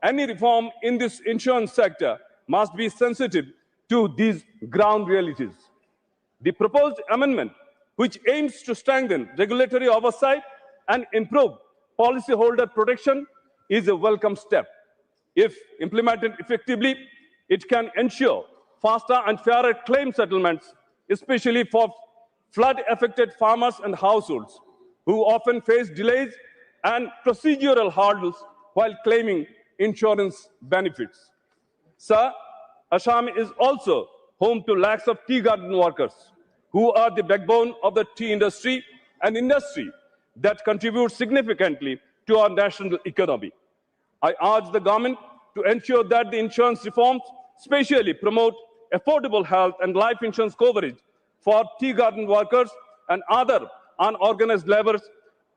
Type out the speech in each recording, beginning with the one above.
any reform in this insurance sector must be sensitive to these ground realities. The proposed amendment, which aims to strengthen regulatory oversight and improve policyholder protection, is a welcome step. If implemented effectively, it can ensure faster and fairer claim settlements, especially for flood-affected farmers and households, who often face delays and procedural hurdles while claiming insurance benefits. Sir, Assam is also home to lakhs of tea garden workers, who are the backbone of the tea industry, an industry that contributes significantly to our national economy. I urge the government to ensure that the insurance reforms specially promote affordable health and life insurance coverage for tea garden workers and other unorganized laborers,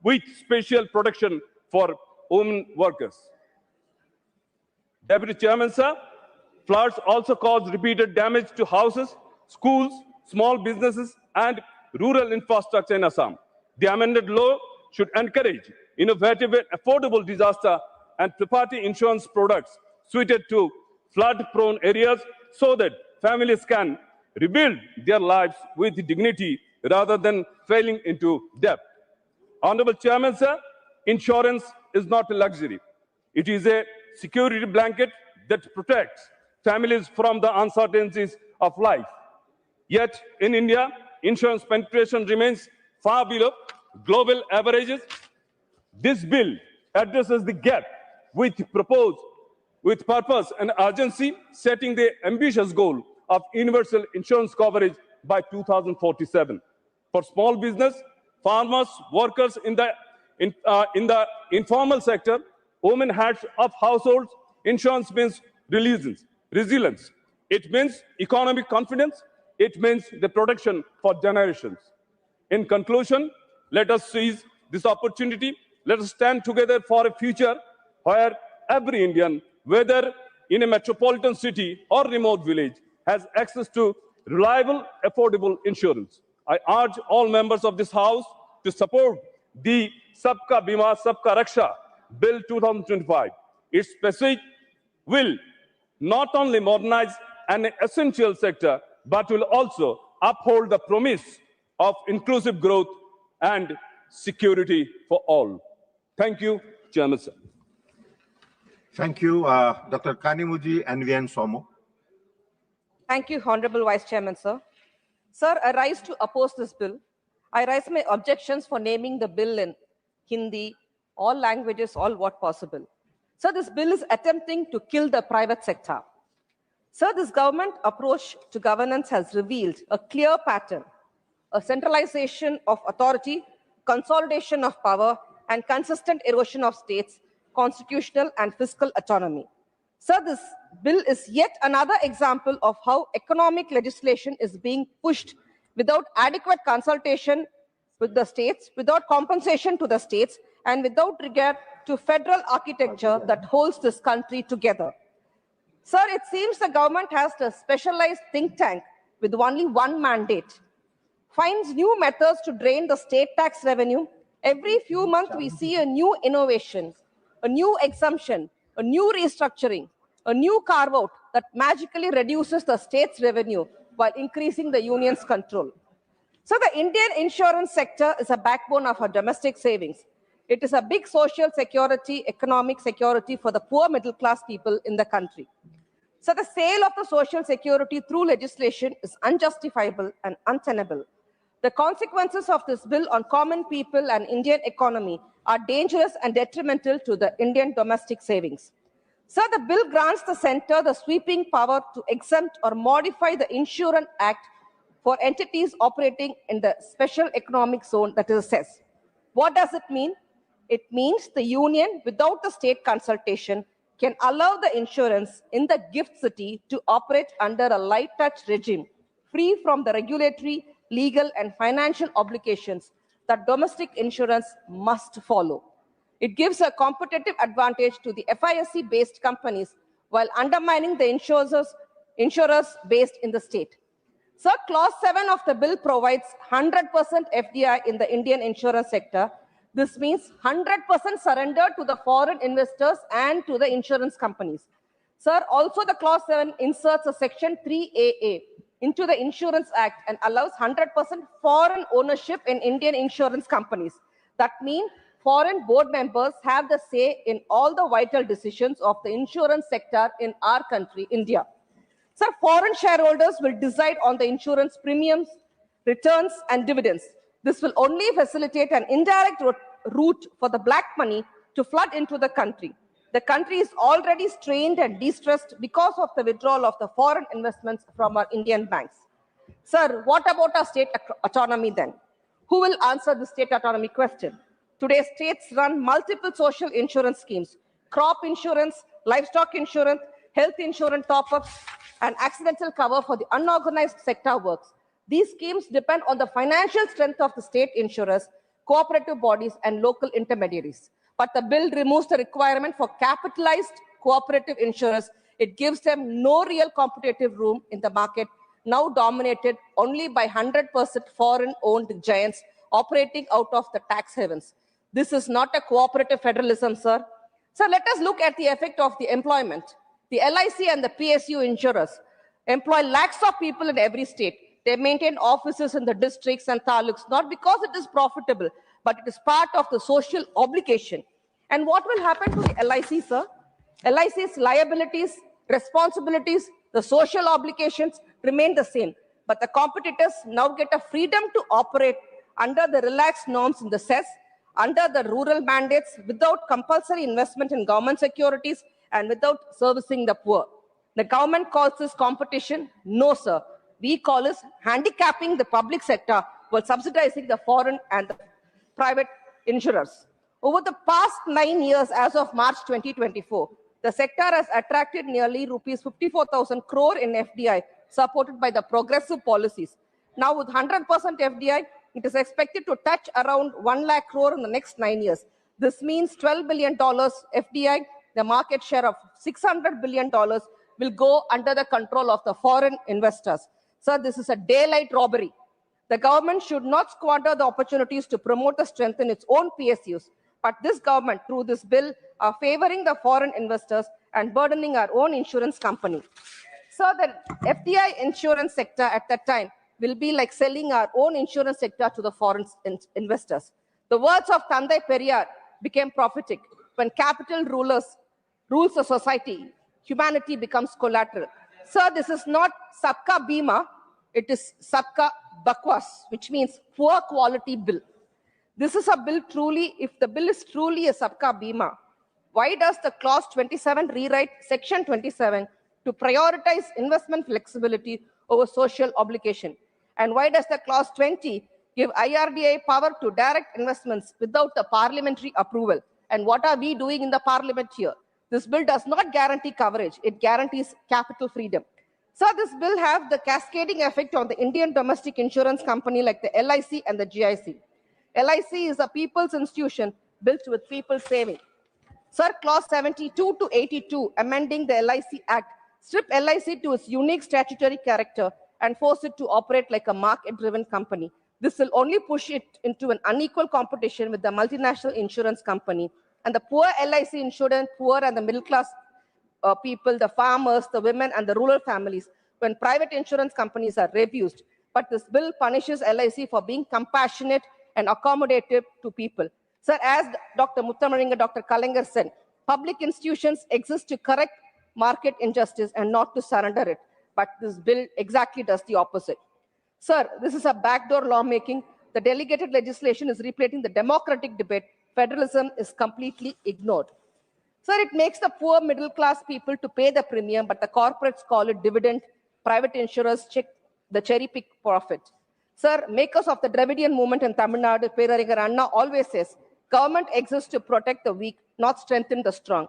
with special protection for women workers. Deputy Chairman, sir, floods also cause repeated damage to houses, schools, small businesses, and rural infrastructure in Assam. The amended law should encourage innovative and affordable disaster and property insurance products suited to flood-prone areas so that families can rebuild their lives with dignity rather than falling into debt. Honorable Chairman, sir, insurance is not a luxury. It is a security blanket that protects families from the uncertainties of life. Yet, in India, insurance penetration remains far below global averages. This bill addresses the gap with purpose and urgency, setting the ambitious goal of universal insurance coverage by 2047. For small business, farmers, workers in the informal sector, women heads of households, insurance means resilience. It means economic confidence. It means the protection for generations. In conclusion, let us seize this opportunity. Let us stand together for a future where every Indian, whether in a metropolitan city or remote village, has access to reliable, affordable insurance. I urge all members of this House to support the Sabka Bima Sabka Raksha Bill 2025. Its passage will not only modernize an essential sector, but will also uphold the promise of inclusive growth and security for all. Thank you, Chairman, sir. Thank you, Dr. Kanimuji Nvn Somo. Thank you, Honorable Vice Chairman, sir. Sir, I rise to oppose this bill. I raise my objections for naming the bill in Hindi, all languages, all what possible. Sir, this bill is attempting to kill the private sector. Sir, this government approach to governance has revealed a clear pattern, a centralization of authority, consolidation of power, and consistent erosion of states' constitutional and fiscal autonomy. Sir, this bill is yet another example of how economic legislation is being pushed without adequate consultation with the states, without compensation to the states, and without regard to federal architecture that holds this country together. Sir, it seems the government has a specialized think tank with only one mandate, finds new methods to drain the state tax revenue. Every few months, we see a new innovation, a new exemption, a new restructuring, a new carve-out that magically reduces the state's revenue while increasing the union's control. So the Indian insurance sector is a backbone of our domestic savings. It is a big social security, economic security for the poor middle-class people in the country. So the sale of the social security through legislation is unjustifiable and untenable. The consequences of this bill on common people and Indian economy are dangerous and detrimental to the Indian domestic savings. Sir, the bill grants the center the sweeping power to exempt or modify the Insurance Act for entities operating in the special economic zone that is assessed. What does it mean? It means the union, without the state consultation, can allow the insurance in the gift city to operate under a light touch regime, free from the regulatory, legal, and financial obligations that domestic insurance must follow. It gives a competitive advantage to the FISC-based companies while undermining the insurers based in the state. Sir, Clause 7 of the bill provides 100% FDI in the Indian insurance sector, This means 100% surrender to the foreign investors and to the insurance companies. Sir, also the clause 7 inserts a section 3AA into the Insurance Act and allows 100% foreign ownership in Indian insurance companies. That means foreign board members have the say in all the vital decisions of the insurance sector in our country, India. Sir, foreign shareholders will decide on the insurance premiums, returns, and dividends. This will only facilitate an indirect route for the black money to flood into the country. The country is already strained and distressed because of the withdrawal of the foreign investments from our Indian banks. Sir, what about our state autonomy then? Who will answer the state autonomy question? Today, states run multiple social insurance schemes: crop insurance, livestock insurance, health insurance top-ups, and accidental cover for the unorganized sector works. These schemes depend on the financial strength of the state insurers, cooperative bodies, and local intermediaries. But the bill removes the requirement for capitalized cooperative insurers. It gives them no real competitive room in the market, now dominated only by 100% foreign-owned giants operating out of the tax havens. This is not a cooperative federalism, sir. So let us look at the effect of the employment. The LIC and the PSU insurers employ lakhs of people in every state. They maintain offices in the districts and taluks, not because it is profitable, but it is part of the social obligation. And what will happen to the LIC, sir? LIC's liabilities, responsibilities, the social obligations remain the same, but the competitors now get a freedom to operate under the relaxed norms in the cess, under the rural mandates, without compulsory investment in government securities, and without servicing the poor. The government calls this competition. No, sir. We call this handicapping the public sector while subsidizing the foreign and the private insurers. Over the past 9 years, as of March 2024, the sector has attracted nearly rupees 54,000 crore in FDI, supported by the progressive policies. Now, with 100% FDI, it is expected to touch around 1 lakh crore in the next 9 years. This means $12 billion FDI, the market share of $600 billion will go under the control of the foreign investors. Sir, this is a daylight robbery. The government should not squander the opportunities to promote the strength in its own PSUs. But this government, through this bill, are favoring the foreign investors and burdening our own insurance company. So the FDI insurance sector at that time will be like selling our own insurance sector to the foreign investors. The words of Tandai Periyar became prophetic. When capital rules the society, humanity becomes collateral. Sir, this is not Sabka Bima, it is Sabka Bakwas, which means poor quality bill. This is a bill truly, if the bill is truly a Sabka Bima, why does the clause 27 rewrite section 27 to prioritize investment flexibility over social obligation? And why does the clause 20 give IRDA power to direct investments without the parliamentary approval? And what are we doing in the parliament here? This bill does not guarantee coverage, it guarantees capital freedom. So this bill have the cascading effect on the Indian domestic insurance company like the LIC and the GIC. LIC is a people's institution built with people saving. Sir, clause 72 to 82, amending the LIC Act, strip LIC to its unique statutory character and force it to operate like a market-driven company. This will only push it into an unequal competition with the multinational insurance company. And the poor LIC insurance, poor and the middle-class people, the farmers, the women, and the rural families, when private insurance companies are refused. But this bill punishes LIC for being compassionate and accommodative to people. Sir, as Dr. Muttamalinga, Dr. Kalangar said, public institutions exist to correct market injustice and not to surrender it. But this bill exactly does the opposite. Sir, this is a backdoor lawmaking. The delegated legislation is replacing the democratic debate. Federalism is completely ignored. Sir, it makes the poor middle-class people to pay the premium, but the corporates call it dividend. Private insurers check the cherry-pick profit. Sir, makers of the Dravidian movement in Tamil Nadu, Perarigar Anna, always says, government exists to protect the weak, not strengthen the strong.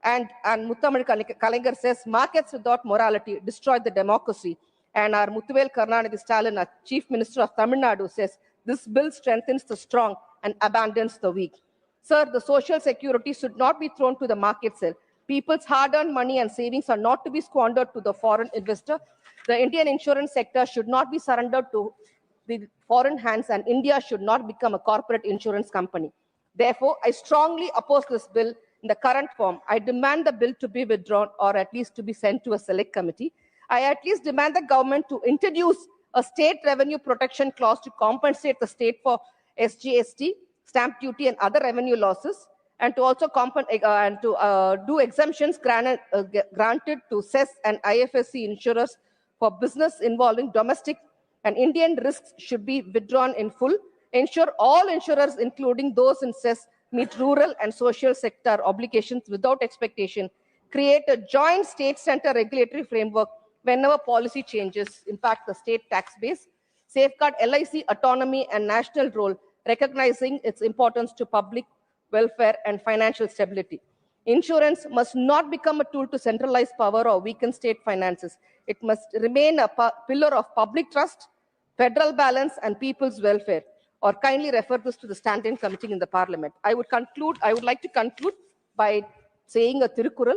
And Muthamal Kalangar says, markets without morality destroy the democracy. And our Muthuvel Karnanidhi Stalin, our Chief Minister of Tamil Nadu, says, this bill strengthens the strong and abandons the weak. Sir, the social security should not be thrown to the market sale. People's hard-earned money and savings are not to be squandered to the foreign investor. The Indian insurance sector should not be surrendered to the foreign hands, and India should not become a corporate insurance company. Therefore, I strongly oppose this bill in the current form. I demand the bill to be withdrawn or at least to be sent to a select committee. I at least demand the government to introduce a state revenue protection clause to compensate the state for SGST, stamp duty, and other revenue losses, and to also do exemptions granted to cess and IFSC insurers for business involving domestic and Indian risks should be withdrawn in full. Ensure all insurers, including those in cess, meet rural and social sector obligations without expectation. Create a joint state-center regulatory framework whenever policy changes impact the state tax base. Safeguard LIC autonomy and national role, recognizing its importance to public welfare and financial stability. Insurance must not become a tool to centralize power or weaken state finances. It must remain a pillar of public trust, federal balance, and people's welfare. Or kindly refer this to the standing committee in the parliament. I would like to conclude by saying a Tirukural.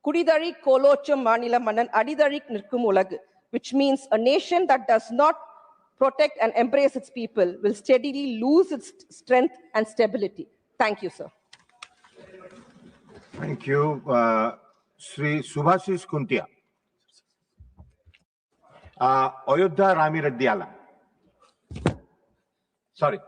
Kudidari kolochum manila manan adidarik nirkum ulagu, which means a nation that does not protect and embrace its people will steadily lose its strength and stability. Thank you, sir. Thank you. Sri Subhasis Kuntia. Ayodhya Rami Reddyala. Sorry.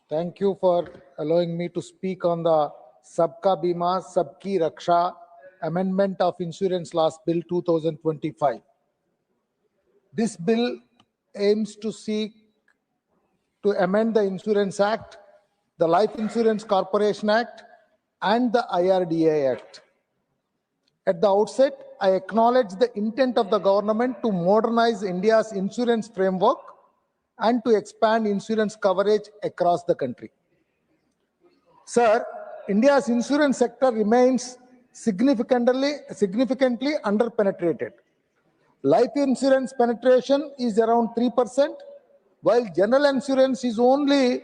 Thank you for allowing me to speak on the Sabka Bima, Sabki Raksha Amendment of Insurance Laws Bill 2025. This bill aims to seek to amend the Insurance Act, the Life Insurance Corporation Act, and the IRDA Act. At the outset, I acknowledge the intent of the government to modernize India's insurance framework and to expand insurance coverage across the country. Sir, India's insurance sector remains significantly underpenetrated. Life insurance penetration is around 3%, while general insurance is only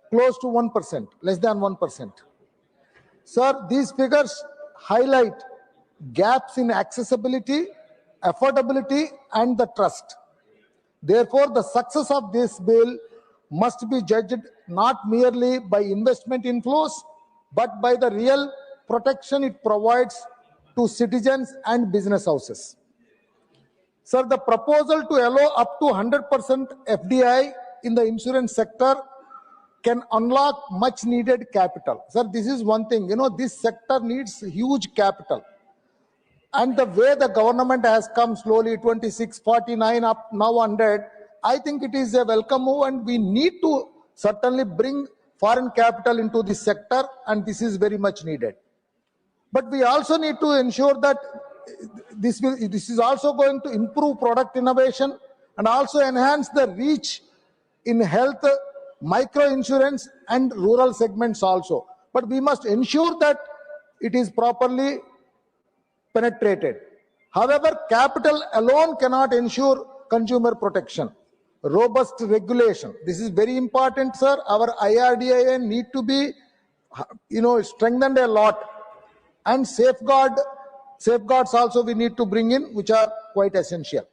close to 1%, less than 1%. Sir, these figures highlight gaps in accessibility, affordability, and the trust. Therefore, the success of this bill must be judged not merely by investment inflows, but by the real protection it provides to citizens and business houses. Sir, the proposal to allow up to 100% FDI in the insurance sector can unlock much needed capital. Sir, this is one thing, this sector needs huge capital. And the way the government has come slowly, 26, 49, up now 100, I think it is a welcome move, and we need to certainly bring foreign capital into this sector, and this is very much needed. But we also need to ensure that this is also going to improve product innovation and also enhance the reach in health, micro insurance, and rural segments also. But we must ensure that it is properly penetrated. However, capital alone cannot ensure consumer protection. Robust regulation, this is very important, sir. Our IRDA need to be strengthened a lot, and safeguards also we need to bring in, which are quite essential,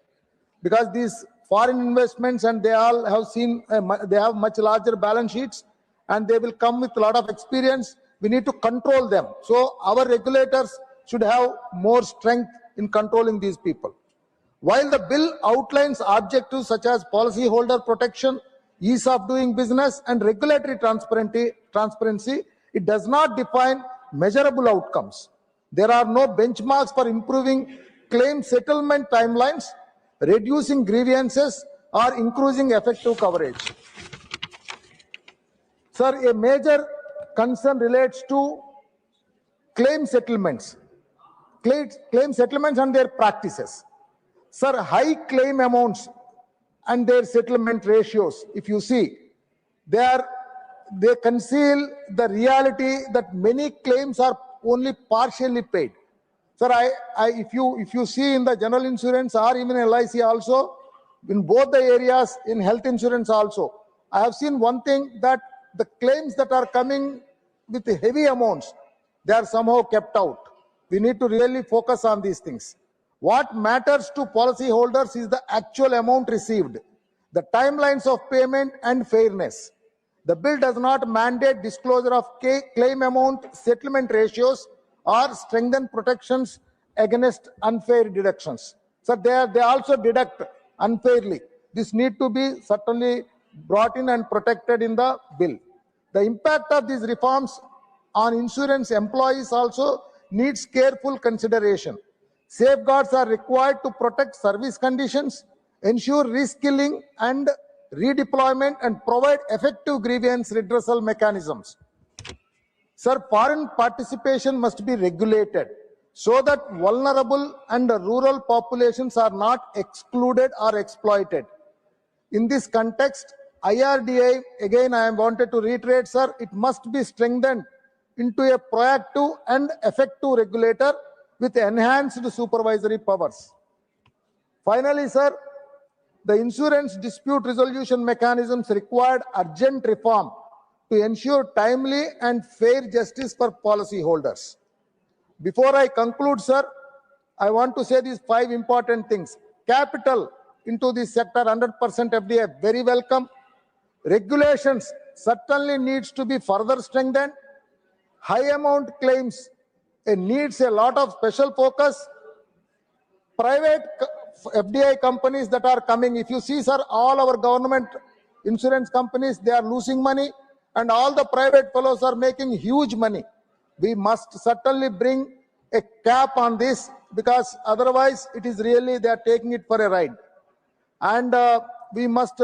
because these foreign investments, and they all have seen they have much larger balance sheets, and they will come with a lot of experience. We need to control them. So our regulators should have more strength in controlling these people. While the bill outlines objectives such as policyholder protection, ease of doing business, and regulatory transparency, it does not define measurable outcomes. There are no benchmarks for improving claim settlement timelines, reducing grievances, or increasing effective coverage. Sir, a major concern relates to claim settlements and their practices. Sir, high claim amounts and their settlement ratios, if you see, they conceal the reality that many claims are only partially paid. Sir, if you see in the general insurance or even LIC also, in both the areas, in health insurance also, I have seen one thing, that the claims that are coming with heavy amounts, they are somehow kept out. We need to really focus on these things. What matters to policyholders is the actual amount received. the timelines of payment and fairness. The bill does not mandate disclosure of claim amount, settlement ratios, or strengthen protections against unfair deductions. So they also deduct unfairly. This need to be certainly brought in and protected in the bill. The impact of these reforms on insurance employees also needs careful consideration. Safeguards are required to protect service conditions, ensure reskilling and redeployment, and provide effective grievance redressal mechanisms. Sir, foreign participation must be regulated so that vulnerable and rural populations are not excluded or exploited. In this context, IRDA, again I wanted to reiterate, sir, it must be strengthened into a proactive and effective regulator with enhanced supervisory powers. Finally, sir, the insurance dispute resolution mechanisms required urgent reform to ensure timely and fair justice for policyholders. Before I conclude, sir, I want to say these 5 important things. Capital into this sector, 100% FDI, very welcome. Regulations certainly needs to be further strengthened. High amount claims, it needs a lot of special focus. Private FDI companies that are coming, if you see, sir, all our government insurance companies, they are losing money, and all the private fellows are making huge money. We must certainly bring a cap on this, because otherwise it is really they are taking it for a ride. And we must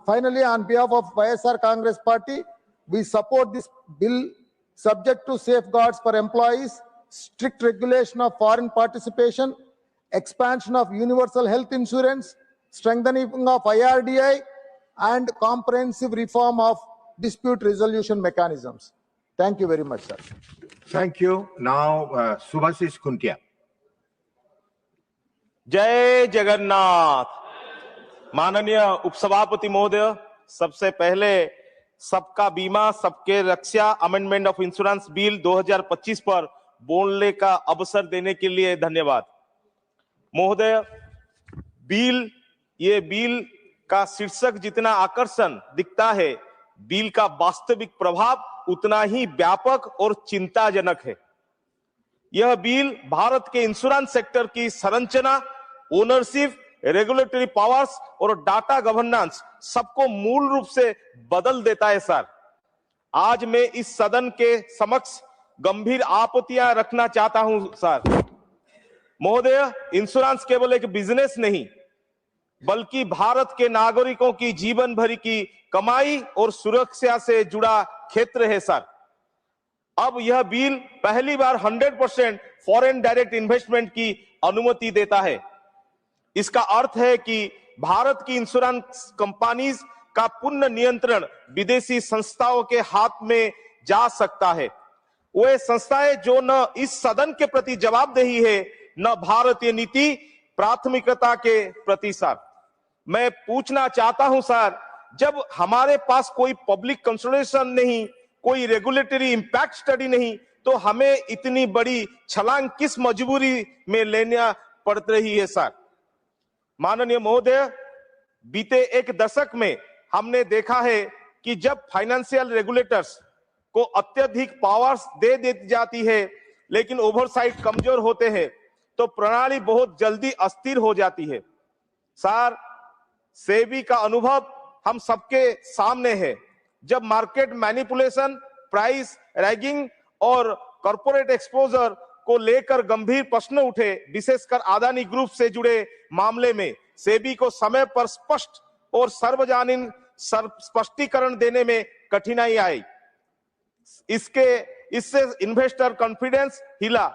finally, on behalf of YSR Congress Party, we support this bill subject to safeguards for employees, strict regulation of foreign participation, expansion of universal health insurance, strengthening of IRDI, and comprehensive reform of dispute resolution mechanisms. Thank you very much, sir. Thank you. Now, Subhashish Kuntia. जय जगन्नाथ। माननीय उपसभापति महोदय, सबसे पहले सबका बीमा सबके रक्षा amendment of insurance bill 2025 पर बोलने का अवसर देने के लिए धन्यवाद। महोदय, ये बिल का शीर्षक जितना आकर्षण दिखता है, बिल का वास्तविक प्रभाव उतना ही व्यापक और चिंताजनक है। यह बिल भारत के इंश्योरेंस सेक्टर की संरचना, ओनरशिप, रेगुलेटरी पावर्स और डाटा गवर्नेंस सबको मूल रूप से बदल देता है। सर, आज मैं इस सदन के समक्ष गंभीर आपत्तियां रखना चाहता हूं। सर महोदय, इंश्योरेंस केवल एक बिजनेस नहीं, बल्कि भारत के नागरिकों की जीवन भर की कमाई और सुरक्षा से जुड़ा क्षेत्र है। सर, अब यह बिल पहली बार 100% फॉरेन डायरेक्ट इन्वेस्टमेंट की अनुमति देता है। इसका अर्थ है कि भारत की इंश्योरेंस कंपनीज का पूर्ण नियंत्रण विदेशी संस्थाओं के हाथ में जा सकता है। वे संस्थाएं जो न इस सदन के प्रति जवाबदेही है, न भारतीय नीति प्राथमिकता के प्रति। सर, मैं पूछना चाहता हूं सर, जब हमारे पास कोई पब्लिक कंसल्टेशन नहीं, कोई रेगुलेटरी इंपैक्ट स्टडी नहीं, तो हमें इतनी बड़ी छलांग किस मजबूरी में लेना पड़ रही है। सर माननीय महोदय, बीते एक दशक में हमने देखा है कि जब फाइनेंशियल रेगुलेटर्स को अत्यधिक पावर्स दे दी जाती है, लेकिन ओवरसाइट कमजोर होते हैं, तो प्रणाली बहुत जल्दी अस्थिर हो जाती है। सर, सेबी का अनुभव हम सबके सामने है। जब मार्केट मैनिपुलेशन, प्राइस रैगिंग और कॉर्पोरेट एक्सपोजर को लेकर गंभीर प्रश्न उठे, विशेषकर अदानी ग्रुप से जुड़े मामले में सेबी को समय पर स्पष्ट और सार्वजनिक स्पष्टीकरण देने में कठिनाई आई। इससे इन्वेस्टर कॉन्फिडेंस हिला।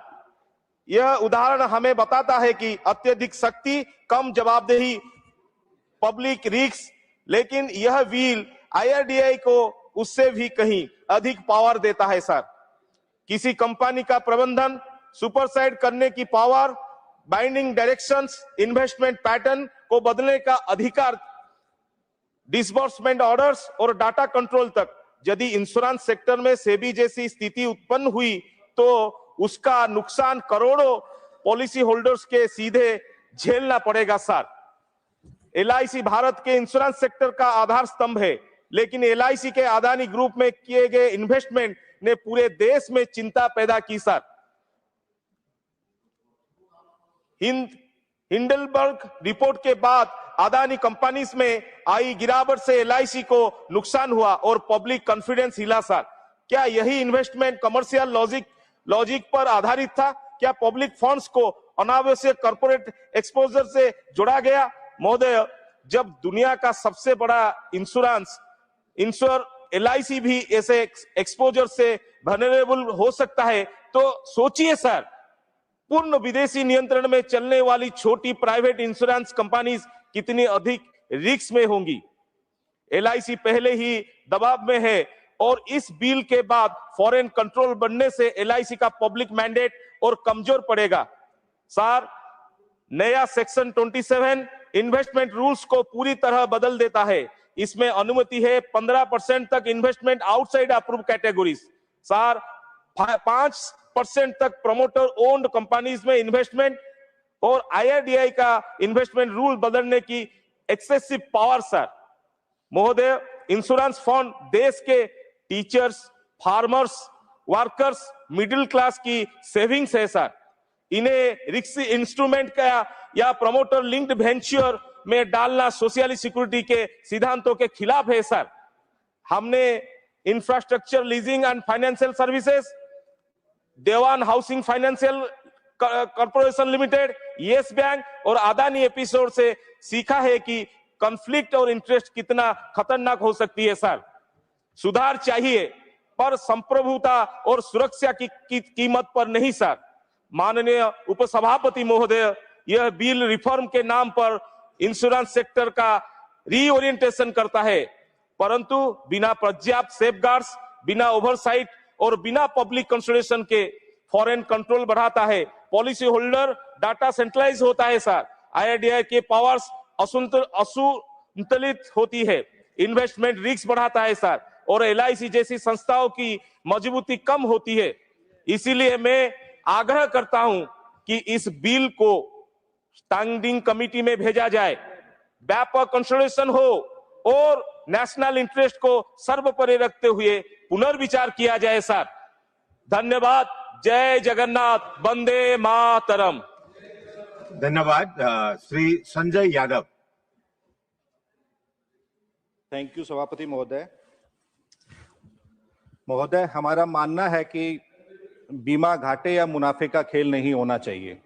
यह उदाहरण हमें बताता है कि अत्यधिक शक्ति, कम जवाबदेही, पब्लिक रिस्क, लेकिन यह बिल आईआरडीआई को उससे भी कहीं अधिक पावर देता है। सर, किसी कंपनी का प्रबंधन, सुपरसाइड करने की power, binding directions, investment pattern को बदलने का अधिकार, डिसबर्समेंट ऑर्डर्स और डाटा कंट्रोल तक। यदि इंश्योरेंस सेक्टर में सेबी जैसी स्थिति उत्पन्न हुई, तो उसका नुकसान करोड़ों पॉलिसी होल्डर्स के सीधे झेलना पड़ेगा। सर, एलआईसी भारत के इंश्योरेंस सेक्टर का आधार स्तंभ है, लेकिन एलआईसी के अदानी ग्रुप में किए गए इन्वेस्टमेंट ने पूरे देश में चिंता पैदा की सर। हिंडलबर्ग रिपोर्ट के बाद अदानी कंपनीज में आई गिरावट से एलआईसी को नुकसान हुआ और पब्लिक कॉन्फिडेंस हिला सर। क्या यही इन्वेस्टमेंट कमर्शियल लॉजिक पर आधारित था? क्या पब्लिक फंड्स को अनावश्यक कॉर्पोरेट एक्सपोजर से जोड़ा गया? महोदय, जब दुनिया का सबसे बड़ा इंश्योर एलआईसी भी ऐसे एक्सपोजर से वल्नरेबल हो सकता है, तो सोचिए सर, पूर्ण विदेशी नियंत्रण में चलने वाली छोटी प्राइवेट इंश्योरेंस कंपनीज कितनी अधिक रिस्क में होंगी। एलआईसी पहले ही दबाव में है और इस बिल के बाद फॉरेन कंट्रोल बनने से एलआईसी का पब्लिक मैंडेट और कमजोर पड़ेगा। सर, नया सेक्शन 27 इन्वेस्टमेंट रूल्स को पूरी तरह बदल देता है। इसमें अनुमति है 15% तक investment outside approve categories. Sir, 5% तक प्रमोटर ओन्ड कंपनीज में इन्वेस्टमेंट और आईआरडीआई का इन्वेस्टमेंट रूल बदलने की एक्सेसिव पावर सर। महोदय, इंश्योरेंस फंड देश के teachers, farmers, workers, middle class की सेविंग्स है सर। इन्हें रिस्की इंस्ट्रूमेंट का या प्रमोटर लिंक्ड वेंचर में डालना सोशल सिक्योरिटी के सिद्धांतों के खिलाफ है सर। हमने infrastructure leasing and financial services, Dewan housing financial corporation limited, yes bank और अदानी एपिसोड से सीखा है कि कॉन्फ्लिक्ट और इंटरेस्ट कितना खतरनाक हो सकती है सर। सुधार चाहिए, पर संप्रभुता और सुरक्षा की कीमत पर नहीं सर। माननीय उपसभापति महोदय, यह बिल रिफॉर्म के नाम पर इंश्योरेंस सेक्टर का रीओरिएंटेशन करता है, परंतु बिना पर्याप्त सेफगार्ड्स, बिना ओवरसाइट और बिना पब्लिक कंसल्टेशन के फॉरेन कंट्रोल बढ़ाता है। पॉलिसी होल्डर डाटा सेंट्रलाइज होता है सर। आईआरडीआई के पावर्स असंतुलित होती है। इन्वेस्टमेंट रिस्क बढ़ाता है सर और एलआईसी जैसी संस्थाओं की मजबूती कम होती है। इसीलिए मैं आग्रह करता हूं कि इस बिल को स्टैंडिंग कमेटी में भेजा जाए, व्यापक कंसल्टेशन हो और नेशनल इंटरेस्ट को सर्वोपरि रखते हुए पुनर्विचार किया जाए सर। धन्यवाद। जय जगन्नाथ, वंदे मातरम। धन्यवाद। श्री संजय यादव। थैंक यू सभापति महोदय। महोदय, हमारा मानना है कि बीमा घाटे या मुनाफे का खेल नहीं होना चाहिए।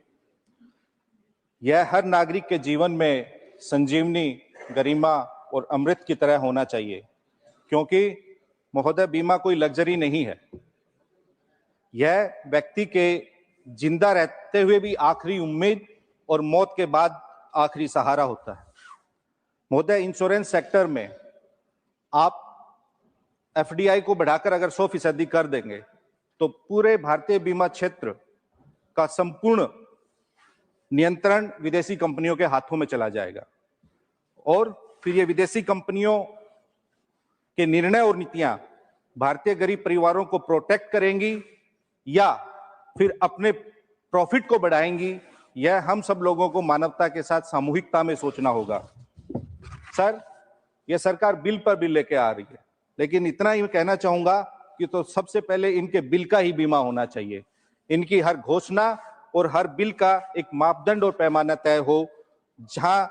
यह हर नागरिक के जीवन में संजीवनी, गरिमा और अमृत की तरह होना चाहिए, क्योंकि महोदय, बीमा कोई लग्जरी नहीं है। यह व्यक्ति के जिंदा रहते हुए भी आखिरी उम्मीद और मौत के बाद आखिरी सहारा होता है। महोदय, इंश्योरेंस सेक्टर में आप एफडीआई को बढ़ाकर अगर 100% कर देंगे तो पूरे भारतीय बीमा क्षेत्र का संपूर्ण नियंत्रण विदेशी कंपनियों के हाथों में चला जाएगा और फिर ये विदेशी कंपनियों के निर्णय और नीतियां भारतीय गरीब परिवारों को प्रोटेक्ट करेंगी या फिर अपने प्रॉफिट को बढ़ाएंगी। यह हम सब लोगों को मानवता के साथ सामूहिकता में सोचना होगा। सर, यह सरकार बिल पर बिल लेके आ रही है, लेकिन इतना ही कहना चाहूंगा कि तो सबसे पहले इनके बिल का ही बीमा होना चाहिए। इनकी हर घोषणा और हर बिल का एक मापदंड और पैमाना तय हो, जहां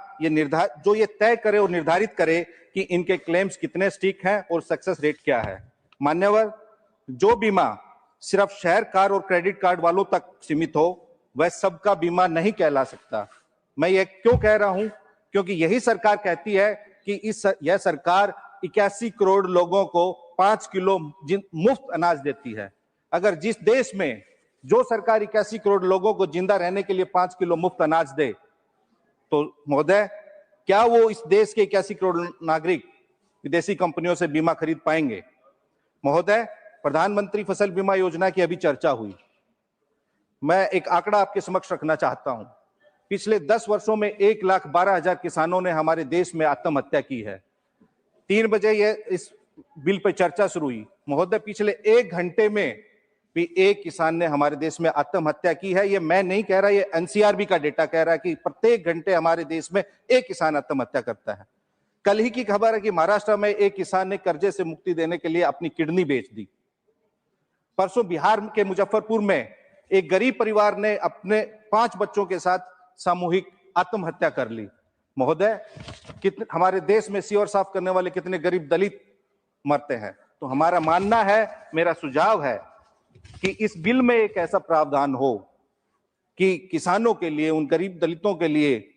ये तय करे और निर्धारित करे कि इनके क्लेम्स कितने स्टिक हैं और सक्सेस रेट क्या है। मान्यवर, जो बीमा सिर्फ शहर कार और क्रेडिट कार्ड वालों तक सीमित हो, वह सबका बीमा नहीं कहला सकता। मैं ये क्यों कह रहा हूं? क्योंकि यही सरकार कहती है कि यह सरकार 81 करोड़ लोगों को 5 किलो मुफ्त अनाज देती है। अगर जिस देश में जो सरकार 81 करोड़ लोगों को जिंदा रहने के लिए 5 किलो मुफ्त अनाज दे, तो महोदय, क्या वो इस देश के 81 करोड़ नागरिक विदेशी कंपनियों से बीमा खरीद पाएंगे? महोदय, प्रधानमंत्री फसल बीमा योजना की अभी चर्चा हुई। मैं एक आंकड़ा आपके समक्ष रखना चाहता हूं। पिछले 10 वर्षों में 1,12,000 किसानों ने हमारे देश में आत्महत्या की है। 3 बजे इस बिल पर चर्चा शुरू हुई। महोदय, पिछले 1 घंटे में भी एक किसान ने हमारे देश में आत्महत्या की है। ये मैं नहीं कह रहा, ये एनसीआरबी का डेटा कह रहा है कि प्रत्येक घंटे हमारे देश में एक किसान आत्महत्या करता है। कल ही की खबर है कि महाराष्ट्र में एक किसान ने कर्जे से मुक्ति देने के लिए अपनी किडनी बेच दी। परसों बिहार के मुजफ्फरपुर में एक गरीब परिवार ने अपने 5 बच्चों के साथ सामूहिक आत्महत्या कर ली। महोदय, कितने हमारे देश में सीवर साफ करने वाले कितने गरीब दलित मरते हैं। तो हमारा मानना है, मेरा सुझाव है कि इस बिल में एक ऐसा प्रावधान हो कि किसानों के लिए, उन गरीब दलितों के लिए,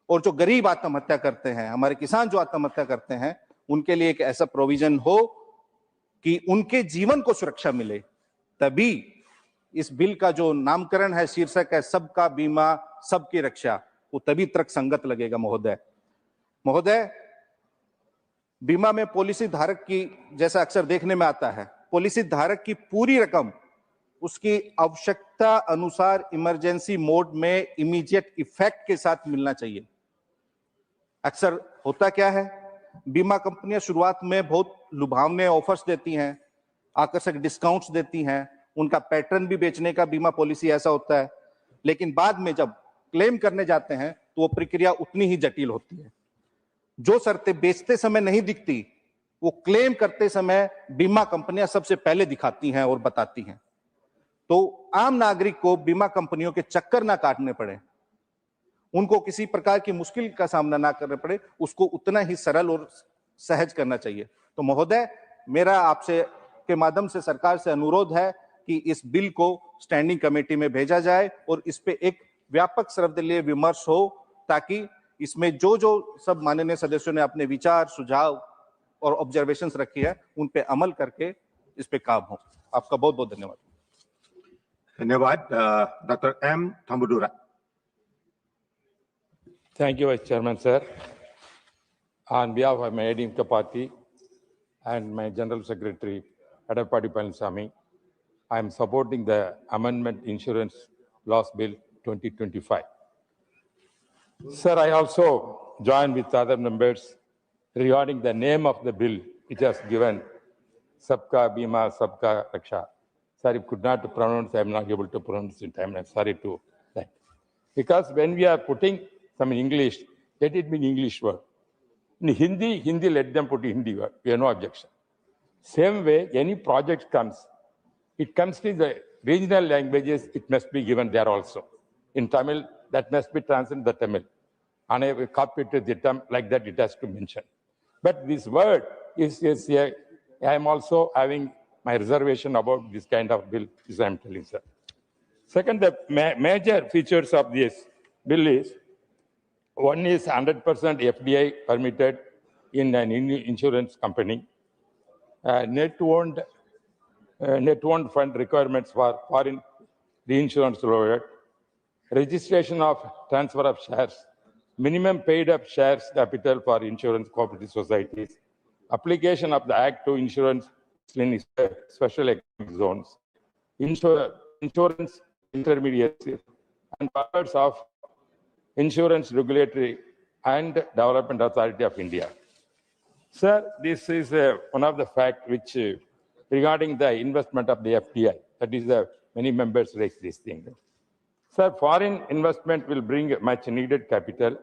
और जो गरीब आत्महत्या करते हैं, हमारे किसान जो आत्महत्या करते हैं, उनके लिए एक ऐसा प्रोविजन हो कि उनके जीवन को सुरक्षा मिले। तभी इस बिल का जो नामकरण है, शीर्षक है सबका बीमा सबकी रक्षा, वो तभी तर्क संगत लगेगा। महोदय, बीमा में पॉलिसी धारक की, जैसा अक्सर देखने में आता है, पॉलिसी धारक की पूरी रकम उसकी आवश्यकता अनुसार इमरजेंसी मोड में इमीडिएट इफेक्ट के साथ मिलना चाहिए। अक्सर होता क्या है, बीमा कंपनियां शुरुआत में बहुत लुभावने ऑफर्स देती हैं, आकर्षक डिस्काउंट्स देती हैं, उनका पैटर्न भी बेचने का बीमा पॉलिसी ऐसा होता है, लेकिन बाद में जब क्लेम करने जाते हैं तो वो प्रक्रिया उतनी ही जटिल होती है। जो शर्तें बेचते समय नहीं दिखती, वो क्लेम करते समय बीमा कंपनियां सबसे पहले दिखाती हैं और बताती हैं। तो आम नागरिक को बीमा कंपनियों के चक्कर ना काटने पड़े, उनको किसी प्रकार की मुश्किल का सामना ना करना पड़े, उसको उतना ही सरल और सहज करना चाहिए। तो महोदय, मेरा आपसे के माध्यम से सरकार से अनुरोध है कि इस बिल को स्टैंडिंग कमेटी में भेजा जाए और इस पे एक व्यापक सर्वदलीय विमर्श हो, ताकि इसमें जो जो सब माननीय सदस्यों ने अपने विचार, सुझाव और ऑब्जर्वेशंस रखी है, उन पे अमल करके इस पे काम हो। आपका बहुत बहुत धन्यवाद। धन्यवाद। Doctor M Thambidurai. Thank you, Vice Chairman, sir. On behalf of my ADMK party and my General Secretary, Edappadi Palaniswamy, I am supporting the Amendment Insurance Laws Bill 2025. Sir, I also join with other members regarding the name of the bill, which has given Sabka Bima, Sabka Raksha. Sir, if could not pronounce, I am not able to pronounce in time. I'm sorry to that. Because when we are putting some in English, let it be an English word. In Hindi, let them put Hindi word. We have no objection. Same way, any project comes, it comes to the regional languages, it must be given there also. In Tamil, that must be translated the Tamil. And I will copy to the term like that, it has to mention. But this word is I am also having my reservation about this kind of bill, as I am telling, sir. Second, the major features of this bill is, one is 100% FDI permitted in an insurance company. Net-owned fund requirements for foreign reinsurance loaded. Registration of transfer of shares. Minimum paid-up shares capital for insurance cooperative societies. Application of the Act to insurance in special economic zones. Insurance intermediaries and powers of Insurance Regulatory and Development Authority of India. Sir, this is one of the facts which regarding the investment of the FDI, that is many members raise this thing. Sir, foreign investment will bring much needed capital,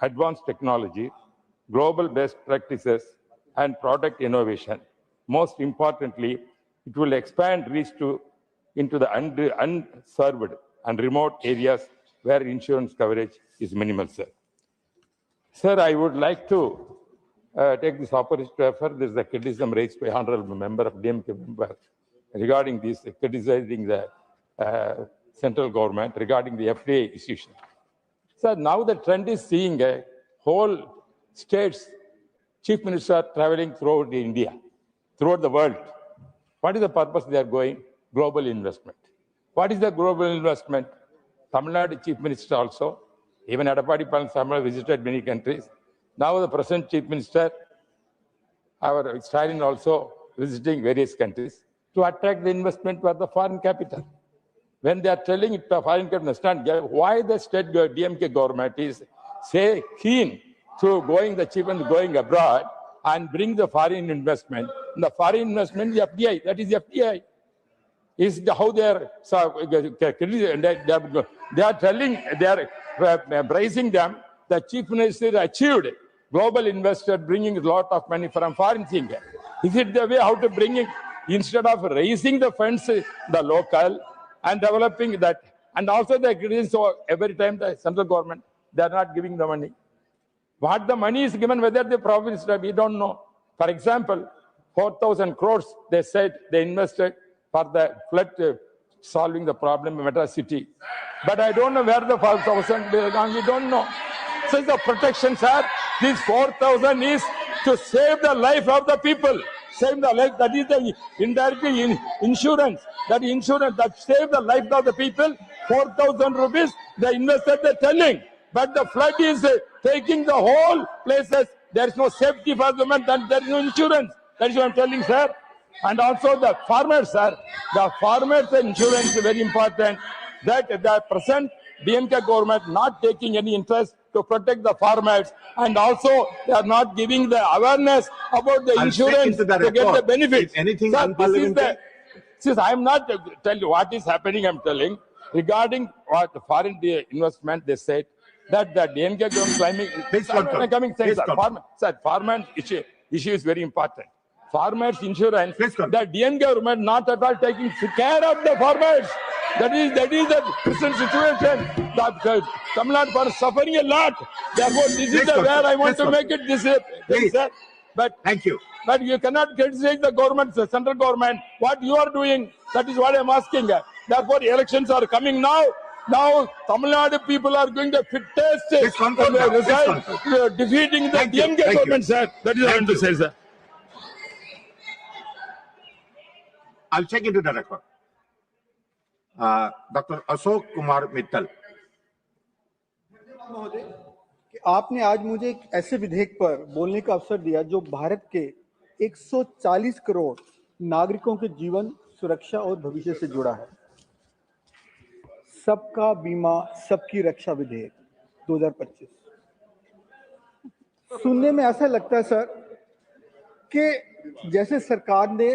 advanced technology, global best practices, and product innovation. Most importantly, it will expand reach into the unserved and remote areas where insurance coverage is minimal, sir. Sir, I would like to take this opportunity to refer this the criticism raised by honorable member of DMK member regarding this, criticizing the central government regarding the FDI institution. Sir, now the trend is seeing a whole states chief minister traveling throughout India, throughout the world. What is the purpose they are going? Global investment. What is the global investment? Tamil Nadu chief minister also, even Edappadi Palaniswamy visited many countries. Now the present chief minister, our Stalin also visiting various countries to attract the investment for the foreign capital. When they are telling it to foreign capital, understand why the state DMK government is keen to going the chief and going abroad and bring the foreign investment. The foreign investment is FDI, that is FDI. is how they are they are telling, they are praising them. The chief minister achieved global investor bringing a lot of money from foreign thing. Is it the way how to bring it instead of raising the funds, the local and developing that? And also the criticism, so every time the central government, they are not giving the money. What the money is given, whether the province, we don't know. For example, 4,000 crores, they said they invested for the flood solving the problem in Madras city. But I don't know where the 5,000 belong, we don't know. So the protection, sir, this 4,000 is to save the life of the people. Save the life, that is the indirectly insurance. That insurance that save the life of the people, 4,000 rupees, the investor they're telling. But the flood is taking the whole places. There is no safety for the man, there is no insurance. That is what I'm telling, sir. And also the farmers, sir. The farmers insurance is very important. That the present DMK government not taking any interest to protect the farmers, and also they are not giving the awareness about the insurance to get the benefits. If anything Sir, unparliamentary. Since I am not telling you what is happening, I'm telling regarding what the foreign investment, they said that the DMK government claiming. Please conclude. Please conclude. Farmer issue is very important. Farmers insurance, Please conclude. the DMK government not at all taking care of the farmers. That is the present situation. The Tamil Nadu are suffering a lot. Therefore, this is the where I want to make it this Please. sir. But Thank you. but you cannot criticize the government, the central government, what you are doing. That is what I am asking. Therefore, elections are coming now. Now, Tamil Nadu people are going to fit test Please conclude now. Please result, conclude. defeating the Thank you. DMK Thank you. government, sir. That is what I want to say, sir. I'll check into the record. Dr. Ashok Kumar Mittal. महोदय कि आपने आज मुझे एक ऐसे विधेयक पर बोलने का अवसर दिया जो भारत के 140 करोड़ नागरिकों के जीवन, सुरक्षा और भविष्य से जुड़ा है। सबका बीमा सबकी रक्षा विधेयक 2025। सुनने में ऐसा लगता है सर कि जैसे सरकार ने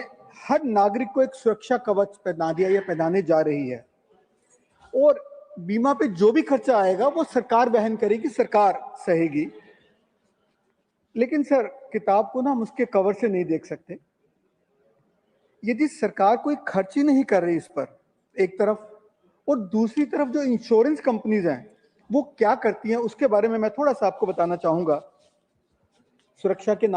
हर नागरिक को एक सुरक्षा कवच पहना दिया या पहनाने जा रही है, और बीमा पे जो भी खर्चा आएगा वो सरकार वहन करेगी, सरकार सहेगी। लेकिन सर, किताब को ना हम उसके कवर से नहीं देख सकते। यदि सरकार कोई खर्च ही नहीं कर रही इस पर एक तरफ, और दूसरी तरफ जो इंश्योरेंस कंपनीज हैं वो क्या करती हैं उसके बारे में मैं थोड़ा सा आपको बताना चाहूंगा। सुरक्षा के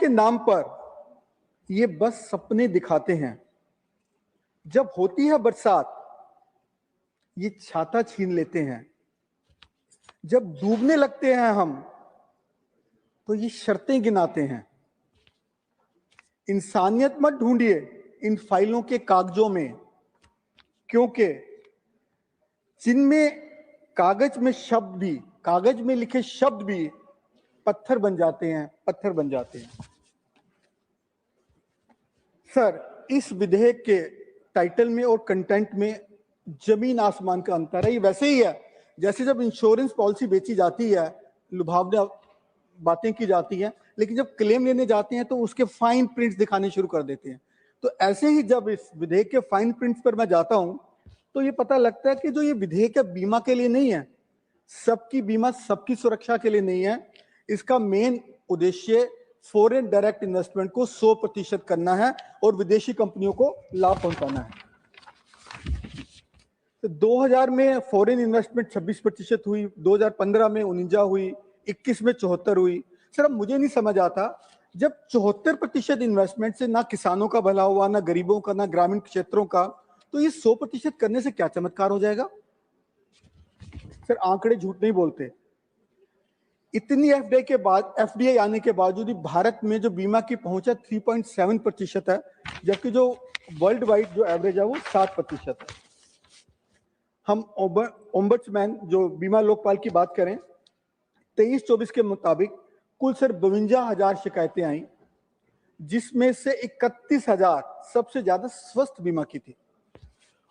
नाम पर ये बस सपने दिखाते हैं। जब होती है बरसात ये छाता छीन लेते हैं, जब डूबने लगते हैं हम तो ये शर्तें गिनाते हैं। इंसानियत मत ढूंढिए इन फाइलों के कागजों में, क्योंकि जिनमें कागज में लिखे शब्द भी पत्थर बन जाते हैं। सर, इस विधेयक के टाइटल में और कंटेंट में जमीन आसमान का अंतर है। ये वैसे ही है जैसे जब इंश्योरेंस पॉलिसी बेची जाती है, लुभावना बातें की जाती हैं, लेकिन जब क्लेम लेने जाते हैं तो उसके फाइन प्रिंट्स दिखाने शुरू कर देते हैं। तो ऐसे ही जब इस विधेयक के फाइन प्रिंट्स पर मैं जाता हूं तो ये पता लगता है कि जो ये विधेयक है बीमा के लिए नहीं है, सबकी बीमा सबकी सुरक्षा के लिए नहीं है। इसका मेन उद्देश्य फॉरेन डायरेक्ट इन्वेस्टमेंट को 100% करना है और विदेशी कंपनियों को लाभ पहुंचाना है। तो 2000 में फॉरेन इन्वेस्टमेंट 26% हुई, 2015 में 49 हुई, 21 में 74 हुई। सर, अब मुझे नहीं समझ आता, जब 74% इन्वेस्टमेंट से ना किसानों का भला हुआ, ना गरीबों का, ना ग्रामीण क्षेत्रों का, तो ये 100% करने से क्या चमत्कार हो जाएगा? सर, आंकड़े झूठ नहीं बोलते। इतनी एफडीआई आने के बावजूद भारत में जो बीमा की पहुंच है 3.7% है, जबकि जो वर्ल्ड वाइड जो एवरेज है वो 7% है। हम ओम्बड्समैन जो बीमा लोकपाल की बात करें, 23-24 के मुताबिक कुल सर 52,000 शिकायतें आई, जिसमें से 31,000 सबसे ज्यादा स्वास्थ्य बीमा की थी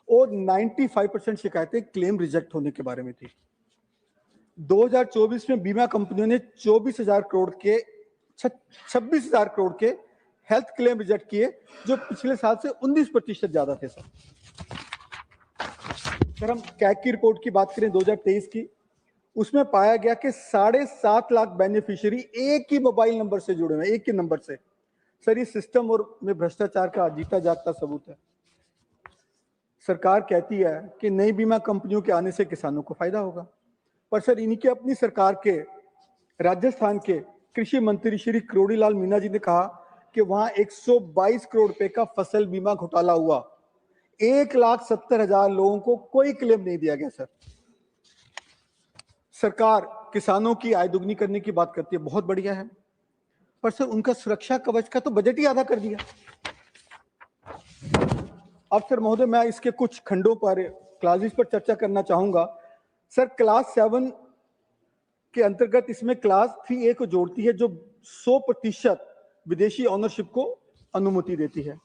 और 95% शिकायतें क्लेम रिजेक्ट होने के बारे में थी। 2024 में बीमा कंपनियों ने 26,000 करोड़ के हेल्थ क्लेम रिजेक्ट किए जो पिछले साल से 19% ज्यादा थे सर। हम कैग की रिपोर्ट की बात करें 2023 की, उसमें पाया गया कि 7.5 लाख बेनिफिशियरी एक ही मोबाइल नंबर से जुड़े हुए, एक ही नंबर से। सर ये सिस्टम और में भ्रष्टाचार का जीता जागता सबूत है। सरकार कहती है कि नई बीमा कंपनियों के आने से किसानों को फायदा होगा, पर सर इनकी अपनी सरकार के राजस्थान के कृषि मंत्री श्री करोड़ीलाल मीणा जी ने कहा कि वहां 122 करोड़ रुपए का फसल बीमा घोटाला हुआ, 1,70,000 लोगों को कोई क्लेम नहीं दिया गया। सर सरकार किसानों की आय दुगनी करने की बात करती है, बहुत बढ़िया है, पर सर उनका सुरक्षा कवच का तो बजट ही आधा कर दिया। अब सर महोदय मैं इसके कुछ खंडों पर, क्लासेस पर चर्चा करना चाहूंगा। सर क्लास 7 के अंतर्गत इसमें क्लास 3A को जोड़ती है जो 100% विदेशी ऑनरशिप को अनुमति देती है।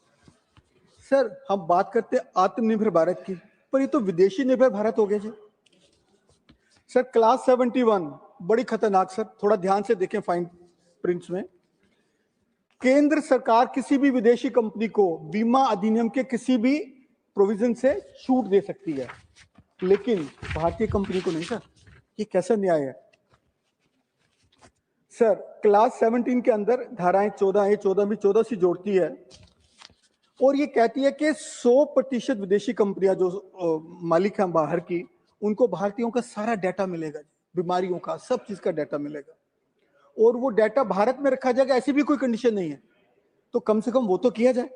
सर हम बात करते हैं आत्मनिर्भर भारत की, पर ये तो विदेशी निर्भर भारत हो गया जी। सर क्लास 71 बड़ी खतरनाक सर, थोड़ा ध्यान से देखें फाइन प्रिंट्स में। केंद्र सरकार किसी भी विदेशी कंपनी को बीमा अधिनियम के किसी भी प्रोविजन से छूट दे सकती है, लेकिन भारतीय कंपनी को नहीं। सर ये कैसा न्याय है? सर क्लास 17 के अंदर धाराएं 14A 14 भी 14 से जोड़ती है और ये कहती है कि 100% विदेशी कंपनियां जो मालिक हैं बाहर की, उनको भारतीयों का सारा डाटा मिलेगा, बीमारियों का सब चीज का डाटा मिलेगा, और वो डाटा भारत में रखा जाएगा, ऐसी भी कोई कंडीशन नहीं है। तो कम से कम वो तो किया जाए।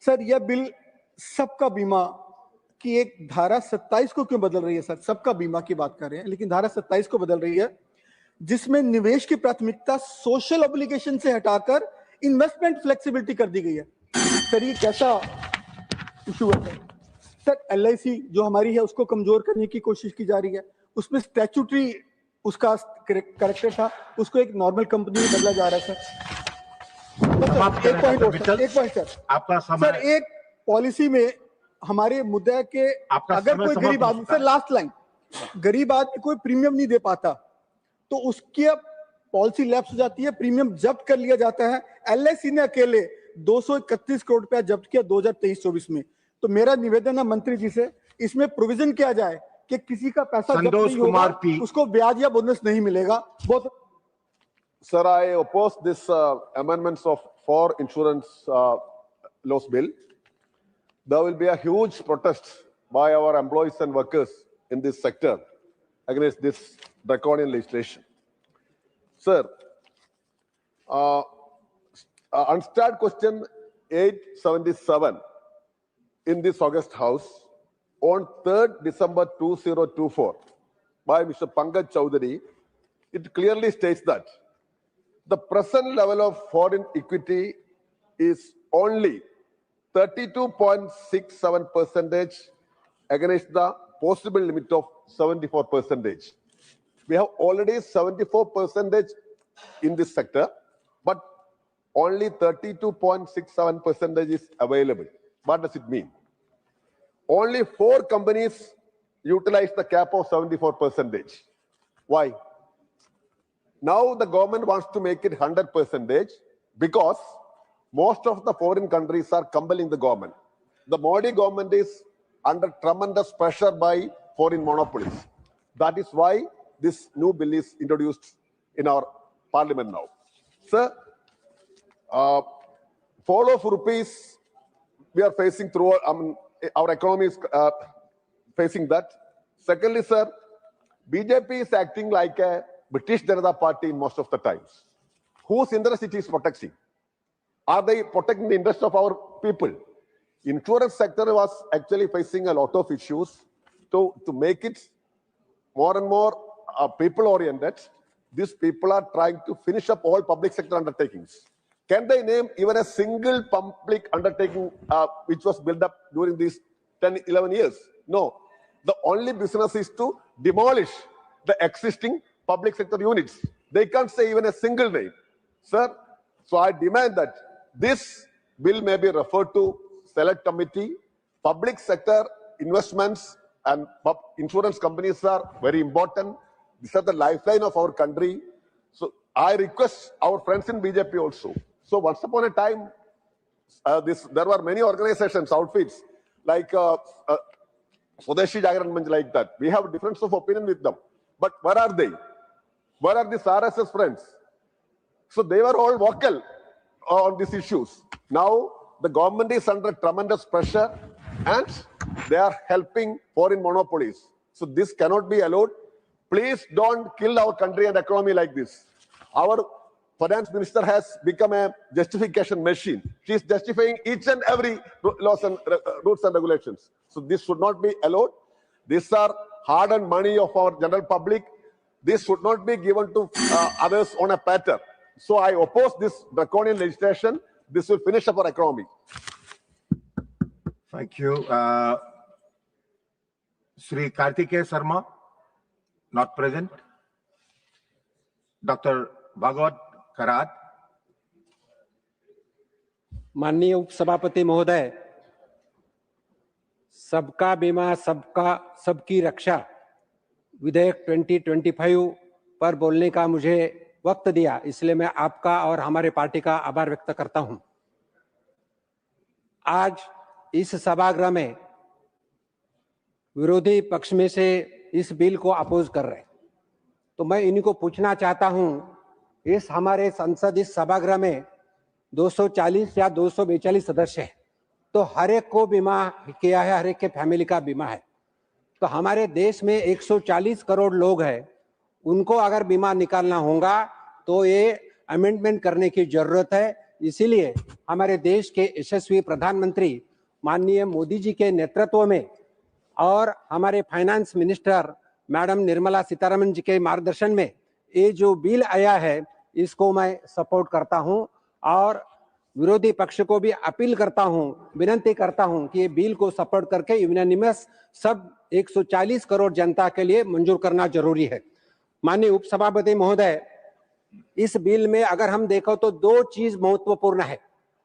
सर यह बिल सबका बीमा की एक धारा 27 को क्यों बदल रही है? सर सबका बीमा की बात कर रहे हैं, लेकिन धारा 27 को बदल रही है, जिसमें निवेश की प्राथमिकता सोशल ऑब्लिगेशन से हटाकर इन्वेस्टमेंट फ्लेक्सिबिलिटी कर दी गई है। सर ये कैसा इशू है? सर LIC जो हमारी है उसको कमजोर करने की कोशिश की जा रही है, उसमें स्टैट्यूटरी उसका करेक्टर था, उसको एक नॉर्मल कंपनी में बदला जा रहा है। सर एक पॉइंट सर, आपका समय, सर एक पॉलिसी में हमारे मुद्दा के अगर कोई गरीब आदमी, सर लास्ट लाइन, गरीब आदमी कोई प्रीमियम नहीं दे पाता तो उसकी पॉलिसी लैप्स हो जाती है, प्रीमियम जब्त कर लिया जाता है। LIC ने अकेले 231 करोड़ रुपया जब्त किया 2023-24 में। तो मेरा निवेदन है मंत्री जी से, इसमें प्रोविजन किया जाए कि किसी का पैसा जब्त नहीं होगा, उसको ब्याज या बोनस नहीं मिलेगा। बहुत Sir, I oppose this amendments of 4 insurance laws bill. There will be a huge protest by our employees and workers in this sector against this draconian legislation. Sir, unstart question 877 in this August House on 3rd December 2024 by Mr. Pankaj Chowdhury, it clearly states that the present level of foreign equity is only 32.67% against the possible limit of 74%. We have already 74% in this sector, but only 32.67% is available. What does it mean? Only 4 companies utilize the cap of 74%. Why? Now the government wants to make it 100% because most of the foreign countries are compelling the government. The Modi government is under tremendous pressure by foreign monopolies. That is why this new bill is introduced in our parliament now. Sir, fall of rupees we are facing through, our economy is facing that. Secondly, sir, BJP is acting like a British Janata Party in most of the times. Whose interest it is protecting? Are they protecting the interest of our people? Insurance sector was actually facing a lot of issues. To make it more and more people-oriented, these people are trying to finish up all public sector undertakings. Can they name even a single public undertaking which was built up during these 10, 11 years? No. The only business is to demolish the existing public sector units. They can't say even a single name. Sir, so I demand that this bill may be referred to select committee. Public sector investments and insurance companies are very important. These are the lifeline of our country. So I request our friends in BJP also. So once upon a time, there were many organizations, outfits like Swadeshi Jagran Manch, like that. We have difference of opinion with them. But where are they? Where are these RSS friends? So they were all vocal on these issues. Now the government is under tremendous pressure and they are helping foreign monopolies. So this cannot be allowed. Please don't kill our country and economy like this. Our finance minister has become a justification machine. She is justifying each and every laws and rules and regulations. So this should not be allowed. These are hard-earned money of our general public. This should not be given to others on a platter. So I oppose this draconian legislation. This will finish up our economy. Thank you. Sri Kartikeya Sharma, not present. Dr. Bhagwat Karat. माननीय उपसभापति महोदय, सबका बीमा सबकी रक्षा विधेयक 2025 पर बोलने का मुझे वक्त दिया, इसलिए मैं आपका और हमारे पार्टी का आभार व्यक्त करता हूं। आज इस सभागृह में विरोधी पक्ष में से इस बिल को अपोज कर रहे हैं, तो मैं इन्हीं को पूछना चाहता हूं, इस हमारे संसद इस सभागृह में 240 या 242 सदस्य हैं, तो हर एक को बीमा किया है, हर एक के फैमिली का बीमा है। तो हमारे देश में 140 करोड़ लोग हैं, उनको अगर बीमा निकालना होगा तो ये अमेंडमेंट करने की जरूरत है। इसीलिए हमारे देश के यशस्वी प्रधानमंत्री माननीय मोदी जी के नेतृत्व में और हमारे finance minister madam Nirmala Sitharaman ji के मार्गदर्शन में ये जो बिल आया है, इसको मैं सपोर्ट करता हूं और विरोधी पक्ष को भी अपील करता हूं, विनती करता हूं कि ये बिल को सपोर्ट करके यूनानिमस सब 140 करोड़ जनता के लिए मंजूर करना जरूरी है। माननीय उपसभापति महोदय, इस बिल में अगर हम देखो तो दो चीज महत्वपूर्ण है,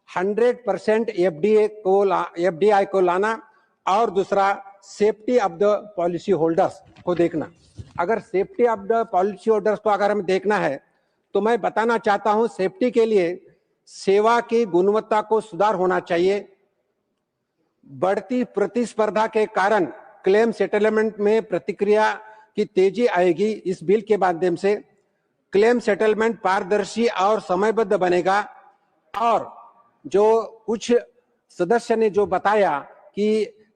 100% एफडीआई को लाना और दूसरा safety of the policy holders को देखना। अगर safety of the policy holders को अगर हमें देखना है तो मैं बताना चाहता हूं, सेफ्टी के लिए सेवा की गुणवत्ता को सुधार होना चाहिए। बढ़ती प्रतिस्पर्धा के कारण क्लेम सेटलमेंट में प्रतिक्रिया की तेजी आएगी। इस बिल के माध्यम से क्लेम सेटलमेंट पारदर्शी और समयबद्ध बनेगा। और जो कुछ सदस्य ने जो बताया कि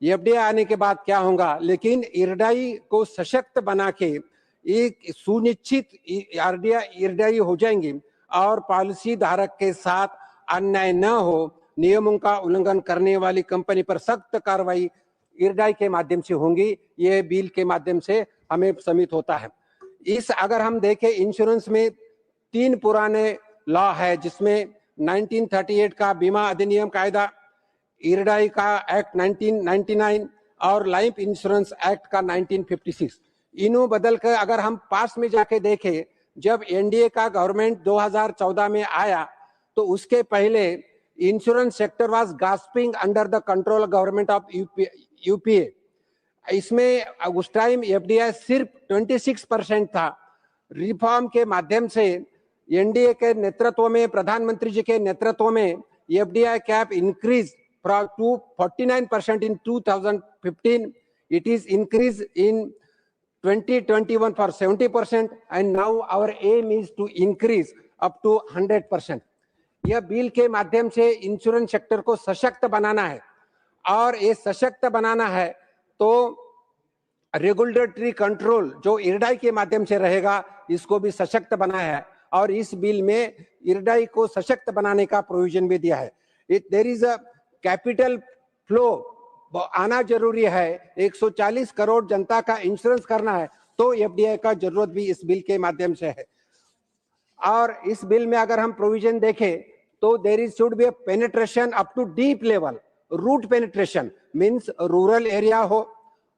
एफडीआई आने के बाद क्या होगा, लेकिन इरडाई को सशक्त बना के एक सुनिश्चित इरडाई हो जाएंगी और पॉलिसी धारक के साथ अन्याय न हो, नियमों का उल्लंघन करने वाली कंपनी पर सख्त कार्रवाई इरडाई के माध्यम से होंगी। ये बिल के माध्यम से हमें समित होता है। इस अगर हम देखें, इंश्योरेंस में 3 पुराने लॉ है, जिसमें 1938 का बीमा अधिनियम कायदा, इरडाई का एक्ट 1999 और लाइफ इंश्योरेंस एक्ट का 1956। इन्हों बदल कर अगर हम पास में जाके देखें, जब एनडीए का गवर्नमेंट 2014 में आया तो उसके पहले insurance sector was gasping under the control government of UPA. इसमें उस टाइम एफडीआई सिर्फ 26% था। रिफॉर्म के माध्यम से एनडीए के नेतृत्व में, प्रधानमंत्री जी के नेतृत्व में FDI cap increase from to 49% in 2015. It is increased in 2021 for 70%, and now our aim is to increase up to 100%. यह बिल के माध्यम से इंश्योरेंस सेक्टर को सशक्त बनाना है, और ये सशक्त बनाना है तो रेगुलेटरी कंट्रोल जो इरडाई के माध्यम से रहेगा, इसको भी सशक्त बनाया है। और इस बिल में इरडाई को सशक्त बनाने का प्रोविजन भी दिया है। There is a capital flow आना जरूरी है। 140 करोड़ जनता का इंश्योरेंस करना है तो एफडीआई का जरूरत भी इस बिल के माध्यम से है। और इस बिल में अगर हम प्रोविजन देखें तो there is should be a penetration up to deep level, root penetration means rural area हो,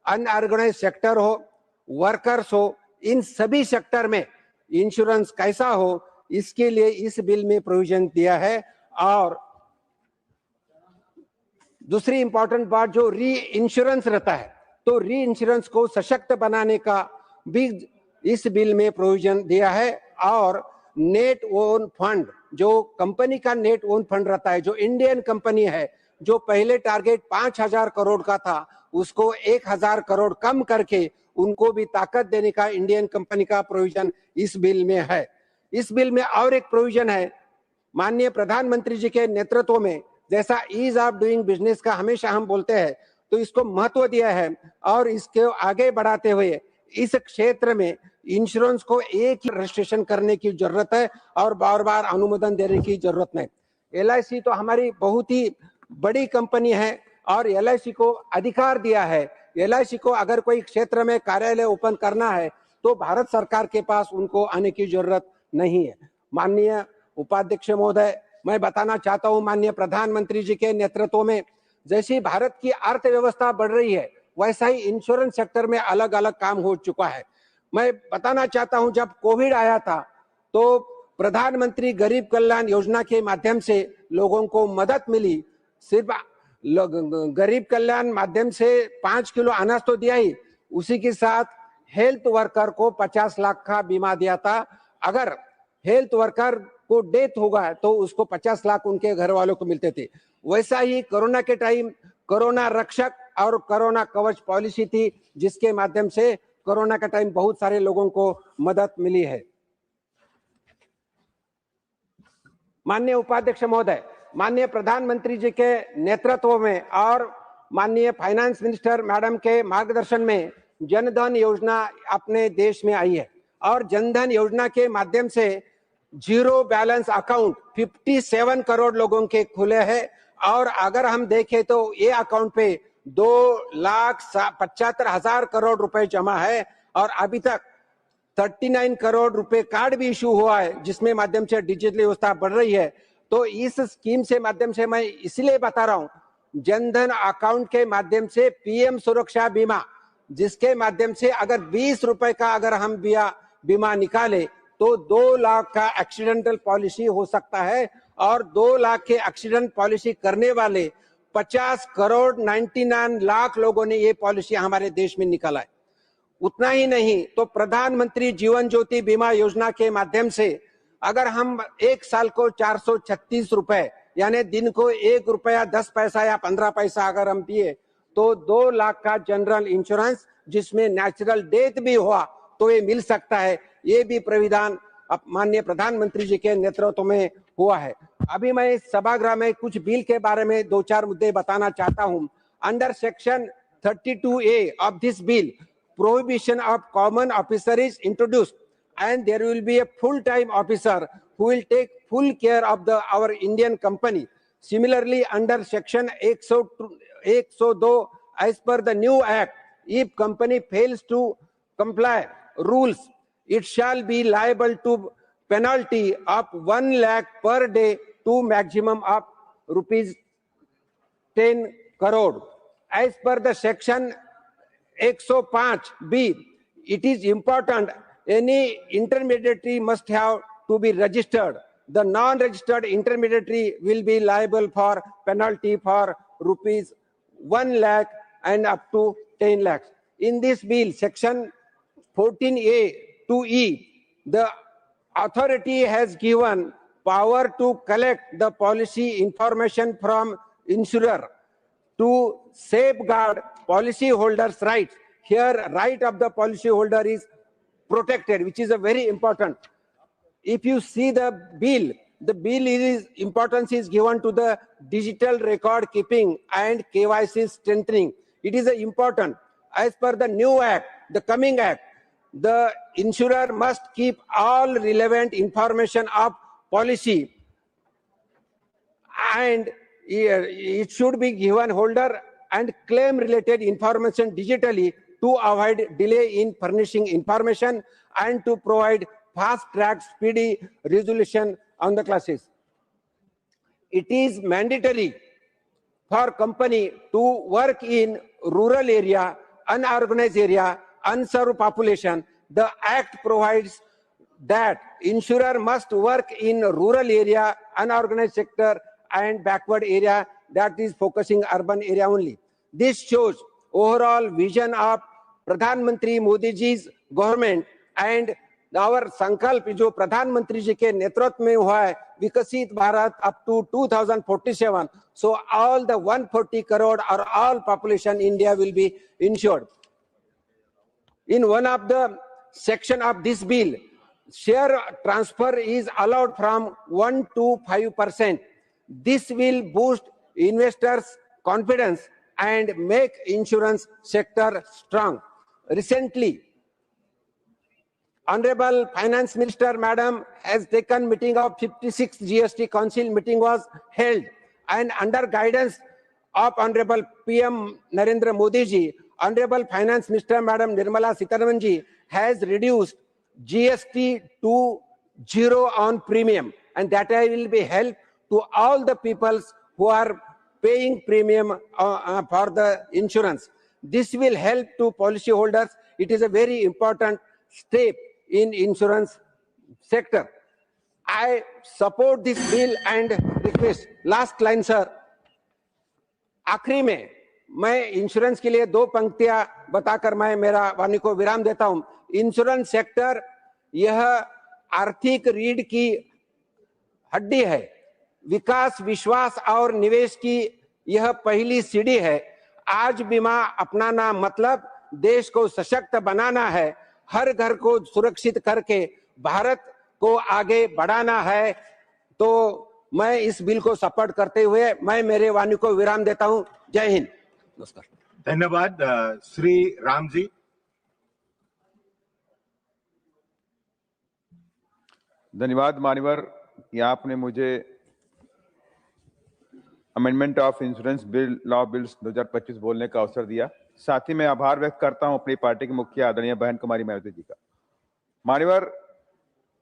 अनऑर्गेनाइज्ड सेक्टर हो, वर्कर्स हो, इन सभी सेक्टर में इंश्योरेंस कैसा हो, इसके लिए इस बिल में प्रोविजन दिया है। और दूसरी इंपॉर्टेंट बात जो री इंश्योरेंस रहता है, तो री इंश्योरेंस को सशक्त बनाने का भी इस बिल में प्रोविजन दिया है। और नेट ओन फंड, जो कंपनी का नेट ओन फंड रहता है, जो इंडियन कंपनी है, जो पहले टारगेट 5,000 करोड़ का था उसको 1,000 करोड़ कम करके उनको भी ताकत देने का इंडियन कंपनी का प्रोविजन इस बिल में है। इस बिल में और एक प्रोविजन है, माननीय प्रधानमंत्री जी के नेतृत्व में, जैसा ईज ऑफ डूइंग बिजनेस का हमेशा हम बोलते हैं, तो इसको महत्व दिया है और इसके आगे बढ़ाते हुए इस क्षेत्र में इंश्योरेंस को एक ही रजिस्ट्रेशन करने की जरूरत है और बार बार अनुमोदन देने की जरूरत नहीं। LIC तो हमारी बहुत ही बड़ी कंपनी है और LIC को अधिकार दिया है। LIC को अगर कोई क्षेत्र में कार्यालय ओपन करना है तो भारत सरकार के पास उनको आने की जरूरत नहीं है। माननीय उपाध्यक्ष महोदय, मैं बताना चाहता हूं, माननीय प्रधानमंत्री जी के नेतृत्व में जैसी भारत की अर्थव्यवस्था बढ़ रही है वैसा ही इंश्योरेंस सेक्टर में अलग अलग काम हो चुका है। मैं बताना चाहता हूं, जब कोविड आया था तो प्रधानमंत्री गरीब कल्याण योजना के माध्यम से लोगों को मदद मिली। सिर्फ गरीब कल्याण माध्यम से 5 किलो अनाज तो दिया ही, उसी के साथ हेल्थ वर्कर को 50 लाख का बीमा दिया था। अगर हेल्थ वर्कर को डेथ होगा तो उसको 50 लाख उनके घर वालों को मिलते थे। वैसा ही कोरोना के टाइम कोरोना रक्षक और कोरोना कवच पॉलिसी थी, जिसके माध्यम से कोरोना का टाइम बहुत सारे लोगों को मदद मिली है। माननीय उपाध्यक्ष महोदय, माननीय प्रधानमंत्री जी के नेतृत्व में और माननीय फाइनेंस मिनिस्टर मैडम के मार्गदर्शन में जनधन योजना अपने देश में आई है और जनधन योजना के माध्यम से जीरो बैलेंस अकाउंट 57 करोड़ लोगों के खुले हैं और अगर हम देखें तो ये अकाउंट पे 2,75,000 करोड़ रुपए जमा है और अभी तक 39 करोड़ रुपए कार्ड भी इशू हुआ है, जिसमें माध्यम से डिजिटल व्यवस्था बढ़ रही है। तो इस स्कीम से माध्यम से मैं इसलिए बता रहा हूं, जनधन अकाउंट के माध्यम से PM सुरक्षा बीमा, जिसके माध्यम से अगर 20 रुपए का अगर हम बीमा निकाले तो 2 लाख का एक्सीडेंटल पॉलिसी हो सकता है और 2 लाख के एक्सीडेंट पॉलिसी करने वाले 50 करोड़ 99 लाख लोगों ने ये पॉलिसी हमारे देश में निकाला है। उतना ही नहीं तो प्रधानमंत्री जीवन ज्योति बीमा योजना के माध्यम से अगर हम एक साल को 436 रुपए यानी दिन को 1 रुपया 10 पैसा या 15 पैसा अगर हम दिए तो 2 लाख का जनरल इंश्योरेंस, जिसमें नेचुरल डेथ भी हुआ तो ये मिल सकता है। ये भी प्राविधान माननीय प्रधानमंत्री जी के नेतृत्व में हुआ है। अभी मैं सभागृह में कुछ बिल के बारे में 2-4 मुद्दे बताना चाहता हूं। Under section 32A of this bill, prohibition of common officer is introduced and there will be a full-time officer who will take full care of our Indian company. Similarly, under section 102 as per the new act, if company fails to comply rules, it shall be liable to penalty of 1 lakh per day to maximum of rupees 10 crore. As per the section 105B, it is important any intermediary must have to be registered. The non-registered intermediary will be liable for penalty for rupees 1 lakh and up to 10 lakhs. In this bill, section 14A to E, the authority has given power to collect the policy information from insurer to safeguard policyholders' rights. Here, right of the policyholder is protected, which is a very important. If you see the bill is importance is given to the digital record keeping and KYC strengthening. It is important. As per the new act, the coming act, the insurer must keep all relevant information of policy and it should be given holder and claim related information digitally to avoid delay in furnishing information and to provide fast track speedy resolution on the classes. It is mandatory for company to work in rural area, unorganized area, unserved population. The act provides that insurer must work in rural area, unorganized sector and backward area, that is focusing urban area only. This shows overall vision of Pradhan Mantri Modi ji's government and our संकल्प जो प्रधानमंत्री जी के नेतृत्व में हुआ है, विकसित Bharat up to 2047, so all the 140 crore or all population India will be insured. In one of the section of this bill, share transfer is allowed from 1 to 5%. This will boost investors' confidence and make insurance sector strong. Recently, Honorable Finance Minister Madam has taken meeting of 56 GST Council meeting was held, and under guidance of Honorable PM Narendra Modi ji, Honorable Finance Minister Madam Nirmala Sitharaman ji has reduced GST to 0 on premium, and that will be help to all the peoples who are paying premium for the insurance. This will help to policyholders. It is a very important step in insurance sector. I support this bill and request. Last line, sir. आखिरी में मैं insurance के लिए 2 पंक्तियां बताकर मैं मेरा वाणी को विराम देता हूं। इंश्योरेंस सेक्टर यह आर्थिक रीढ़ की हड्डी है, विकास, विश्वास और निवेश की यह पहली सीढ़ी है। आज बीमा अपनाना मतलब देश को सशक्त बनाना है, हर घर को सुरक्षित करके भारत को आगे बढ़ाना है। तो मैं इस बिल को सपोर्ट करते हुए मैं मेरे वाणी को विराम देता हूं। जय हिंद, नमस्कार। धन्यवाद। श्री राम जी। धन्यवाद मान्यवर, कि आपने मुझे amendment of insurance bill law bills 2025 बोलने का अवसर दिया। साथ ही मैं आभार व्यक्त करता हूं अपनी पार्टी की मुखिया आदरणीय बहन कुमारी मायावती जी का। मान्यवर,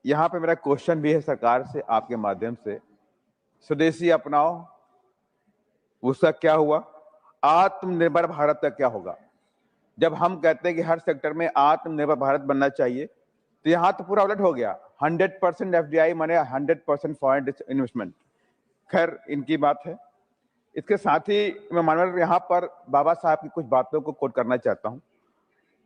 यहाँ पे मेरा क्वेश्चन भी है सरकार से आपके माध्यम से, स्वदेशी अपनाओ, उसका क्या हुआ? आत्मनिर्भर भारत का क्या होगा? जब हम कहते हैं कि हर सेक्टर में आत्मनिर्भर भारत बनना चाहिए, तो यहाँ तो पूरा उलट हो गया। 100% FDI माने 100% फॉरेन इन्वेस्टमेंट। खैर, इनकी बात है। इसके साथ ही मैं मानव यहाँ पर बाबा साहब की कुछ बातों को कोट करना चाहता हूँ।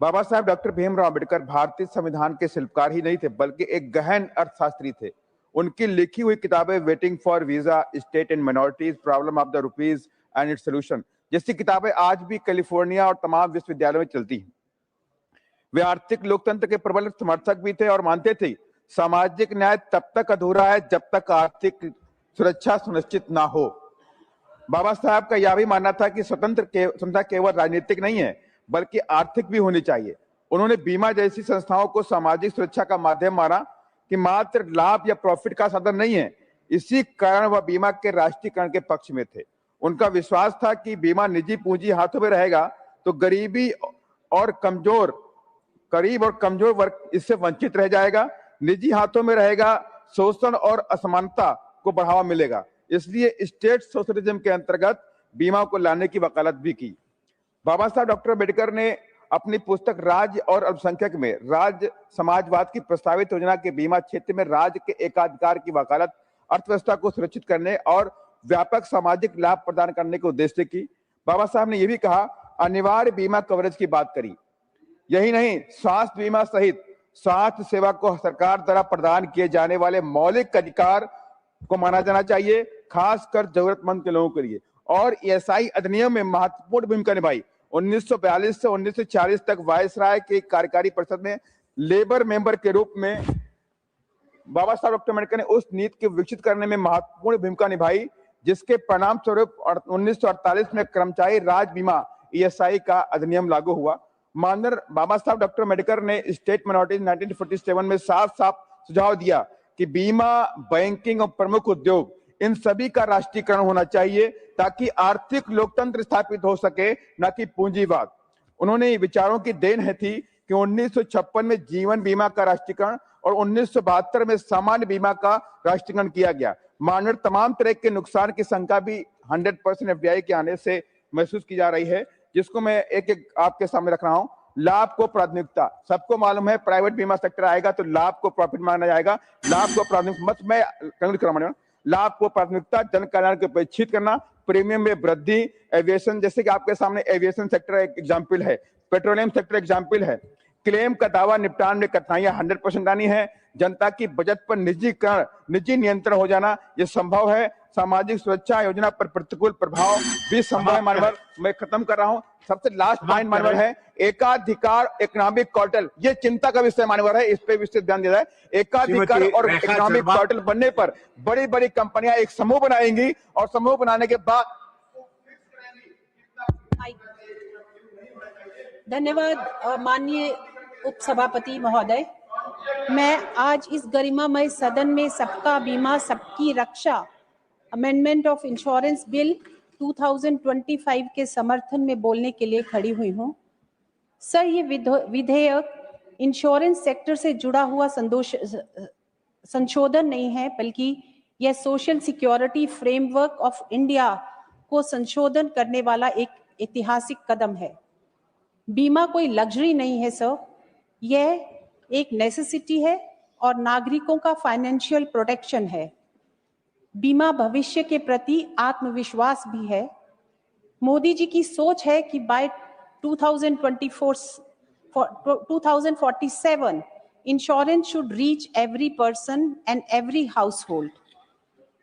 बाबा साहब डॉक्टर भीमराव अम्बेडकर भारतीय संविधान के शिल्पकार ही नहीं थे, बल्कि एक गहन अर्थशास्त्री थे। उनकी लिखी हुई किताबें waiting for visa, state and minorities, problem of the rupees and its solution जैसी किताबें आज भी कैलिफोर्निया और तमाम विश्वविद्यालयों में चलती हैं। वे आर्थिक लोकतंत्र के प्रबल समर्थक भी थे और मानते थे सामाजिक न्याय तब तक अधूरा है जब तक आर्थिक सुरक्षा सुनिश्चित ना हो। बाबा साहब का यह भी मानना था कि स्वतंत्रता केवल राजनीतिक नहीं है, बल्कि आर्थिक भी होनी चाहिए। उन्होंने बीमा जैसी संस्थाओं को सामाजिक सुरक्षा का माध्यम माना कि मात्र लाभ या प्रॉफिट का साधन नहीं है। इसी कारण वह बीमा के राष्ट्रीयकरण के पक्ष में थे। उनका विश्वास था कि बीमा निजी पूंजी हाथों में रहेगा तो गरीब और कमजोर वर्ग इससे वंचित रह जाएगा। निजी हाथों में रहेगा, शोषण और असमानता को बढ़ावा मिलेगा। इसलिए स्टेट सोशलिज्म के अंतर्गत बीमा को लाने की वकालत भी की। बाबा साहब डॉक्टर अम्बेडकर ने अपनी पुस्तक राज्य और अल्पसंख्यक में राज्य समाजवाद की प्रस्तावित योजना के बीमा क्षेत्र में राज्य के एकाधिकार की वकालत अर्थव्यवस्था को सुरक्षित करने और व्यापक सामाजिक लाभ प्रदान करने के उद्देश्य से की। बाबा साहब ने यह भी कहा, अनिवार्य बीमा कवरेज की बात करी। यही नहीं, स्वास्थ्य बीमा सहित स्वास्थ्य सेवा को सरकार द्वारा प्रदान किए जाने वाले मौलिक अधिकार को माना जाना चाहिए, खासकर जरूरतमंद के लोगों के लिए। और ESI अधिनियम में महत्वपूर्ण भूमिका निभाई। 1942 से 1940 तक वायसराय के कार्यकारी परिषद में लेबर मेंबर के रूप में बाबा साहब डॉक्टर अम्बेडकर ने उस नीति को विकसित करने में महत्वपूर्ण भूमिका निभाई, जिसके परिणाम स्वरूप 1948 में कर्मचारी राज्य बीमा ESI का अधिनियम लागू हुआ। माननीय बाबा साहब डॉक्टर अम्बेडकर ने स्टेट माइनॉरिटीज 1947 में साफ सुझाव दिया कि बीमा, बैंकिंग और प्रमुख उद्योग इन सभी का राष्ट्रीयकरण होना चाहिए ताकि आर्थिक लोकतंत्र स्थापित हो सके, न कि पूंजीवाद। उन्होंने विचारों की देन है थी कि 1956 में जीवन बीमा का राष्ट्रीयकरण और 1972 में सामान्य बीमा का राष्ट्रीयकरण किया गया। मानव तमाम तरह के नुकसान की शंका भी 100% FDI के आने से महसूस की जा रही है, जिसको मैं एक एक आपके सामने रख रहा हूं। लाभ को प्राथमिकता, सबको मालूम है प्राइवेट बीमा सेक्टर आएगा तो लाभ को प्रॉफिट माना जाएगा। लाभ को प्राथमिकता लाभ को प्राथमिकता, जन कल्याण को अपेक्षित करना, प्रीमियम में वृद्धि, एविएशन, जैसे कि आपके सामने एविएशन सेक्टर एक एग्जाम्पल है, पेट्रोलियम सेक्टर एग्जाम्पल है। क्लेम का दावा निपटान में कठिनाइयां 100% आनी है। जनता की बजट पर निजीकरण, निजी नियंत्रण हो जाना यह संभव है। सामाजिक सुरक्षा योजना पर प्रतिकूल प्रभाव भी संभव है। मानवर, मैं खत्म कर रहा हूं। सबसे लास्ट पॉइंट मानवर है एकाधिकार इकोनॉमिक कॉर्टल, ये चिंता का विषय मानवर है, इस पे विस्तृत ध्यान दिया जाए। एकाधिकार और इकोनॉमिक कॉर्टल बनने पर बड़ी बड़ी कंपनियां एक समूह बनाएंगी और समूह बनाने के बाद धन्यवाद माननीय उपसभापति महोदय। मैं आज इस गरिमामय सदन में सबका बीमा सबकी रक्षा अमेंडमेंट ऑफ इंश्योरेंस बिल 2025 के समर्थन में बोलने के लिए खड़ी हुई हूं। सर, ये विधेयक इंश्योरेंस सेक्टर से जुड़ा हुआ संशोधन नहीं है, बल्कि यह social security framework of India को संशोधन करने वाला एक ऐतिहासिक कदम है। बीमा कोई लग्जरी नहीं है सर, यह एक नेसेसिटी है और नागरिकों का फाइनेंशियल प्रोटेक्शन है। बीमा भविष्य के प्रति आत्मविश्वास भी है। मोदी जी की सोच है कि by 2047 insurance should reach every person and every household.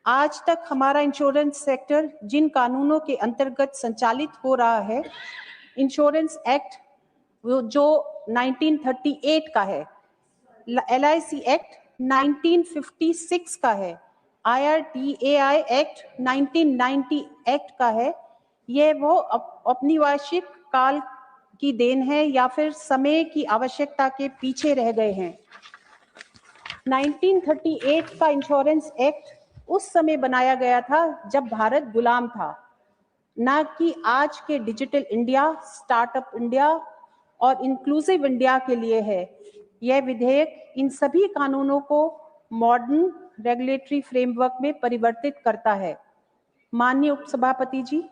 आज तक हमारा इंश्योरेंस सेक्टर जिन कानूनों के अंतर्गत संचालित हो रहा है, इंश्योरेंस एक्ट जो 1938 का है, LIC एक्ट 1956 का है, IRDAI एक्ट 1990 एक्ट का है, यह वो अपनी वार्षिक काल की देन है या फिर समय की आवश्यकता के पीछे रह गए हैं। 1938 का इंश्योरेंस एक्ट उस समय बनाया गया था जब भारत गुलाम था, ना कि आज के डिजिटल इंडिया, स्टार्टअप इंडिया और इंक्लूसिव इंडिया के लिए है। यह विधेयक इन सभी कानूनों को मॉडर्न रेगुलेटरी फ्रेमवर्क में परिवर्तित करता है। माननीय उपसभापति जी,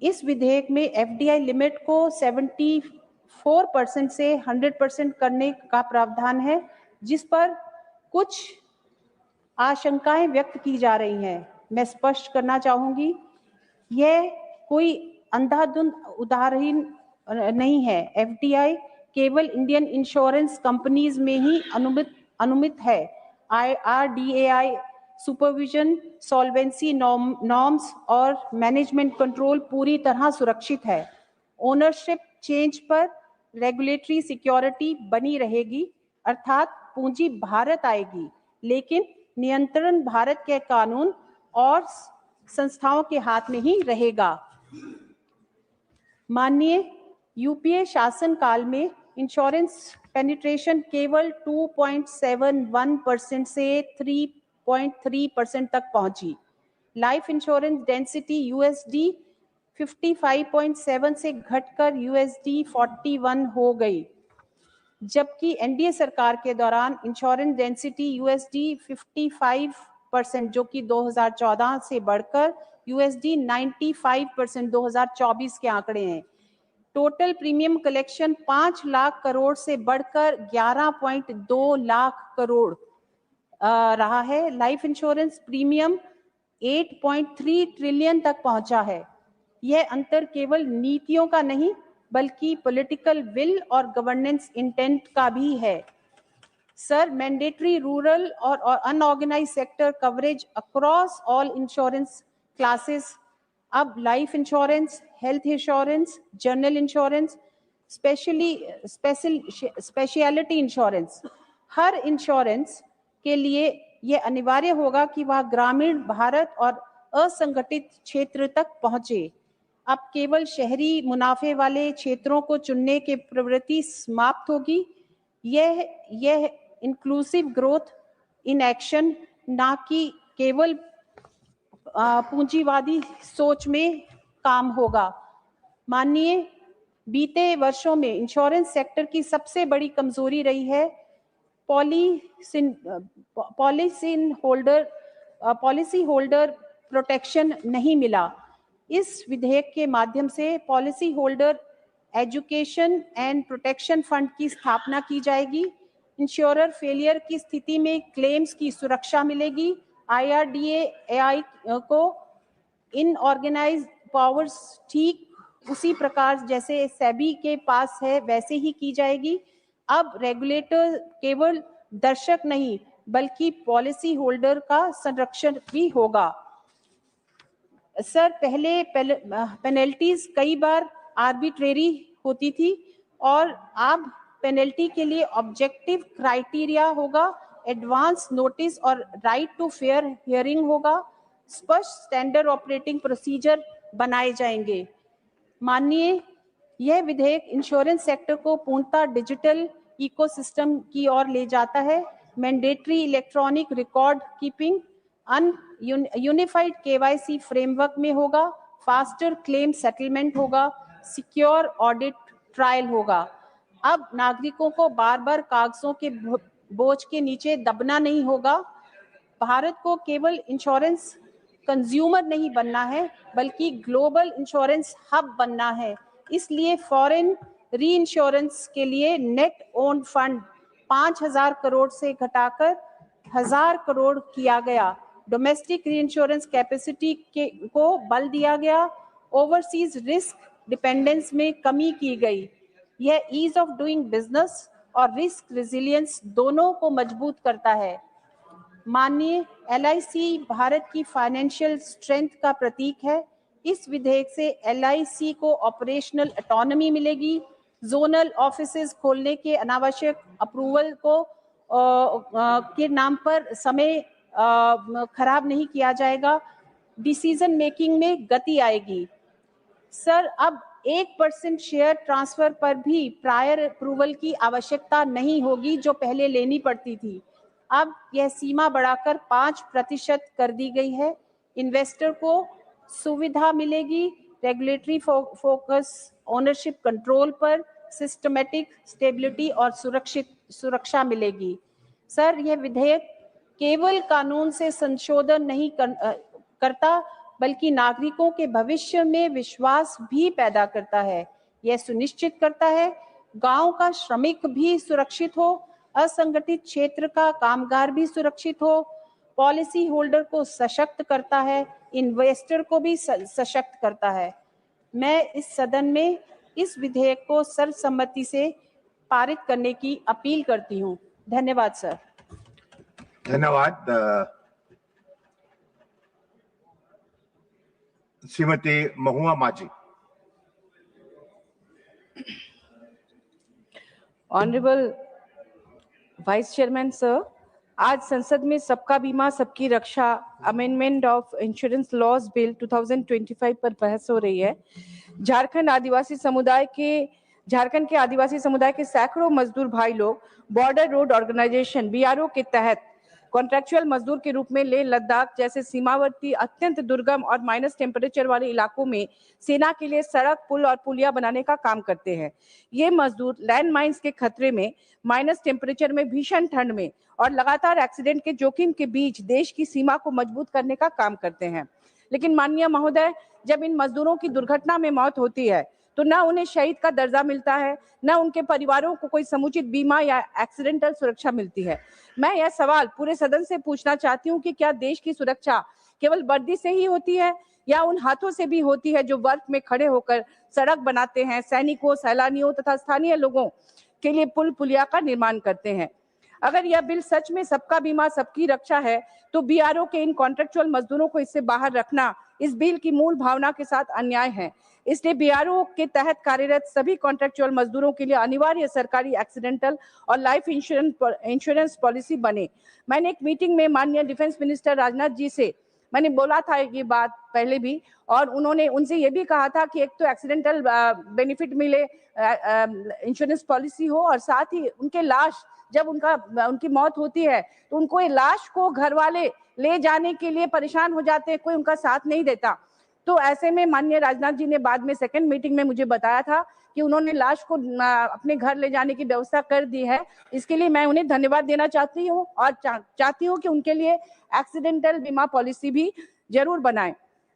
इस विधेयक में FDI लिमिट को 74% से 100% करने का प्रावधान है, जिस पर कुछ आशंकाएं व्यक्त की जा रही हैं। मैं स्पष्ट करना चाहूंगी, यह कोई अंधाधुंध उदाहरण नहीं है। FDI केवल इंडियन इंश्योरेंस कंपनीज में ही अनुमित है। IRDAI सुपरविजन, सॉल्वेंसी नॉर्म्स और मैनेजमेंट कंट्रोल पूरी तरह सुरक्षित है। ओनरशिप चेंज पर रेगुलेटरी सिक्योरिटी बनी रहेगी, अर्थात पूंजी भारत आएगी, लेकिन नियंत्रण भारत के कानून और संस्थाओं के हाथ में ही रहेगा। माननीय यूपीए शासन काल में इंश्योरेंस पेनिट्रेशन केवल 2.71% से 3.3% तक पहुंची। लाइफ इंश्योरेंस डेंसिटी USD 55.7 से घटकर USD 41 हो गई, जबकि NDA सरकार के दौरान इंश्योरेंस डेंसिटी USD 55%, जो कि 2014 से बढ़कर USD 95% 2024 के आंकड़े हैं। Total premium collection 5 lakh crore से बढ़कर 11.2 लाख करोड़ रहा है। लाइफ इंश्योरेंस प्रीमियम 8.3 ट्रिलियन तक पहुंचा है। यह अंतर केवल नीतियों का नहीं, बल्कि पॉलिटिकल विल और गवर्नेंस इंटेंट का भी है। सर, मैंडेटरी रूरल और unorganised sector coverage across all insurance classes, अब life insurance, health insurance, general insurance, speciality insurance, हर इंश्योरेंस के लिए यह अनिवार्य होगा कि वह ग्रामीण भारत और असंगठित क्षेत्र तक पहुंचे। अब केवल शहरी मुनाफे वाले क्षेत्रों को चुनने की प्रवृत्ति समाप्त होगी। यह इंक्लूसिव ग्रोथ इन एक्शन, ना कि केवल पूंजीवादी सोच में काम होगा। माननीय, बीते वर्षों में इंश्योरेंस सेक्टर की सबसे बड़ी कमजोरी रही है पॉलिसी होल्डर प्रोटेक्शन नहीं मिला। इस विधेयक के माध्यम से policy holder education and protection fund की स्थापना की जाएगी। इंश्योरर फेलियर की स्थिति में क्लेम्स की सुरक्षा मिलेगी। IRDAI को इनऑर्गेनाइज्ड पावर्स ठीक उसी प्रकार जैसे सेबी के पास है, वैसे ही की जाएगी। अब रेगुलेटर केवल दर्शक नहीं बल्कि पॉलिसी होल्डर का संरक्षण भी होगा। सर, पहले पेनल्टीज कई बार आर्बिट्रेरी होती थी और अब पेनल्टी के लिए ऑब्जेक्टिव क्राइटेरिया होगा, एडवांस नोटिस और राइट टू फेयर हियरिंग होगा, स्पष्ट स्टैंडर्ड ऑपरेटिंग प्रोसीजर बनाए जाएंगे। माननीय, यह विधेयक इंश्योरेंस सेक्टर को पूर्णतः डिजिटल इकोसिस्टम की ओर ले जाता है। Mandatory electronic record keeping unified KYC framework में होगा, फास्टर क्लेम सेटलमेंट होगा, सिक्योर ऑडिट ट्रायल होगा। अब नागरिकों को बार बार कागजों के बोझ के नीचे दबना नहीं होगा। भारत को केवल इंश्योरेंस कंज्यूमर नहीं बनना है बल्कि ग्लोबल इंश्योरेंस हब बनना है। इसलिए फॉरेन री इंश्योरेंस के लिए नेट ओन फंड 5,000 करोड़ से घटाकर 1,000 करोड़ किया गया। डोमेस्टिक री इंश्योरेंस कैपेसिटी को बल दिया गया। ओवरसीज रिस्क डिपेंडेंस में कमी की गई। यह ईज ऑफ डूइंग बिजनेस और रिस्क रेजिलियंस दोनों को मजबूत करता है। माननीय, LIC भारत की फाइनेंशियल स्ट्रेंथ का प्रतीक है। इस विधेयक से LIC को ऑपरेशनल ऑटोनॉमी मिलेगी। जोनल ऑफिसेज खोलने के अनावश्यक अप्रूवल को के नाम पर समय खराब नहीं किया जाएगा। डिसीजन मेकिंग में गति आएगी। सर, अब 1% शेयर ट्रांसफर पर भी प्रायर अप्रूवल की आवश्यकता नहीं होगी जो पहले लेनी पड़ती थी। अब यह सीमा बढ़ाकर 5% कर दी गई है। इन्वेस्टर को सुविधा मिलेगी। रेगुलेटरी फोकस ओनरशिप कंट्रोल पर, सिस्टमेटिक स्टेबिलिटी और सुरक्षा मिलेगी। सर, यह विधेयक केवल कानून से संशोधन नहीं करता बल्कि नागरिकों के भविष्य में विश्वास भी पैदा करता है। यह सुनिश्चित करता है गांव का श्रमिक भी सुरक्षित हो, असंगठित क्षेत्र का कामगार भी सुरक्षित हो, पॉलिसी होल्डर को सशक्त करता है, इन्वेस्टर को भी सशक्त करता है। मैं इस सदन में इस विधेयक को सर्वसम्मति से पारित करने की अपील करती हूँ। धन्यवाद सर। धन्यवाद। श्रीमती महुआ माझी। ऑनरेबल वाइस चेयरमैन सर, आज संसद में सबका बीमा सबकी रक्षा amendment of insurance laws bill 2025 पर बहस हो रही है। झारखंड के आदिवासी समुदाय के सैकड़ों मजदूर भाई लोग बॉर्डर रोड ऑर्गेनाइजेशन BRO के तहत कॉन्ट्रैक्चुअल मजदूर के रूप में लेह लद्दाख जैसे सीमावर्ती अत्यंत दुर्गम और माइनस टेम्परेचर वाले इलाकों में सेना के लिए सड़क, पुल और पुलिया बनाने का काम करते हैं। ये मजदूर लैंड माइंस के खतरे में, माइनस टेम्परेचर में, भीषण ठंड में और लगातार एक्सीडेंट के जोखिम के बीच देश की सीमा को मजबूत करने का काम करते हैं। लेकिन माननीय महोदय, जब इन मजदूरों की दुर्घटना में मौत होती है तो न उन्हें शहीद का दर्जा मिलता है, न उनके परिवारों को कोई समुचित बीमा या एक्सीडेंटल सुरक्षा मिलती है। मैं यह सवाल पूरे सदन से पूछना चाहती हूँ कि क्या देश की सुरक्षा केवल वर्दी से ही होती है या उन हाथों से भी होती है जो बर्फ में खड़े होकर सड़क बनाते हैं, सैनिकों, सैलानियों तथा स्थानीय लोगों के लिए पुल पुलिया का निर्माण करते हैं। अगर यह बिल सच में सबका बीमा सबकी रक्षा है तो BRO के इन कॉन्ट्रैक्चुअल मजदूरों को इससे बाहर रखना इस बिल की मूल भावना के साथ अन्याय है। इसलिए BRO के तहत कार्यरत सभी कॉन्ट्रैक्चुअल मजदूरों के लिए अनिवार्य सरकारी एक्सीडेंटल और लाइफ इंश्योरेंस पॉलिसी बने। मैंने एक मीटिंग में माननीय डिफेंस मिनिस्टर राजनाथ जी से मैंने बोला था ये बात पहले भी, और उन्होंने उनसे ये भी कहा था कि एक तो एक्सीडेंटल बेनिफिट मिले, इंश्योरेंस पॉलिसी हो, और साथ ही उनके लाश जब उनकी मौत होती है तो उनको ये लाश को घर वाले ले जाने के लिए परेशान हो जाते हैं, कोई उनका साथ नहीं देता। तो ऐसे में माननीय राजनाथ जी ने बाद में सेकंड मीटिंग में मुझे बताया था कि उन्होंने लाश को अपने घर ले जाने की व्यवस्था कर दी है। इसके लिए मैं उन्हें धन्यवाद देना चाहती हूँ और चाहती हूँ कि उनके लिए एक्सीडेंटल बीमा पॉलिसी भी जरूर बनाएं।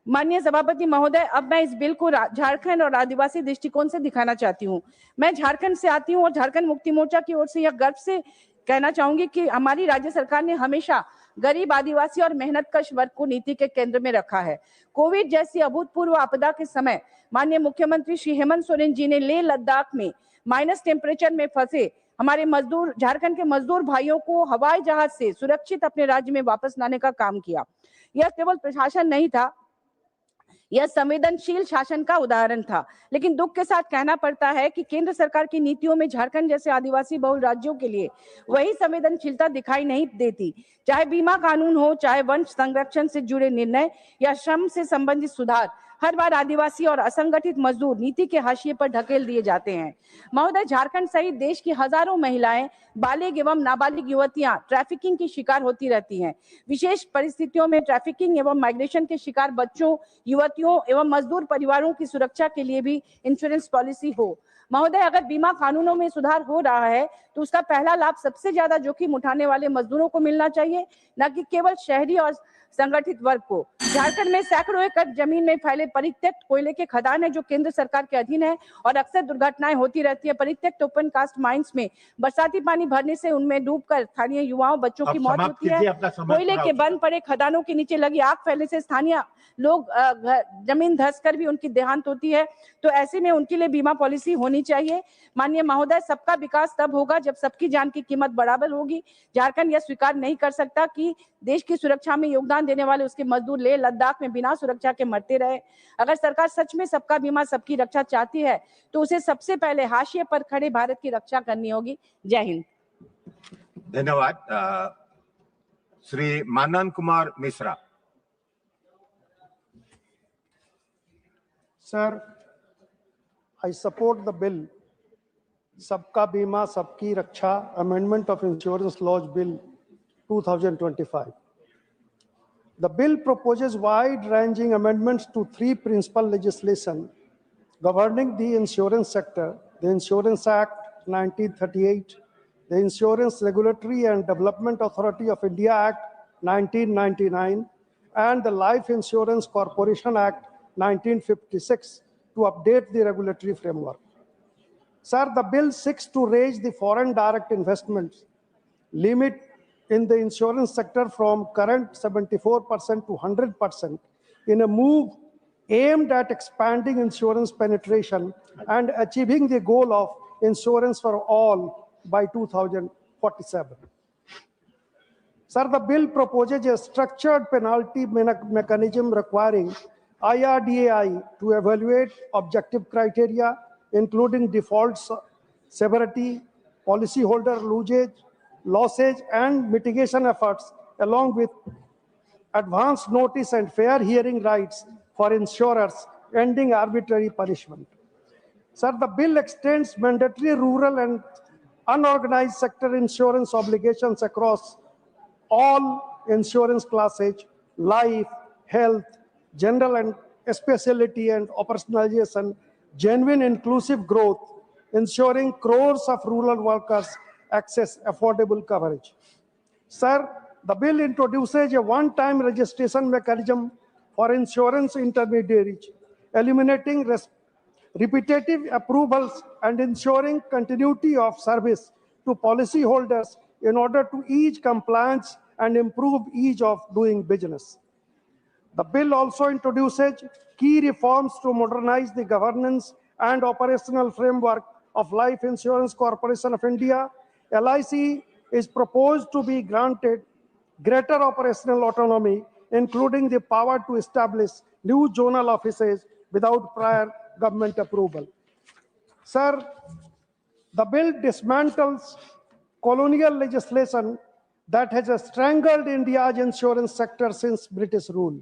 माननीय सभापति महोदय, अब मैं इस बिल को झारखंड और आदिवासी दृष्टिकोण से दिखाना चाहती हूँ। मैं झारखंड से आती हूँ और झारखंड मुक्ति मोर्चा की ओर से यह गर्व से कहना चाहूंगी कि हमारी राज्य सरकार ने हमेशा गरीब, आदिवासी और मेहनतकश वर्ग को नीति के केंद्र में रखा है। कोविड जैसी अभूतपूर्व आपदा के समय माननीय मुख्यमंत्री श्री हेमंत सोरेन जी ने लेह लद्दाख में माइनस टेम्परेचर में फंसे हमारे मजदूर, झारखंड के मजदूर भाइयों को हवाई जहाज से सुरक्षित अपने राज्य में वापस लाने का काम किया। यह केवल प्रशासन नहीं था, यह संवेदनशील शासन का उदाहरण था। लेकिन दुख के साथ कहना पड़ता है कि केंद्र सरकार की नीतियों में झारखंड जैसे आदिवासी बहुल राज्यों के लिए वही संवेदनशीलता दिखाई नहीं देती। चाहे बीमा कानून हो, चाहे वन संरक्षण से जुड़े निर्णय या श्रम से संबंधित सुधार, हर बार आदिवासी और असंगठित मजदूर नीति के हाशिए पर ढकेल दिए जाते हैं। महोदय, झारखंड सहित देश की हजारों महिलाएं, बालिग एवं नाबालिग युवतियां ट्रैफिकिंग की शिकार होती रहती हैं। विशेष परिस्थितियों में ट्रैफिकिंग एवं माइग्रेशन के शिकार बच्चों, युवतियों एवं मजदूर परिवारों की सुरक्षा के लिए भी इंश्योरेंस पॉलिसी हो। महोदय, अगर बीमा कानूनों में सुधार हो रहा है तो उसका पहला लाभ सबसे ज्यादा जोखिम उठाने वाले मजदूरों को मिलना चाहिए, न कि केवल शहरी और संगठित वर्ग को। झारखंड में सैकड़ों एकड़ जमीन में फैले परित्यक्त कोयले के खदान है जो केंद्र सरकार के अधीन है और अक्सर दुर्घटनाएं होती रहती है। परित्यक्त ओपन कास्ट माइंस में बरसाती पानी भरने से उनमें डूबकर स्थानीय युवाओं, बच्चों की मौत होती है। कोयले के बंद पड़े खदानों के नीचे लगी आग फैलने से स्थानीय लोग जमीन धंसकर भी उनकी देहांत होती है। तो ऐसे में उनके लिए बीमा पॉलिसी होनी चाहिए। माननीय महोदय, सबका विकास तब होगा जब सबकी जान की कीमत बराबर होगी। झारखंड यह स्वीकार नहीं कर सकता कि देश की सुरक्षा में योगदान देने वाले उसके मजदूर लेह लद्दाख में बिना सुरक्षा के मरते रहे। अगर सरकार सच में सबका बीमा सबकी रक्षा चाहती है तो उसे सबसे पहले हाशिए पर खड़े भारत की रक्षा करनी होगी। जय हिंद। धन्यवाद। श्री मानन Kumar Mishra. Sir, I support the bill, Sabka Bima Sabki Raksha, Amendment of Insurance Laws Bill 2025. The bill proposes wide-ranging amendments to three principal legislation governing the insurance sector: the Insurance Act 1938, the Insurance Regulatory and Development Authority of India Act 1999, and the Life Insurance Corporation Act 1956 to update the regulatory framework. Sir, the bill seeks to raise the foreign direct investments limit in the insurance sector from current 74% to 100% in a move aimed at expanding insurance penetration and achieving the goal of insurance for all by 2047. Sir, the bill proposes a structured penalty mechanism requiring IRDAI to evaluate objective criteria, including default severity, policyholder losses, and mitigation efforts, along with advance notice and fair hearing rights for insurers, ending arbitrary punishment. Sir, the bill extends mandatory rural and unorganized sector insurance obligations across all insurance classes: life, health, general and specialty, and operationalization, genuine inclusive growth, ensuring crores of rural workers access affordable coverage. Sir, the bill introduces a one-time registration mechanism for insurance intermediaries, eliminating repetitive approvals and ensuring continuity of service to policyholders in order to ease compliance and improve ease of doing business. The bill also introduces key reforms to modernize the governance and operational framework of Life Insurance Corporation of India. LIC is proposed to be granted greater operational autonomy, including the power to establish new zonal offices without prior government approval. Sir, the bill dismantles colonial legislation that has strangled India's insurance sector since British rule.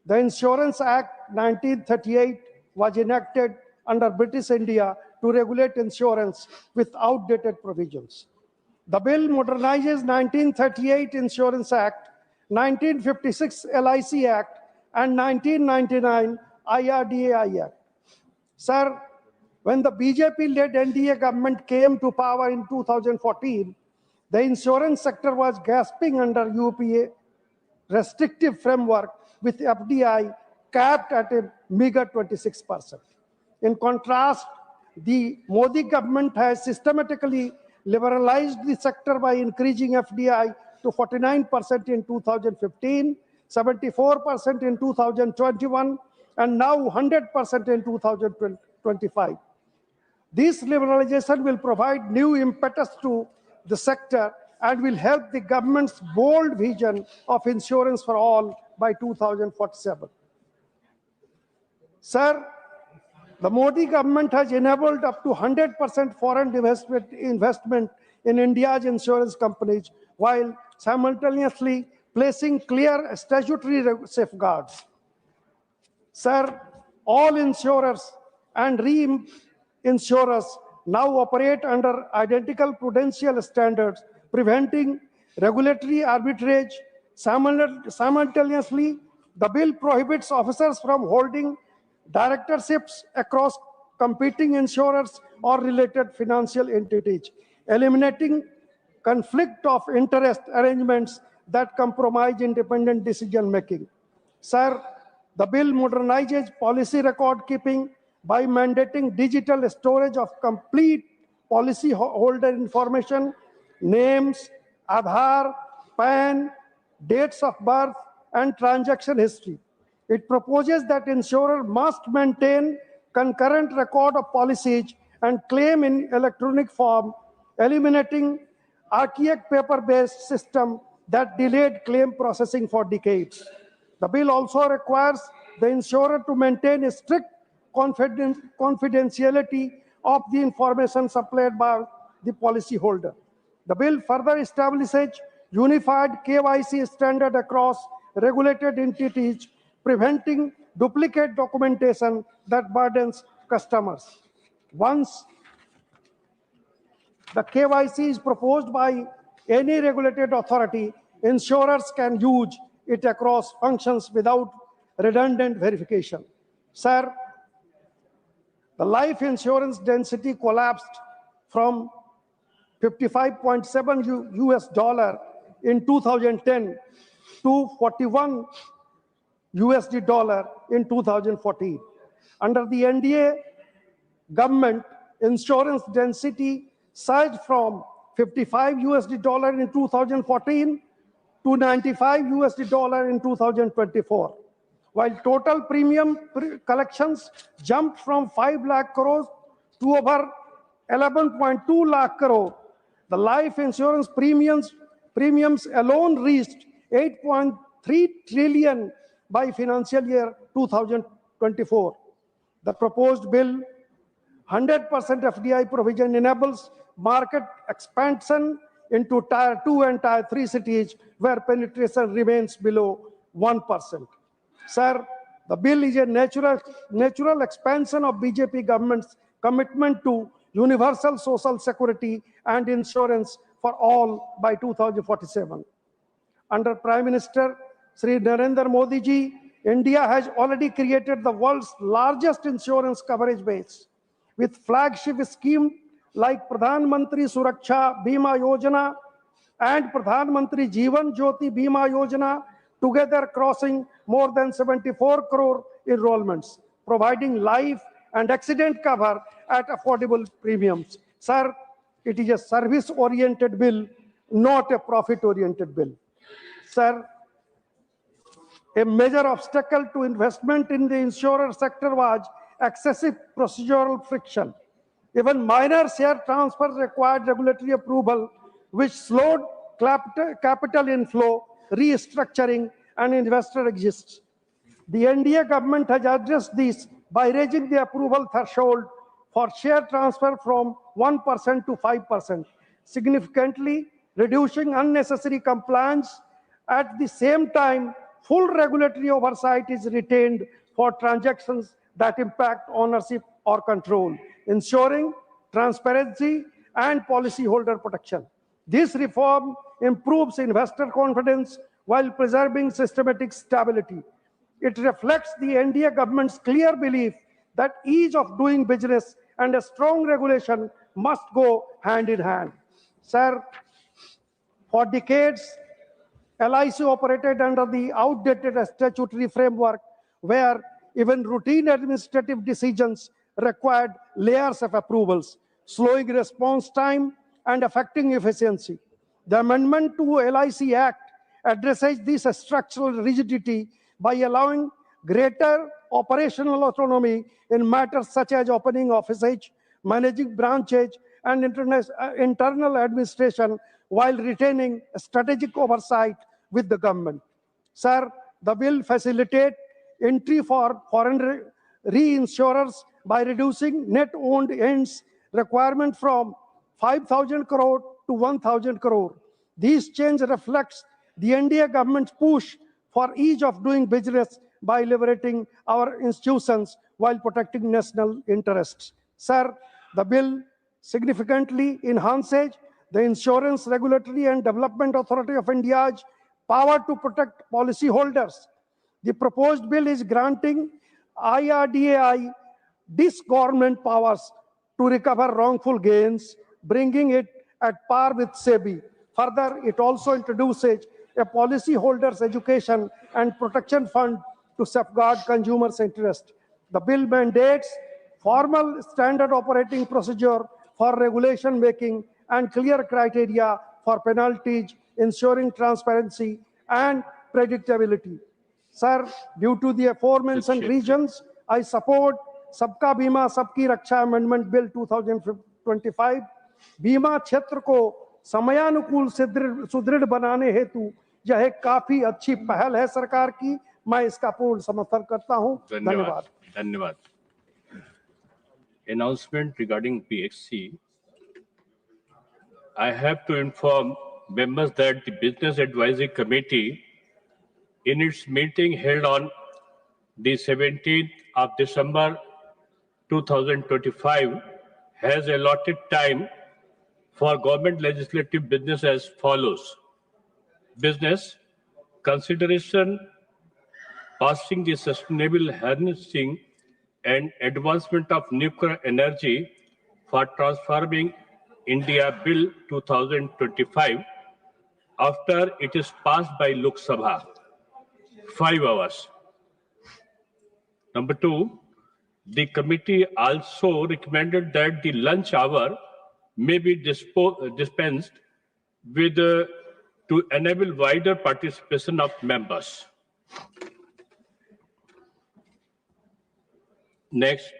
The Insurance Act 1938 was enacted under British India to regulate insurance with outdated provisions. The bill modernizes 1938 Insurance Act, 1956 LIC Act, and 1999 IRDAI Act. Sir, when the BJP-led NDA government came to power in 2014, the insurance sector was gasping under UPA restrictive framework with FDI capped at a meager 26%. In contrast, the Modi government has systematically liberalized the sector by increasing FDI to 49% in 2015, 74% in 2021, and now 100% in 2025. This liberalization will provide new impetus to the sector and will help the government's bold vision of insurance for all by 2047. Sir, the Modi government has enabled up to 100% foreign investment in India's insurance companies while simultaneously placing clear statutory safeguards. Sir, all insurers and reinsurers now operate under identical prudential standards, preventing regulatory arbitrage. Simultaneously, the bill prohibits officers from holding directorships across competing insurers or related financial entities, eliminating conflict of interest arrangements that compromise independent decision-making. Sir, the bill modernizes policy record keeping by mandating digital storage of complete policy holder information, names, Aadhaar, PAN, dates of birth, and transaction history. It proposes that insurer must maintain concurrent record of policies and claim in electronic form, eliminating archaic paper-based system that delayed claim processing for decades. The bill also requires the insurer to maintain a strict confidentiality of the information supplied by the policyholder. The bill further establishes unified KYC standard across regulated entities, preventing duplicate documentation that burdens customers. Once the KYC is proposed by any regulated authority, insurers can use it across functions without redundant verification. Sir, the life insurance density collapsed from 55.7 US dollar in 2010 to 41 USD dollar in 2014. Under the NDA government, insurance density surged from 55 USD dollar in 2014 to 95 USD dollar in 2024. While total premium collections jumped from 5 lakh crores to over 11.2 lakh crore, the life insurance premiums alone reached 8.3 trillion by financial year 2024. The proposed bill, 100% FDI provision, enables market expansion into Tier 2 and Tier 3 cities where penetration remains below 1%. Sir, the bill is a natural expansion of BJP government's commitment to universal social security and insurance for all by 2047. Under Prime Minister Sri Narendra Modi ji, India has already created the world's largest insurance coverage base with flagship schemes like Pradhan Mantri Suraksha Bima Yojana and Pradhan Mantri Jeevan Jyoti Bima Yojana, together crossing more than 74 crore enrollments, providing life and accident cover at affordable premiums. Sir, it is a service-oriented bill, not a profit-oriented bill. Sir, a major obstacle to investment in the insurer sector was excessive procedural friction. Even minor share transfers required regulatory approval, which slowed capital inflow, restructuring, and investor exits. The NDA government has addressed this by raising the approval threshold for share transfer from 1% to 5%, significantly reducing unnecessary compliance. At the same time, full regulatory oversight is retained for transactions that impact ownership or control, ensuring transparency and policyholder protection. This reform improves investor confidence while preserving systematic stability. It reflects the NDA government's clear belief that ease of doing business and a strong regulation must go hand in hand. Sir, for decades, LIC operated under the outdated statutory framework where even routine administrative decisions required layers of approvals, slowing response time and affecting efficiency. The amendment to LIC Act addresses this structural rigidity by allowing greater operational autonomy in matters such as opening offices, managing branches and internal administration while retaining strategic oversight with the government. Sir, the bill facilitates entry for foreign reinsurers by reducing net owned ends requirement from 5,000 crore to 1,000 crore. This change reflects the NDA government's push for ease of doing business by liberating our institutions while protecting national interests. Sir, the bill significantly enhances the Insurance Regulatory and Development Authority of India's power to protect policyholders. The proposed bill is granting IRDAI disgorgement powers to recover wrongful gains, bringing it at par with SEBI. Further, it also introduces a policyholders' education and protection fund to safeguard consumers' interest. The bill mandates formal standard operating procedure for regulation making and clear criteria for penalties, ensuring transparency and predictability. Sir, due to the aforementioned reasons, I support Sabka Bima Sabki Raksha Amendment Bill 2025. बीमा क्षेत्र को समयानुकूल सुदृढ़ बनाने हेतु यह एक काफी अच्छी पहल है सरकार की. मैं इसका पूर्ण समर्थन करता हूं. धन्यवाद. धन्यवाद. Announcement regarding PXC. I have to inform members that the Business Advisory Committee, in its meeting held on the 17th of December 2025, has allotted time for government legislative business as follows. Business, consideration passing the Sustainable Harnessing and Advancement of Nuclear Energy for Transforming India Bill 2025 after it is passed by Lok Sabha, 5 hours. Number 2, the committee also recommended that the lunch hour may be dispensed with to enable wider participation of members. Next,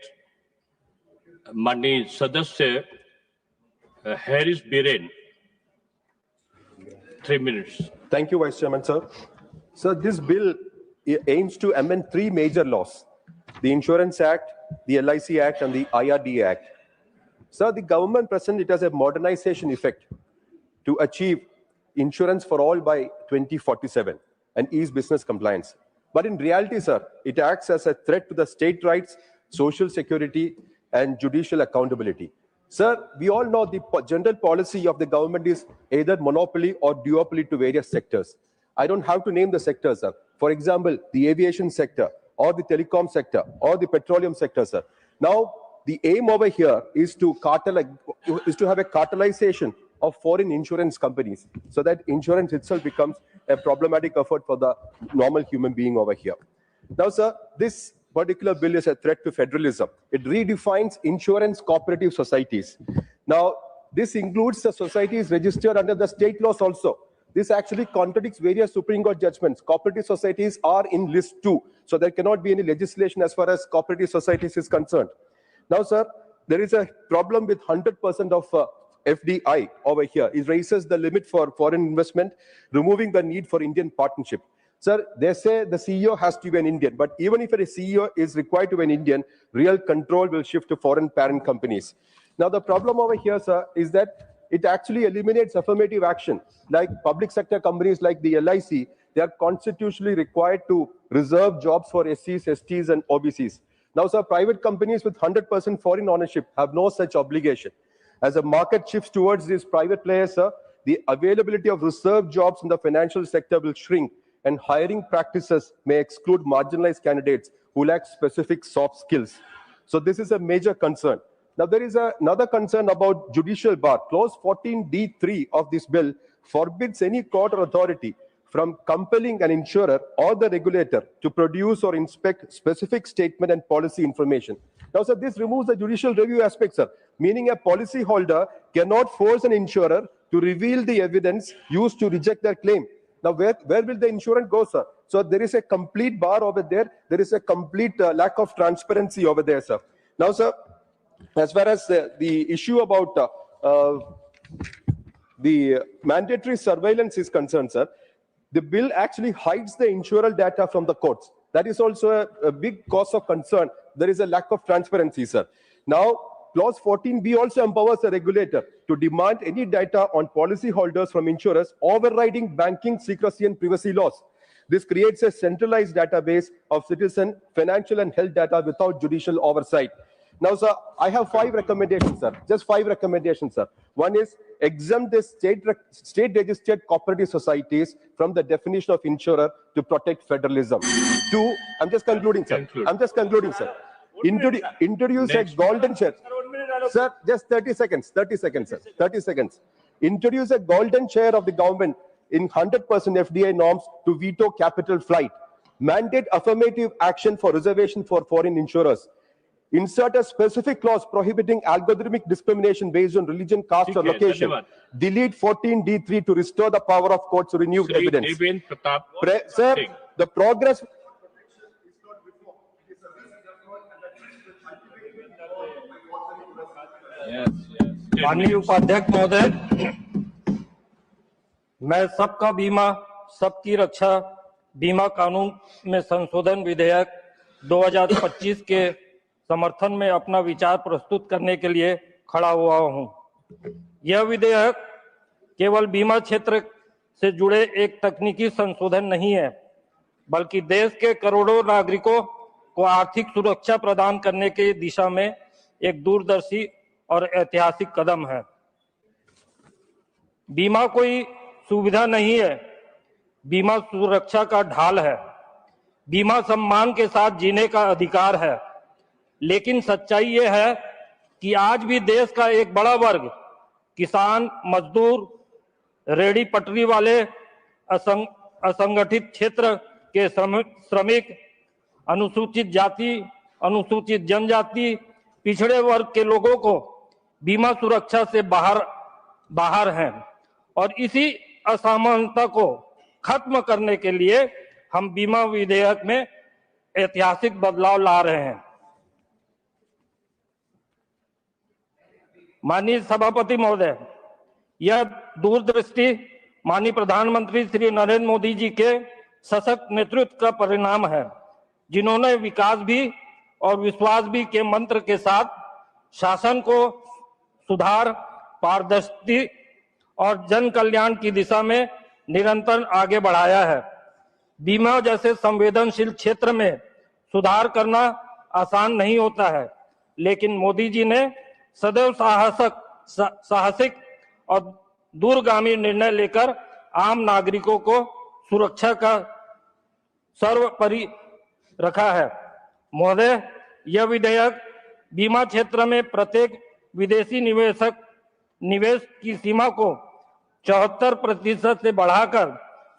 Mani Sadasya Harris Biren, 3 minutes. Thank you, Vice Chairman, sir. So this bill aims to amend 3 major laws: the Insurance Act, the LIC Act, and the IRDA Act. Sir, the government presents it as a modernization effect to achieve insurance for all by 2047 and ease business compliance. But in reality, sir, it acts as a threat to the state rights, social security, and judicial accountability. Sir, we all know the general policy of the government is either monopoly or duopoly to various sectors. I don't have to name the sectors, sir. For example, the aviation sector, or the telecom sector, or the petroleum sector, sir. Now, the aim over here is to have a cartelization of foreign insurance companies, so that insurance itself becomes a problematic effort for the normal human being over here. Now, sir, this particular bill is a threat to federalism. It redefines insurance cooperative societies. Now, this includes the societies registered under the state laws also. This actually contradicts various Supreme Court judgments. Cooperative societies are in list 2, so there cannot be any legislation as far as cooperative societies is concerned. Now, sir, there is a problem with 100% of FDI over here. It raises the limit for foreign investment, removing the need for Indian partnership. Sir, they say the CEO has to be an Indian, but even if a CEO is required to be an Indian, real control will shift to foreign parent companies. Now, the problem over here, sir, is that it actually eliminates affirmative action. Like public sector companies like the LIC, they are constitutionally required to reserve jobs for SCs, STs, and OBCs. Now, sir, private companies with 100% foreign ownership have no such obligation. As the market shifts towards these private players, sir, the availability of reserved jobs in the financial sector will shrink, and hiring practices may exclude marginalized candidates who lack specific soft skills. So this is a major concern. Now, there is another concern about judicial bar. Clause 14D3 of this bill forbids any court or authority from compelling an insurer or the regulator to produce or inspect specific statement and policy information. Now, sir, this removes the judicial review aspect, sir, meaning a policy holder cannot force an insurer to reveal the evidence used to reject their claim. Now, where will the insurance go, sir? So there is a complete bar over there. There is a complete lack of transparency over there, sir. Now, sir, As far as the issue about the mandatory surveillance is concerned, sir, the bill actually hides the insurer data from the courts. That is also a big cause of concern. There is a lack of transparency, sir. Now, Clause 14B also empowers the regulator to demand any data on policyholders from insurers, overriding banking secrecy and privacy laws. This creates a centralized database of citizen financial and health data without judicial oversight. Now, sir, I have 5 recommendations, sir. Just 5 recommendations, sir. One is exempt the state-registered cooperative societies from the definition of insurer to protect federalism. 2, I'm just concluding, sir. I'm just concluding, sir. Introduce a golden share. Sir, just 30 seconds, 30 seconds, sir. 30 seconds. Introduce a golden share of the government in 100% FDI norms to veto capital flight. Mandate affirmative action for reservation for foreign insurers. Insert a specific clause prohibiting algorithmic discrimination based on religion, caste, or location. Delete 14D3 to restore the power of courts to renew evidence. Sir, the progress. माननीय उपाध्यक्ष महोदय, मैं सबका बीमा सबकी रक्षा बीमा कानून में संशोधन विधेयक 2025 के समर्थन में अपना विचार प्रस्तुत करने के लिए खड़ा हुआ हूं। यह विधेयक केवल बीमा क्षेत्र से जुड़े एक तकनीकी संशोधन नहीं है, बल्कि देश के करोड़ों नागरिकों को आर्थिक सुरक्षा प्रदान करने की दिशा में एक दूरदर्शी और ऐतिहासिक कदम है। बीमा कोई सुविधा नहीं है, बीमा सुरक्षा का ढाल है। बीमा सम्मान के साथ जीने का अधिकार है। लेकिन सच्चाई ये है कि आज भी देश का एक बड़ा वर्ग, किसान, मजदूर, रेहड़ी पटरी वाले, असंगठित क्षेत्र के श्रमिक, अनुसूचित जाति, अनुसूचित जनजाति, पिछड़े वर्ग के लोगों को बीमा सुरक्षा से बाहर हैं और इसी असमानता को खत्म करने के लिए हम बीमा विधेयक में ऐतिहासिक बदलाव ला रहे हैं। माननीय सभापति महोदय, यह दूरदृष्टि माननीय प्रधानमंत्री श्री नरेंद्र मोदी जी के सशक्त नेतृत्व का परिणाम है, जिन्होंने विकास भी और विश्वास भी के मंत्र के साथ शासन को सुधार, पारदर्शी और जन कल्याण की दिशा में निरंतर आगे बढ़ाया है। बीमा जैसे संवेदनशील क्षेत्र में सुधार करना आसान नहीं होता है, लेकिन मोदी जी ने सदैव साहसिक और दूरगामी निर्णय लेकर आम नागरिकों को सुरक्षा का सर्वोपरि रखा है। महोदय, यह विधेयक बीमा क्षेत्र में प्रत्येक विदेशी निवेश की सीमा को 74% से बढ़ाकर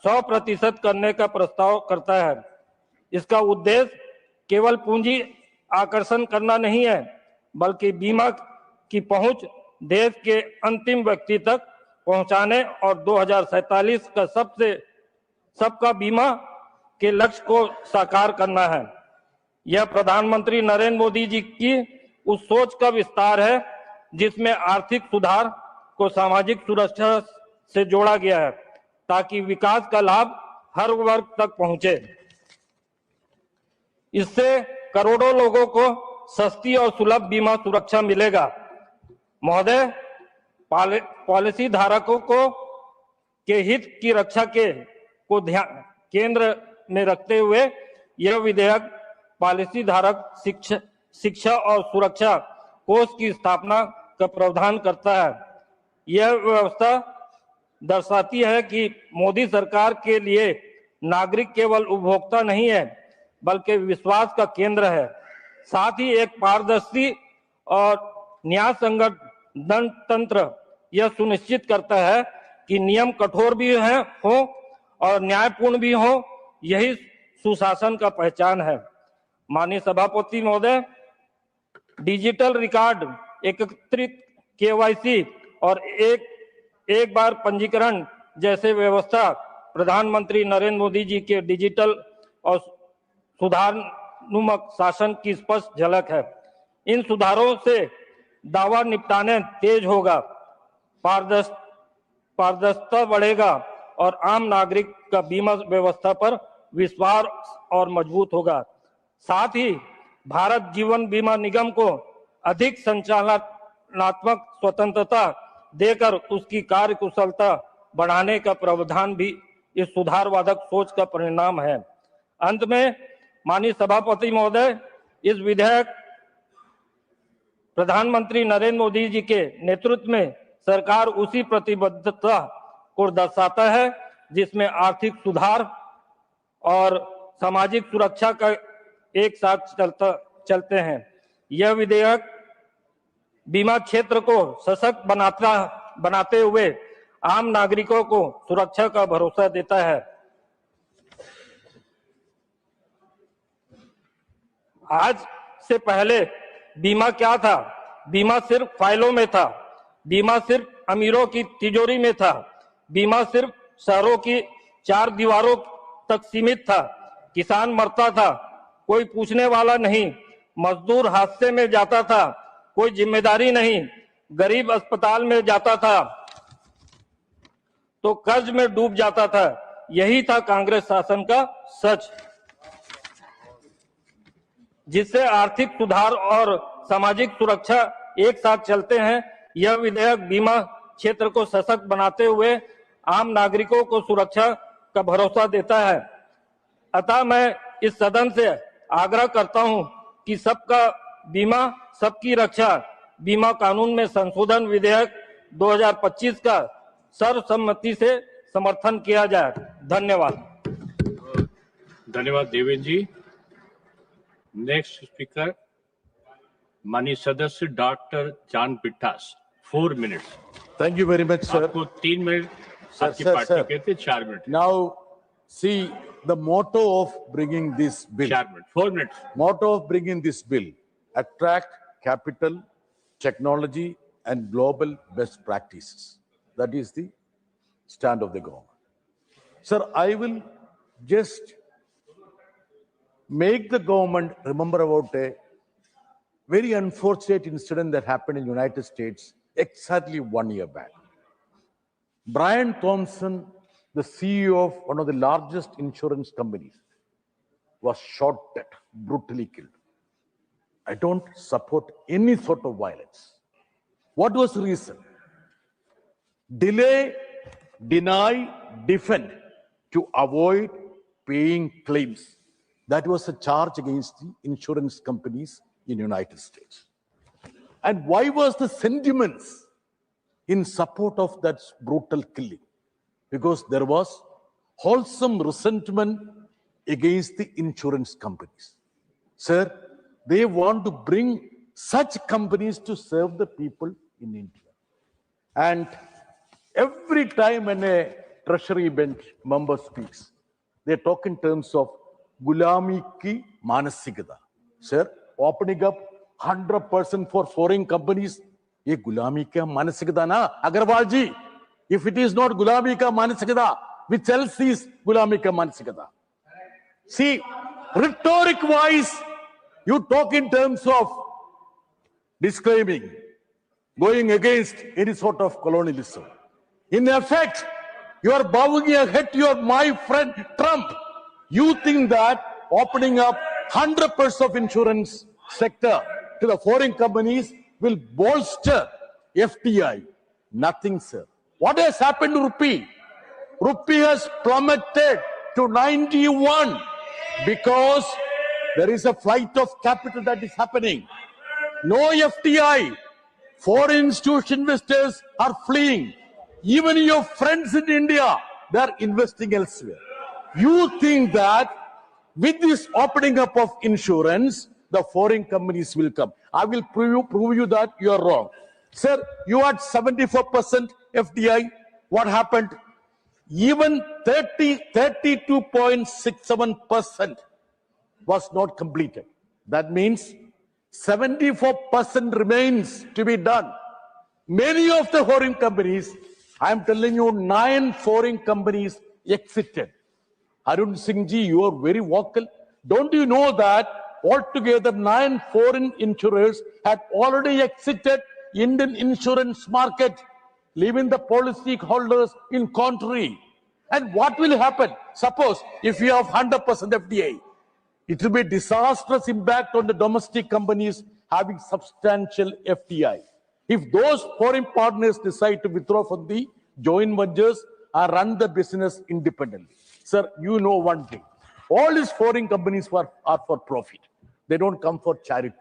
100% करने का प्रस्ताव करता है। इसका उद्देश्य केवल पूंजी आकर्षण करना नहीं है, बल्कि बीमा की पहुंच देश के अंतिम व्यक्ति तक पहुंचाने और 2047 का सबका बीमा के लक्ष्य को साकार करना है। यह प्रधानमंत्री नरेंद्र मोदी जी की उस सोच का विस्तार है जिसमें आर्थिक सुधार को सामाजिक सुरक्षा से जोड़ा गया है, ताकि विकास का लाभ हर वर्ग तक पहुंचे। इससे करोड़ों लोगों को सस्ती और सुलभ बीमा सुरक्षा मिलेगा। महोदय, पॉलिसी धारकों के हित की रक्षा को केंद्र में रखते हुए यह विधेयक पॉलिसी धारक शिक्षा और सुरक्षा कोष की स्थापना का प्रावधान करता है। यह व्यवस्था दर्शाती है कि मोदी सरकार के लिए नागरिक केवल उपभोक्ता नहीं है, बल्कि विश्वास का केंद्र है। साथ ही एक पारदर्शी और न्याय संगत दंड तंत्र यह सुनिश्चित करता है कि नियम कठोर भी हो और न्यायपूर्ण भी हो। यही सुशासन का पहचान है। माननीय सभापति महोदय, डिजिटल रिकॉर्ड, एकत्रित केवाईसी और एक बार पंजीकरण जैसे व्यवस्था प्रधानमंत्री नरेंद्र मोदी जी के डिजिटल और सुधारात्मक शासन की स्पष्ट झलक है। इन सुधारों से दावा निपटाने तेज होगा, पारदर्शिता बढ़ेगा और आम नागरिक का बीमा व्यवस्था पर विश्वास और मजबूत होगा। साथ ही भारत जीवन बीमा निगम को अधिक संचालनात्मक स्वतंत्रता देकर उसकी कार्यकुशलता बढ़ाने का प्रावधान भी इस सुधारवादक सोच का परिणाम है। अंत में माननीय सभापति महोदय, इस विधेयक प्रधानमंत्री नरेंद्र मोदी जी के नेतृत्व में सरकार उसी प्रतिबद्धता को दर्शाता है जिसमें आर्थिक सुधार और सामाजिक सुरक्षा का एक साथ चलते हैं। यह विधेयक बीमा क्षेत्र को सशक्त बनाते हुए आम नागरिकों को सुरक्षा का भरोसा देता है। आज से पहले बीमा क्या था? बीमा सिर्फ फाइलों में था, बीमा सिर्फ अमीरों की तिजोरी में था, बीमा सिर्फ शहरों की चार दीवारों तक सीमित था। किसान मरता था, कोई पूछने वाला नहीं, मजदूर हादसे में जाता था, कोई जिम्मेदारी नहीं, गरीब अस्पताल में जाता था तो कर्ज में डूब जाता था। यही था कांग्रेस शासन का सच, जिससे आर्थिक सुधार और सामाजिक सुरक्षा एक साथ चलते हैं। यह विधेयक बीमा क्षेत्र को सशक्त बनाते हुए आम नागरिकों को सुरक्षा का भरोसा देता है। अतः मैं इस सदन से आग्रह करता हूं कि सबका बीमा सबकी रक्षा बीमा कानून में संशोधन विधेयक 2025 का सर्वसम्मति से समर्थन किया जाए। धन्यवाद। धन्यवाद देवेंद्र जी। नेक्स्ट स्पीकर माननीय सदस्य doctor John Brittas, 4 minutes. Thank you very much sir. आपको 3 मिनट आपकी पार्टी कहते, 4 minute. Now see the motto of bringing this bill. 4 minute, 4 minutes. Motto of bringing this bill: attract capital, technology, and global best practices. That is the stand of the government. Sir, I will just make the government remember about a very unfortunate incident that happened in the United States exactly 1 year back. Brian Thompson, the CEO of one of the largest insurance companies, was shot dead, brutally killed. I don't support any sort of violence. What was the reason? Delay, deny, defend to avoid paying claims. That was a charge against the insurance companies in the United States. And why was the sentiments in support of that brutal killing? Because there was wholesome resentment against the insurance companies. Sir, they want to bring such companies to serve the people in India. And every time when a treasury bench member speaks, they talk in terms of gulami ki manasikata. Sir, opening up 100% for foreign companies, ye gulami ka manasikata na? Agarwal ji, if it is not gulami ka manasikata, which else is gulami ka manasikata? See, rhetoric wise, you talk in terms of disclaiming, going against any sort of colonialism. In effect, you are bowing your head to my friend Trump. You think that opening up 100% of insurance sector to the foreign companies will bolster FDI. Nothing, sir. What has happened to rupee? Rupee has plummeted to 91 because there is a flight of capital that is happening. No FDI. Foreign institutional investors are fleeing. Even your friends in India, they are investing elsewhere. You think that with this opening up of insurance, the foreign companies will come. I will prove you that you are wrong. Sir, you had 74% FDI. What happened? Even 32.67% was not completed. That means 74% remains to be done. Many of the foreign companies, I am telling you, 9 foreign companies exited. Arun Singh ji, you are very vocal. Don't you know that altogether 9 foreign insurers had already exited Indian insurance market, leaving the policy holders in contrary. And what will happen? Suppose if you have 100% FDI, it will be a disastrous impact on the domestic companies having substantial FDI. If those foreign partners decide to withdraw from the joint ventures or run the business independently. Sir, you know one thing. All these foreign companies are for profit. They don't come for charity.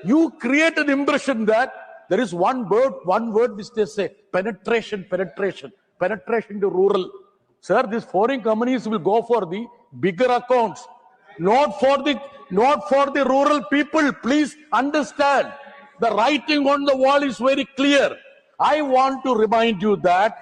You create an impression that there is one word which they say, penetration to rural. Sir, these foreign companies will go for the bigger accounts, not for the rural people. Please understand. The writing on the wall is very clear. I want to remind you that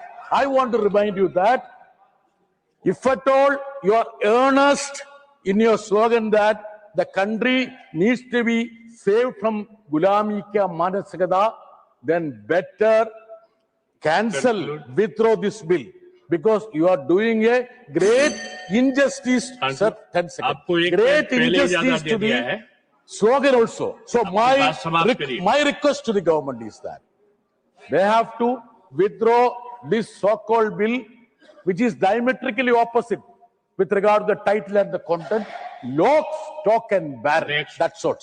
if at all you are earnest in your slogan that the country needs to be saved from Gulami Kya Manasikada, then better cancel, withdraw this bill, because you are doing a great injustice. Sir, 10 seconds. Great injustice to the slogan also. So my request to the government is that they have to withdraw this so-called bill, which is diametrically opposite with regard to the title and the content. Lock, stock and barrel. That's all.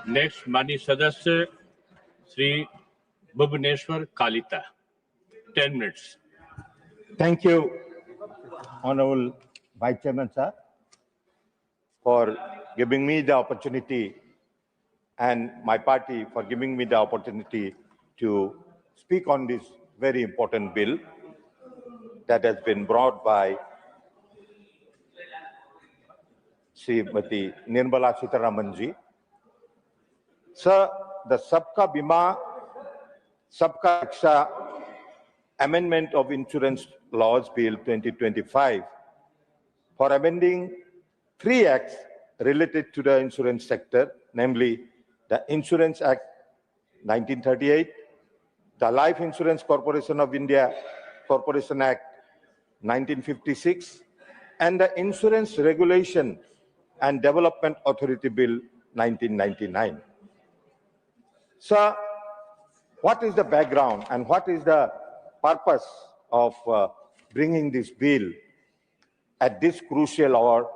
Next, Mani Sadasya, Sri Bhubaneswar Kalita. 10 minutes. Thank you, Honorable Vice Chairman, sir, for giving me the opportunity, and my party for giving me the opportunity to speak on this very important bill that has been brought by Srimati Nirmala Sitharamanji. Sir, the Sabka Bima, Sabka Raksha Amendment of Insurance Laws Bill 2025 for amending 3 acts related to the insurance sector, namely the Insurance Act 1938, the Life Insurance Corporation of India Corporation Act 1956, and the Insurance Regulation and Development Authority Bill 1999. So, what is the background and what is the purpose of bringing this bill at this crucial hour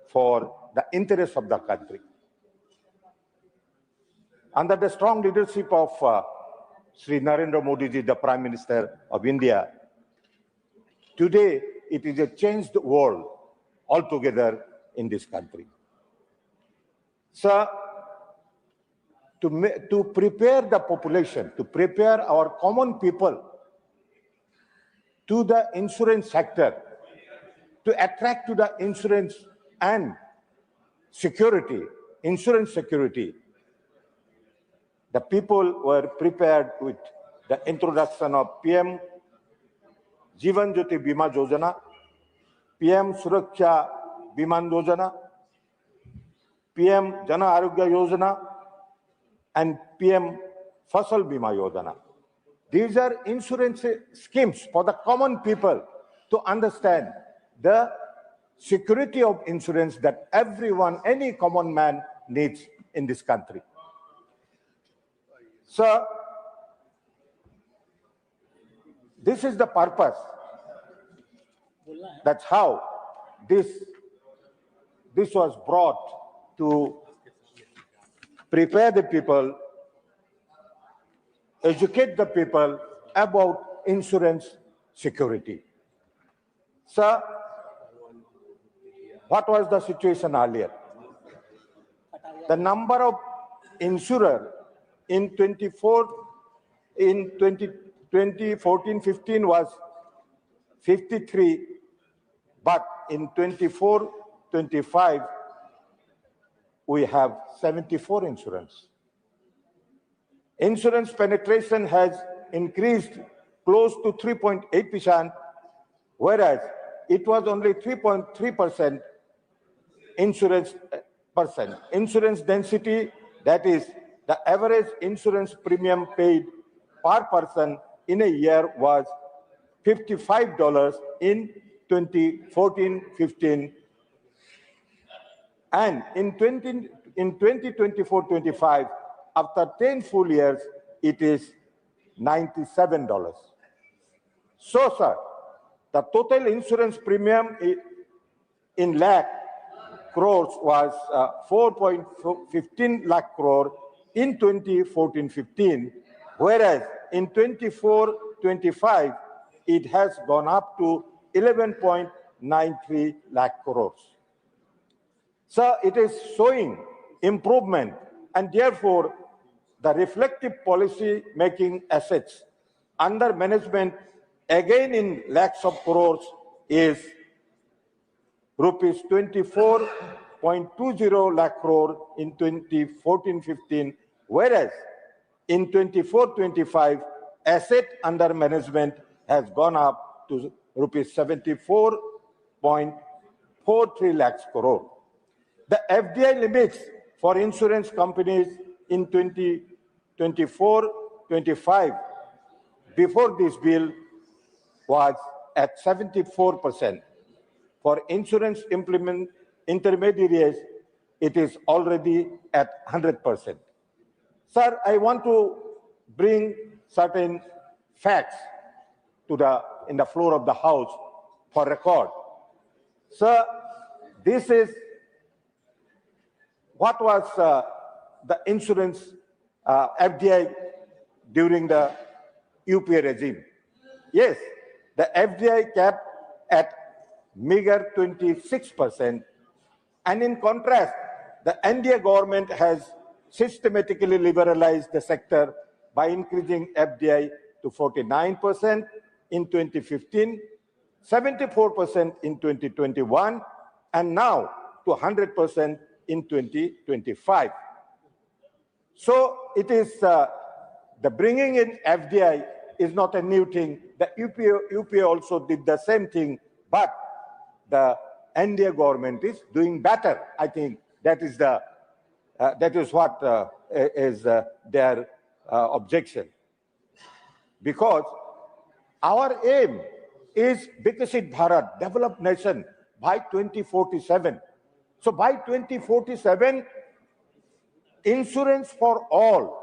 for the interests of the country? Under the strong leadership of Sri Narendra Modi ji, the Prime Minister of India, today it is a changed world altogether in this country. So, to prepare the population, to prepare our common people to the insurance sector, to attract to the insurance and security, insurance security, the people were prepared with the introduction of PM Jeevan Jyoti Bima Yojana, PM Suraksha Bima Yojana, PM Jana Arogya Yojana, and PM Fasal Bima Yojana. These are insurance schemes for the common people to understand the security of insurance that everyone, any common man needs in this country. So, this is the purpose. That's how this was brought to prepare the people, educate the people about insurance security. So, what was the situation earlier? The number of insurers in 2014-15 was 53, but in 24-25 we have 74 insurance. Insurance penetration has increased close to 3.8%, whereas it was only 3.3% insurance percent. Insurance density, that is the average insurance premium paid per person in a year, was $55 in 2014-15, and in 2024-25 after 10 full years, it is $97. So, sir, the total insurance premium in lakh crores was 4.15 lakh crore in 2014-15, whereas in 24-25, it has gone up to 11.93 lakh crores. So it is showing improvement, and therefore the reflective policy making assets under management again in lakhs of crores is rupees 24.20 lakh crore in 2014-15, whereas in 24-25, asset under management has gone up to rupees 74.43 lakhs crore. The FDI limits for insurance companies in 2024-25 before this bill was at 74%. For insurance intermediaries, it is already at 100%. Sir, I want to bring certain facts to in the floor of the House for record. Sir, this is what was the insurance FDI during the UPA regime. Yes, the FDI capped at meager 26%, and in contrast, the NDA government has systematically liberalized the sector by increasing FDI to 49% in 2015, 74% in 2021, and now to 100% in 2025. So it is the bringing in FDI is not a new thing. The UPA also did the same thing, but the NDA government is doing better. I think that is what is their objection. Because our aim is Vikasit Bharat, developed nation, by 2047. So by 2047, insurance for all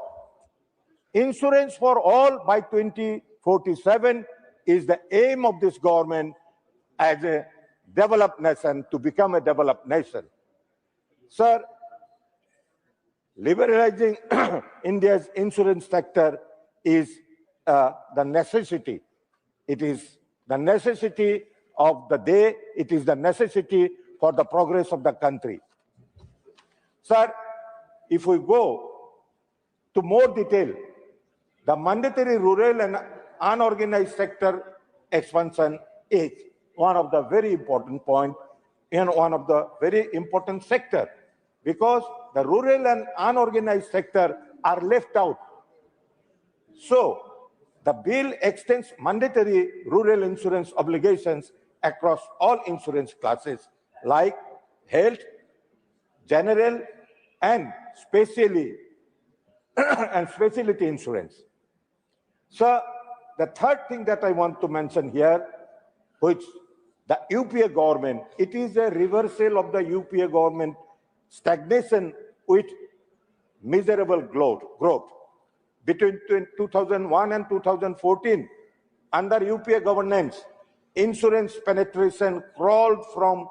by 2047 is the aim of this government as a developed nation, to become a developed nation. Sir, liberalizing India's insurance sector is the necessity. It is the necessity of the day. It is the necessity for the progress of the country. Sir, if we go to more detail, the mandatory rural and unorganized sector expansion is one of the very important points in one of the very important sector, because the rural and unorganized sector are left out. So the bill extends mandatory rural insurance obligations across all insurance classes like health, general, and specialty insurance. So the third thing that I want to mention here, which the UPA government, it is a reversal of the UPA government stagnation with miserable growth. Between 2001 and 2014, under UPA governance, insurance penetration crawled from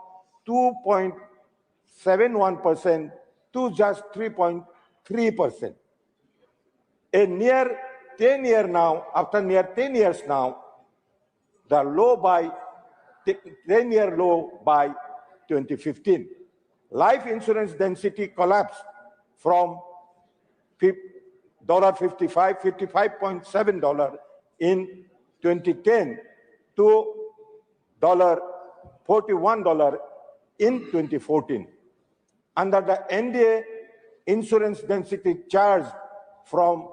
2.71% to just 3.3%. After near 10 years now, the low by 10-year low by 2015. Life insurance density collapsed from $55.7 in 2010 to $41 in 2014. Under the NDA, insurance density charged from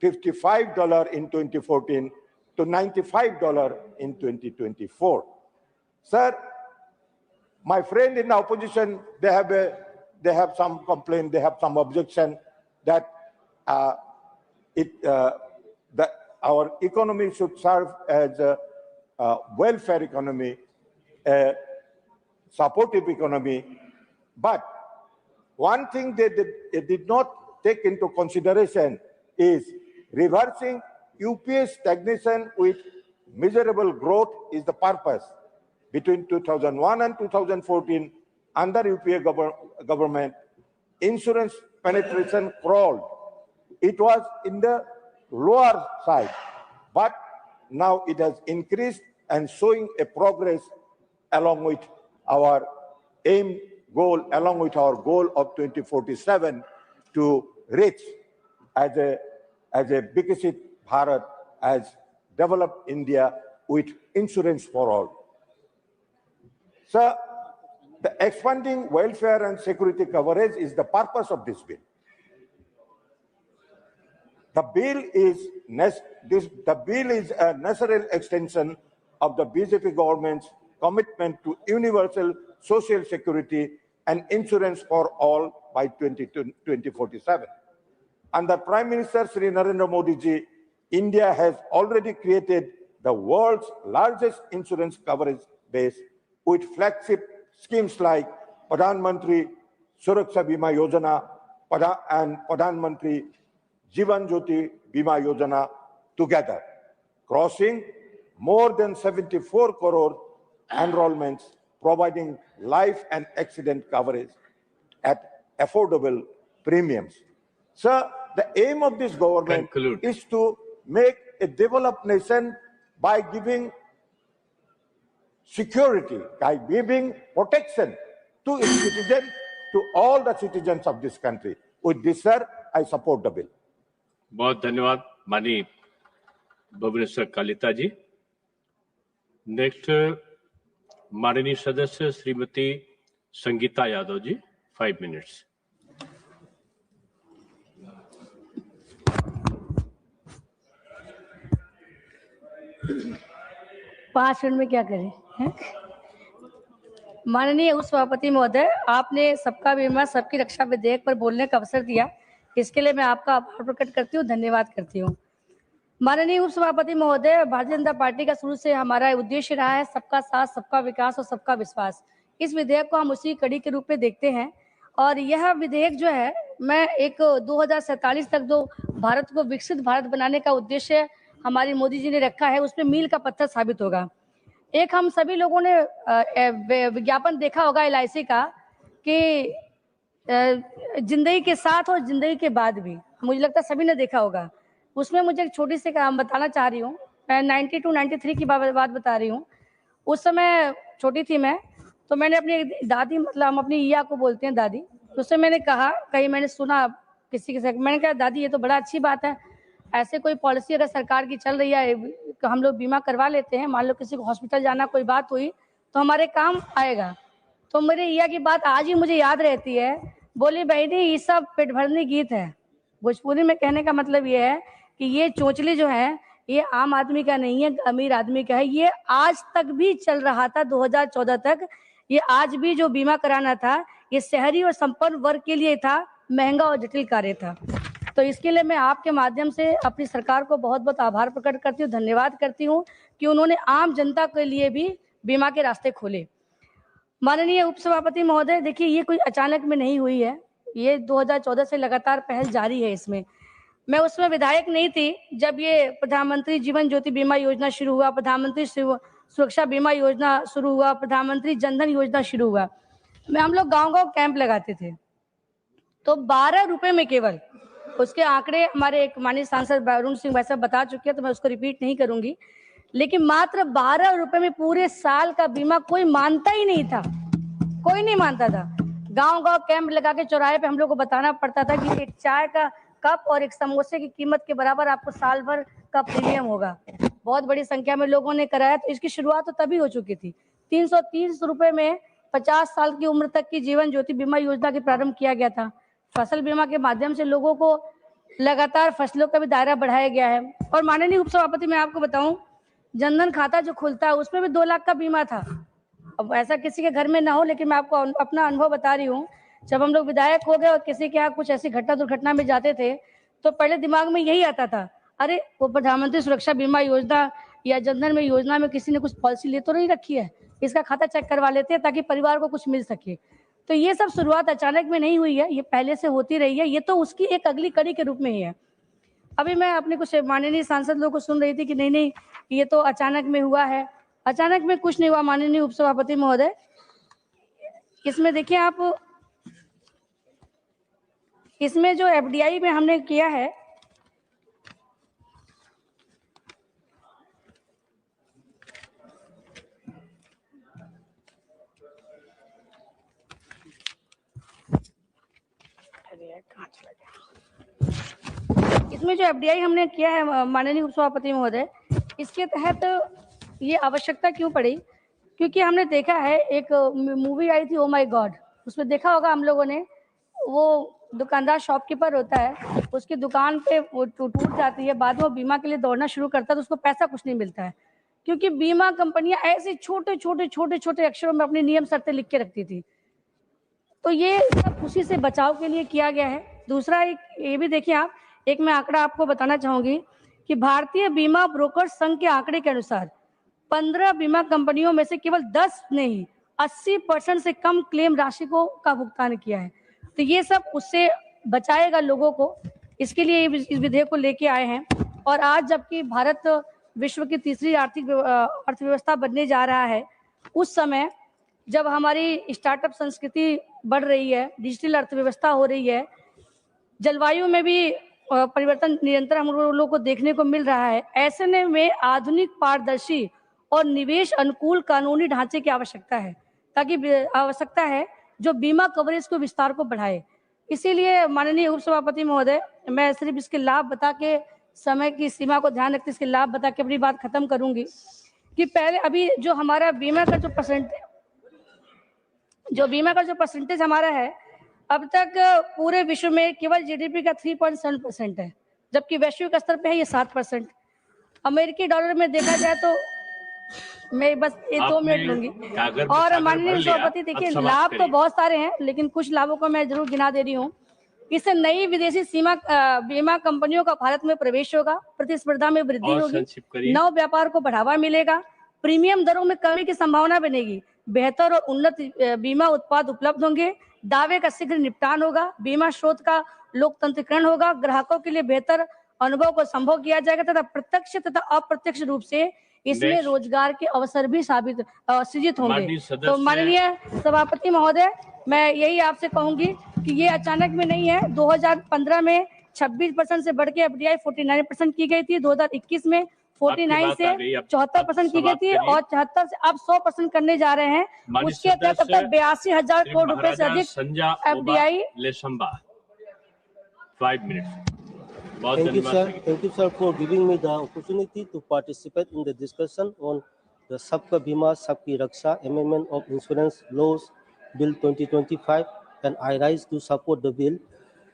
$55 in 2014 to $95 in 2024. Sir, my friend in the opposition, they have some complaint, they have some objection that our economy should serve as a welfare economy, a supportive economy. But one thing they did not take into consideration is reversing UPA's stagnation with measurable growth is the purpose. Between 2001 and 2014, under UPA government, insurance penetration crawled. It was in the lower side, but now it has increased and showing a progress along with our goal of 2047 to reach as a Viksit Bharat, as developed India with insurance for all. So the expanding welfare and security coverage is the purpose of this bill. The bill is a natural extension of the BJP government's commitment to universal social security and insurance for all by 2047. Under Prime Minister Sri Narendra Modi ji, India has already created the world's largest insurance coverage base with flagship schemes like Pradhan Mantri Suraksha Bima Yojana and Pradhan Mantri Jivan Jyoti Bima Yojana together, crossing more than 74 crore enrollments, providing life and accident coverage at affordable premiums. So the aim of this government is to make a developed nation by giving security, by giving protection to its citizens, to all the citizens of this country. With this, sir, I support the bill. बहुत धन्यवाद माननीय भुवनेश्वर कलिता जी। Next माननीय सदस्य Shrimati Sangeeta Yadav ji, 5 minutes. पाँच minute में क्या करें? माननीय उपसभापति महोदय, आपने सबका बीमा सबकी रक्षा विधेयक पर बोलने का अवसर दिया, इसके लिए मैं आपका आभार प्रकट करती हूँ, धन्यवाद करती हूँ। माननीय उपसभापति महोदय, भारतीय जनता पार्टी का शुरू से हमारा उद्देश्य रहा है सबका साथ, सबका विकास और सबका विश्वास। इस विधेयक को हम उसी कड़ी के रूप में देखते हैं और यह विधेयक जो है, मैं एक 2047 तक जो भारत को विकसित भारत बनाने का उद्देश्य हमारी मोदी जी ने रखा है, उसमें मील का पत्थर साबित होगा। एक हम सभी लोगों ने विज्ञापन देखा होगा LIC का कि जिंदगी के साथ और जिंदगी के बाद भी, मुझे लगता है सभी ने देखा होगा। उसमें मुझे एक छोटी सी काम बताना चाह रही हूँ, मैं 92-93 की बात बता रही हूँ। उस समय छोटी थी मैं, तो मैंने अपनी दादी, मतलब हम अपनी ईया को बोलते हैं दादी, तो उससे मैंने कहा, कहीं मैंने सुना किसी के, मैंने कहा दादी ये तो बड़ा अच्छी बात है, ऐसे कोई पॉलिसी अगर सरकार की चल रही है तो हम लोग बीमा करवा लेते हैं, मान लो किसी को हॉस्पिटल जाना कोई बात हुई तो हमारे काम आएगा। तो मेरी ईया की बात आज ही मुझे याद रहती है, बोली बहनी ये सब पेट भरनी गीत है। भोजपुरी में कहने का मतलब ये है कि ये चोंचली जो है ये आम आदमी का नहीं है, अमीर आदमी का है। ये आज तक भी चल रहा था, 2014 तक। ये आज भी जो बीमा कराना था ये शहरी और संपन्न वर्ग के लिए था, महंगा और जटिल कार्य था। तो इसके लिए मैं आपके माध्यम से अपनी सरकार को बहुत बहुत आभार प्रकट करती हूँ, धन्यवाद करती हूँ कि उन्होंने आम जनता के लिए भी बीमा के रास्ते खोले। माननीय उपसभापति महोदय, देखिए ये कोई अचानक में नहीं हुई है, ये 2014 से लगातार पहल जारी है। इसमें मैं उसमें विधायक नहीं थी जब ये प्रधानमंत्री जीवन ज्योति बीमा योजना शुरू हुआ, प्रधानमंत्री सुरक्षा बीमा योजना शुरू हुआ, प्रधानमंत्री जनधन योजना शुरू हुआ। हम लोग गांव-गांव कैंप लगाते थे, तो 12 रुपए में केवल, उसके आंकड़े हमारे एक माननीय सांसद अरुण सिंह वैसा बता चुके हैं, तो मैं उसको रिपीट नहीं करूंगी, लेकिन मात्र 12 रुपए में पूरे साल का बीमा कोई मानता ही नहीं था, कोई नहीं मानता था। गांव-गांव कैंप लगा के चौराहे पे हम लोग को बताना पड़ता था कि एक चाय का कप और एक समोसे की कीमत के बराबर आपको साल भर का प्रीमियम होगा। बहुत बड़ी संख्या में लोगों ने कराया, तो इसकी शुरुआत तो तभी हो चुकी थी। 330 रुपए में 50 साल की उम्र तक की जीवन ज्योति बीमा योजना की प्रारंभ किया गया था। फसल बीमा के माध्यम से लोगों को लगातार फसलों का भी दायरा बढ़ाया गया है। और माननीय उपसभापति, मैं आपको बताऊं, जनधन खाता जो खुलता है उसमें भी 2 लाख का बीमा था। अब ऐसा किसी के घर में ना हो, लेकिन मैं आपको अपना अनुभव बता रही हूँ। जब हम लोग विधायक हो गए और किसी के यहाँ कुछ ऐसी घटना दुर्घटना में जाते थे, तो पहले दिमाग में यही आता था, अरे वो प्रधानमंत्री सुरक्षा बीमा योजना या जनधन में योजना में किसी ने कुछ पॉलिसी ले तो नहीं रखी है, इसका खाता चेक करवा लेते हैं ताकि परिवार को कुछ मिल सके। तो ये सब शुरुआत अचानक में नहीं हुई है, ये पहले से होती रही है, ये तो उसकी एक अगली कड़ी के रूप में ही है। अभी मैं अपने कुछ माननीय सांसद लोगों को सुन रही थी कि नहीं ये तो अचानक में हुआ है। अचानक में कुछ नहीं हुआ माननीय उपसभापति महोदय। इसमें देखिए आप, इसमें जो एफडीआई में हमने किया है, इसमें जो एफडीआई हमने किया है माननीय उपसभापति महोदय, इसके तहत ये आवश्यकता क्यों पड़ी? क्योंकि हमने देखा है एक मूवी आई थी ओ माय गॉड, उसमें देखा होगा हम लोगों ने, वो दुकानदार शॉपकीपर होता है, उसकी दुकान पे वो टूट जाती है, बाद में वो बीमा के लिए दौड़ना शुरू करता है तो उसको पैसा कुछ नहीं मिलता है, क्योंकि बीमा कंपनियां ऐसे छोटे छोटे अक्षरों में अपनी नियम शर्तें लिख के रखती थी। तो ये सब उसी से बचाव के लिए किया गया है। दूसरा एक ये भी देखिए आप, एक मैं आंकड़ा आपको बताना चाहूंगी कि भारतीय बीमा ब्रोकर संघ के आंकड़े के अनुसार 15 बीमा कंपनियों में से केवल 10 ने ही 80% से कम क्लेम राशि का भुगतान किया है। तो ये सब उससे बचाएगा लोगों को, इसके लिए इस विधेयक को लेके आए हैं। और आज जबकि भारत विश्व की तीसरी आर्थिक अर्थव्यवस्था बनने जा रहा है, उस समय जब हमारी स्टार्टअप संस्कृति बढ़ रही है, डिजिटल अर्थव्यवस्था हो रही है, जलवायु में भी परिवर्तन निरंतर हम लोगों को देखने को मिल रहा है, ऐसे में आधुनिक, पारदर्शी और निवेश अनुकूल कानूनी ढांचे की आवश्यकता है, ताकि आवश्यकता है जो बीमा कवरेज को विस्तार को बढ़ाए। इसीलिए माननीय उपसभापति महोदय, मैं सिर्फ इसके लाभ बता के, समय की सीमा को ध्यान रखते इसके लाभ बता के अपनी बात खत्म करूंगी कि पहले अभी जो हमारा बीमा का जो परसेंटेज हमारा है, अब तक पूरे विश्व में केवल जीडीपी का 3.7% है, जबकि वैश्विक स्तर पे है ये 7%। अमेरिकी डॉलर में देखा जाए तो मैं बस 2 मिनट लूंगी। और माननीय सभापति देखिए, लाभ तो बहुत सारे हैं, लेकिन कुछ लाभों को मैं जरूर गिना दे रही हूँ। इससे नई विदेशी बीमा कंपनियों का भारत में प्रवेश होगा, प्रतिस्पर्धा में वृद्धि होगी, नव व्यापार को बढ़ावा मिलेगा, प्रीमियम दरों में कमी की संभावना बनेगी, बेहतर और उन्नत बीमा उत्पाद उपलब्ध होंगे, दावे का शीघ्र निपटान होगा, बीमा स्रोत का लोकतंत्रीकरण होगा, ग्राहकों के लिए बेहतर अनुभव को संभव किया जाएगा तथा प्रत्यक्ष तथा अप्रत्यक्ष रूप से इसमें रोजगार के अवसर भी सृजित होंगे। तो माननीय सभापति महोदय, मैं यही आपसे कहूंगी कि ये अचानक में नहीं है। 2015 में 26% से बढ़ के एफडीआई 49% की गई थी, 2021 में 49 से 74% की गई थी और 74 से अब 100% करने जा रहे हैं। उसके तहत अब तक 82,000 करोड़ रुपए से अधिक FDI. 5 minutes. Thank you, sir, for giving me the opportunity to participate in the discussion on the Sabka Bima Sabki Raksha Amendment of Insurance Laws Bill 2025, and I rise to support the bill.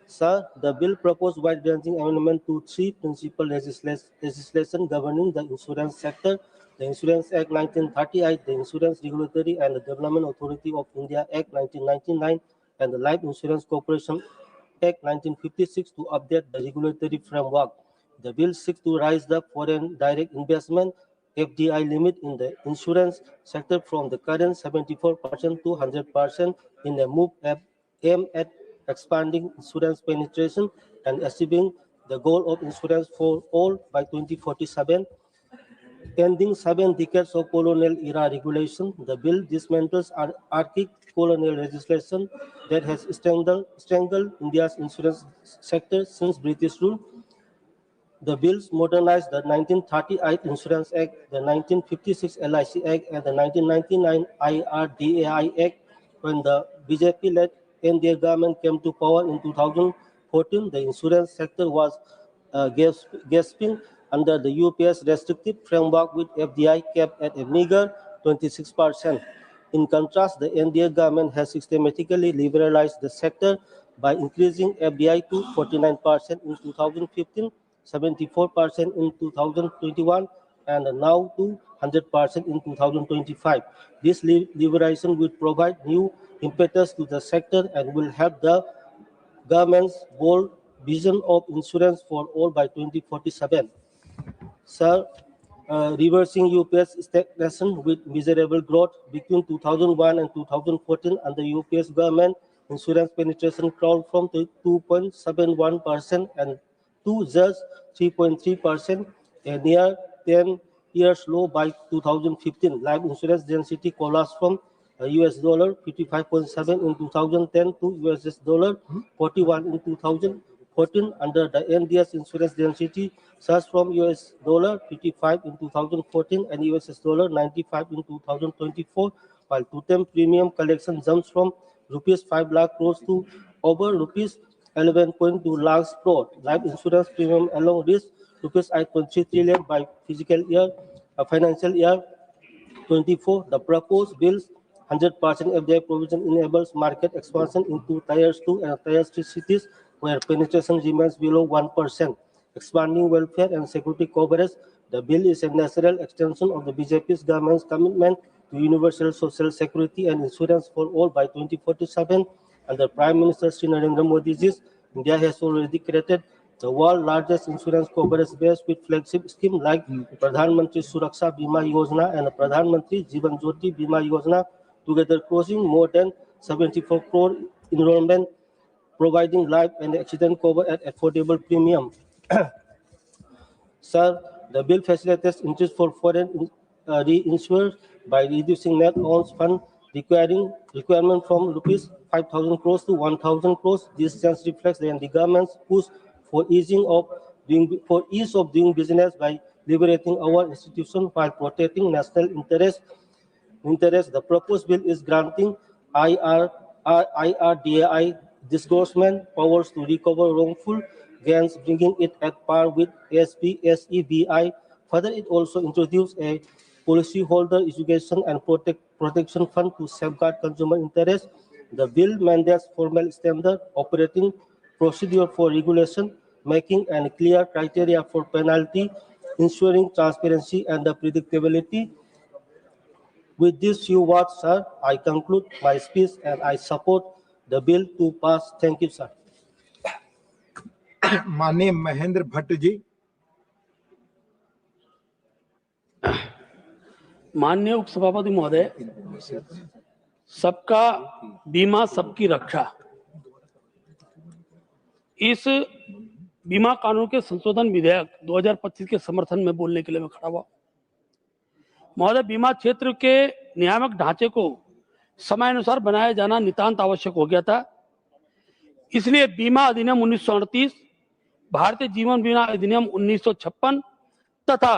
Sir, the bill proposed wide-ranging amendment to 3 principal legislation governing the insurance sector: the Insurance Act 1938, the Insurance Regulatory and Development Authority of India Act 1999, and the Life Insurance Corporation Act 1956 to update the regulatory framework. The bill seeks to raise the foreign direct investment (FDI) limit in the insurance sector from the current 74% to 100% in a move aimed at expanding insurance penetration and achieving the goal of insurance for all by 2047. Ending 7 decades of colonial era regulation, the bill dismantles archaic colonial legislation that has strangled India's insurance sector since British rule. The bills modernize the 1938 Insurance Act, the 1956 LIC Act, and the 1999 IRDAI Act. When the BJP-led NDA government came to power in 2014, the insurance sector was gasping under the UPS restrictive framework with FDI capped at a meager 26%. In contrast, the NDA government has systematically liberalized the sector by increasing FDI to 49% in 2015, 74% in 2021, and now to 100% in 2025. This liberalization will provide new impetus to the sector and will help the government's bold vision of insurance for all by 2047. Sir, reversing UPS stagnation with miserable growth between 2001 and 2014 under UPS government. Insurance penetration crawled from 2.71% and to just 3.3%, a near 10 years low by 2015. Life insurance density collapsed from US dollar 55.7 in 2010 to US dollar 41 in 2014. Under the NDS, insurance density surged from US dollar 55 in 2014 and US dollar 95 in 2024, while total premium collection jumps from rupees 5 lakh crores to over rupees 11.2 lakhs crore. Life insurance premium alone reached rupees 8.3 trillion by financial year 24. The proposed bill's 100% FDI provision enables market expansion into Tier 2 and Tier 3 cities where penetration remains below 1%. Expanding welfare and security coverage, the bill is a natural extension of the BJP's government's commitment to universal social security and insurance for all by 2047. Under Prime Minister Sri Narendra Modi's, India has already created the world's largest insurance coverage base with flagship schemes like Pradhan Mantri Suraksha Bima Yojana and Pradhan Mantri Jeevan Jyoti Bima Yojana, together crossing more than 74 crore enrollment, providing life and accident cover at affordable premium. Sir, the bill facilitates interest for foreign reinsurers by reducing net owned fund requirement from rupees 5,000 crores to 1,000 crores. This change reflects the government's push for ease of doing business by liberating our institution while protecting national interest. The proposed bill is granting IRDAI disbursement powers to recover wrongful gains, bringing it at par with SEBI. Further, it also introduced a policyholder education and protection fund to safeguard consumer interests. The bill mandates formal standard operating procedure for regulation, making and clear criteria for penalty, ensuring transparency and predictability. With these few words, sir, I conclude my speech and I support the bill to pass. Thank you, sir. माननीय महेंद्र भट्ट जी। माननीय उपसभापति महोदय, सबका बीमा सबकी रक्षा, इस बीमा कानून के संशोधन विधेयक 2025 के समर्थन में बोलने के लिए मैं खड़ा हुआ। महोदय, बीमा क्षेत्र के नियामक ढांचे को समयानुसार बनाया जाना नितांत आवश्यक हो गया था। इसलिए बीमा अधिनियम 1938, भारतीय जीवन बीमा अधिनियम 1956 तथा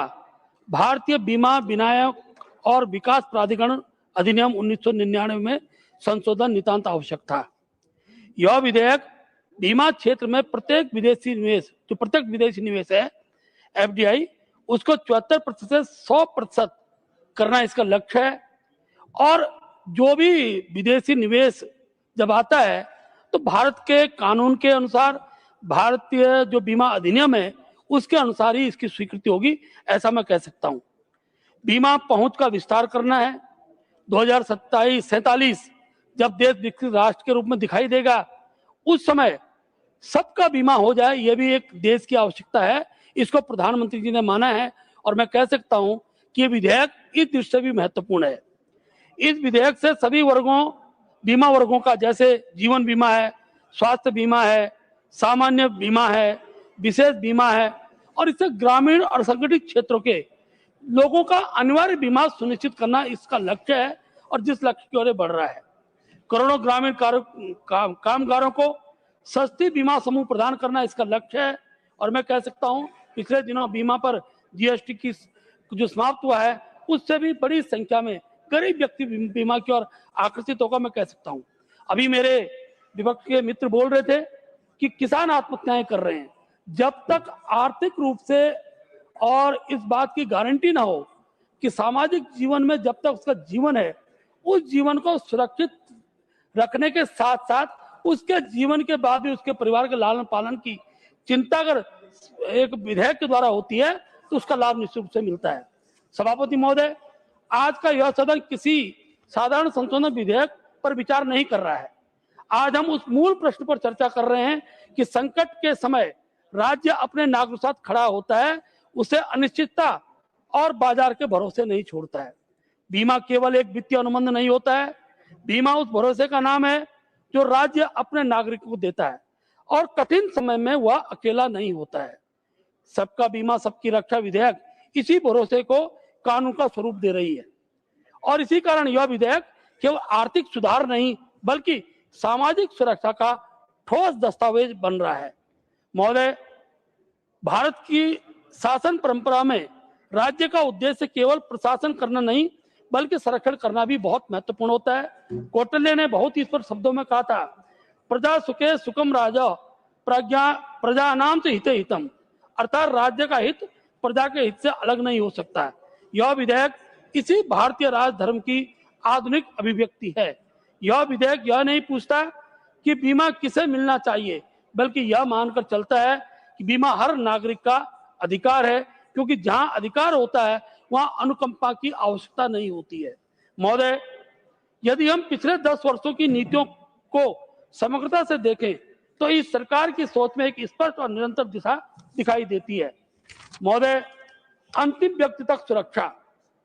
भारतीय बीमा विनियामक और विकास प्राधिकरण अधिनियम 1999 में संशोधन नितांत आवश्यक था। यह विधेयक बीमा क्षेत्र में प्रत्येक विदेशी निवेश है एफडीआई, उसको 74% से 100% करना इसका लक्ष्य है। और जो भी विदेशी निवेश जब आता है तो भारत के कानून के अनुसार, भारतीय जो बीमा अधिनियम है उसके अनुसार ही इसकी स्वीकृति होगी, ऐसा मैं कह सकता हूं। बीमा पहुंच का विस्तार करना है। 2047 जब देश विकसित राष्ट्र के रूप में दिखाई देगा, उस समय सबका बीमा हो जाए, यह भी एक देश की आवश्यकता है। इसको प्रधानमंत्री जी ने माना है और मैं कह सकता हूं कि ये विधेयक इस दृष्टि से भी महत्वपूर्ण है। इस विधेयक से सभी बीमा वर्गों का, जैसे जीवन बीमा है, स्वास्थ्य बीमा है, सामान्य बीमा है, विशेष बीमा है, और इससे ग्रामीण और असंगठित क्षेत्रों के लोगों का अनिवार्य बीमा सुनिश्चित करना इसका लक्ष्य है और जिस लक्ष्य की ओर बढ़ रहा है। करोड़ों ग्रामीण कामगारों को सस्ती बीमा समूह प्रदान करना इसका लक्ष्य है। और मैं कह सकता हूं, पिछले दिनों बीमा पर जीएसटी की जो समाप्त हुआ है, उससे भी बड़ी संख्या में गरीब व्यक्ति बीमा की ओर आकर्षित होगा, मैं कह सकता हूं। अभी मेरे विपक्ष के मित्र बोल रहे थे कि किसान आत्महत्याएं कर रहे हैं। जब तक आर्थिक रूप से और इस बात की गारंटी ना हो कि सामाजिक जीवन में जब तक उसका जीवन है, उस जीवन को सुरक्षित रखने के साथ साथ उसके जीवन के बाद भी उसके परिवार के लालन पालन की चिंता अगर एक विधेयक के द्वारा होती है तो उसका लाभ निश्चित रूप से मिलता है। सभापति महोदय, आज का यह सदन किसी साधारण संशोधन विधेयक पर विचार नहीं कर रहा है। आज हम उस मूल प्रश्न पर चर्चा कर रहे हैं कि संकट के समय राज्य अपने नागरिकों के साथ खड़ा होता है, उसे अनिश्चितता और बाजार के भरोसे नहीं छोड़ता है। बीमा केवल एक वित्तीय अनुबंध नहीं होता है, बीमा उस भरोसे का नाम है जो राज्य अपने नागरिकों को देता है और कठिन समय में वह अकेला नहीं होता है। सबका बीमा सबकी रक्षा विधेयक इसी भरोसे को कानून का स्वरूप दे रही है और इसी कारण यह विधेयक केवल आर्थिक सुधार नहीं बल्कि सामाजिक सुरक्षा का ठोस दस्तावेज बन रहा है। महोदय, भारत की शासन परंपरा में राज्य का उद्देश्य केवल प्रशासन करना नहीं बल्कि संरक्षण करना भी बहुत महत्वपूर्ण होता है। कौटिल्य ने बहुत ही स्पष्ट शब्दों में कहा था, प्रजा सुखे सुखम राजा प्रजा नाम से हिते हितम, अर्थात राज्य का हित प्रजा के हित से अलग नहीं हो सकता है। यह विधेयक इसी भारतीय राज धर्म की आधुनिक अभिव्यक्ति है। यह विधेयक यह नहीं पूछता कि बीमा किसे मिलना चाहिए बल्कि यह मानकर चलता है कि बीमा हर नागरिक का अधिकार है, क्योंकि जहां अधिकार होता है वहां अनुकंपा की आवश्यकता नहीं होती है। महोदय, यदि हम पिछले 10 वर्षों की नीतियों को समग्रता से देखें तो इस सरकार की सोच में एक स्पष्ट और निरंतर दिशा दिखाई देती है। महोदय, अंतिम व्यक्ति तक सुरक्षा,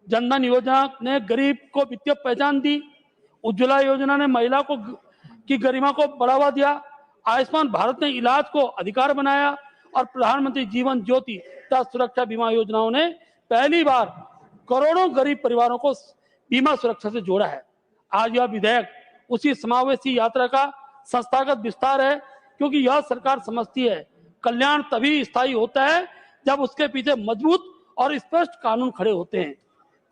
जनधन योजना ने गरीब को वित्तीय पहचान दी, उज्ज्वला योजना ने महिला को की गरिमा को बढ़ावा दिया, आयुष्मान भारत ने इलाज को अधिकार बनाया और प्रधानमंत्री जीवन ज्योति तथा सुरक्षा बीमा योजनाओं ने पहली बार करोड़ों गरीब परिवारों को बीमा सुरक्षा से जोड़ा है। आज यह विधेयक उसी समावेशी यात्रा का संस्थागत विस्तार है, क्योंकि यह सरकार समझती है कल्याण तभी स्थायी होता है जब उसके पीछे मजबूत और स्पष्ट कानून खड़े होते हैं।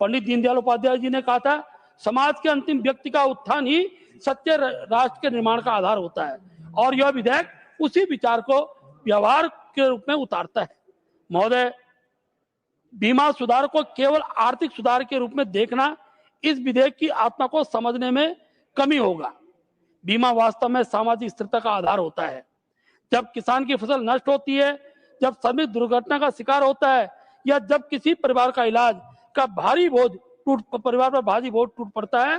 पंडित दीनदयाल उपाध्याय जी ने कहा था, समाज के अंतिम व्यक्ति का उत्थान ही सच्चे राष्ट्र के निर्माण का आधार होता है और यह विधेयक उसी विचार को व्यवहार के रूप में उतारता है। महोदय, बीमा सुधार को केवल आर्थिक सुधार के रूप में देखना इस विधेयक की आत्मा को समझने में कमी होगा। बीमा वास्तव में सामाजिक स्थिरता का आधार होता है। जब किसान की फसल नष्ट होती है, जब श्रमिक दुर्घटना का शिकार होता है या जब किसी परिवार का इलाज का परिवार पर भारी बोझ टूट पड़ता है,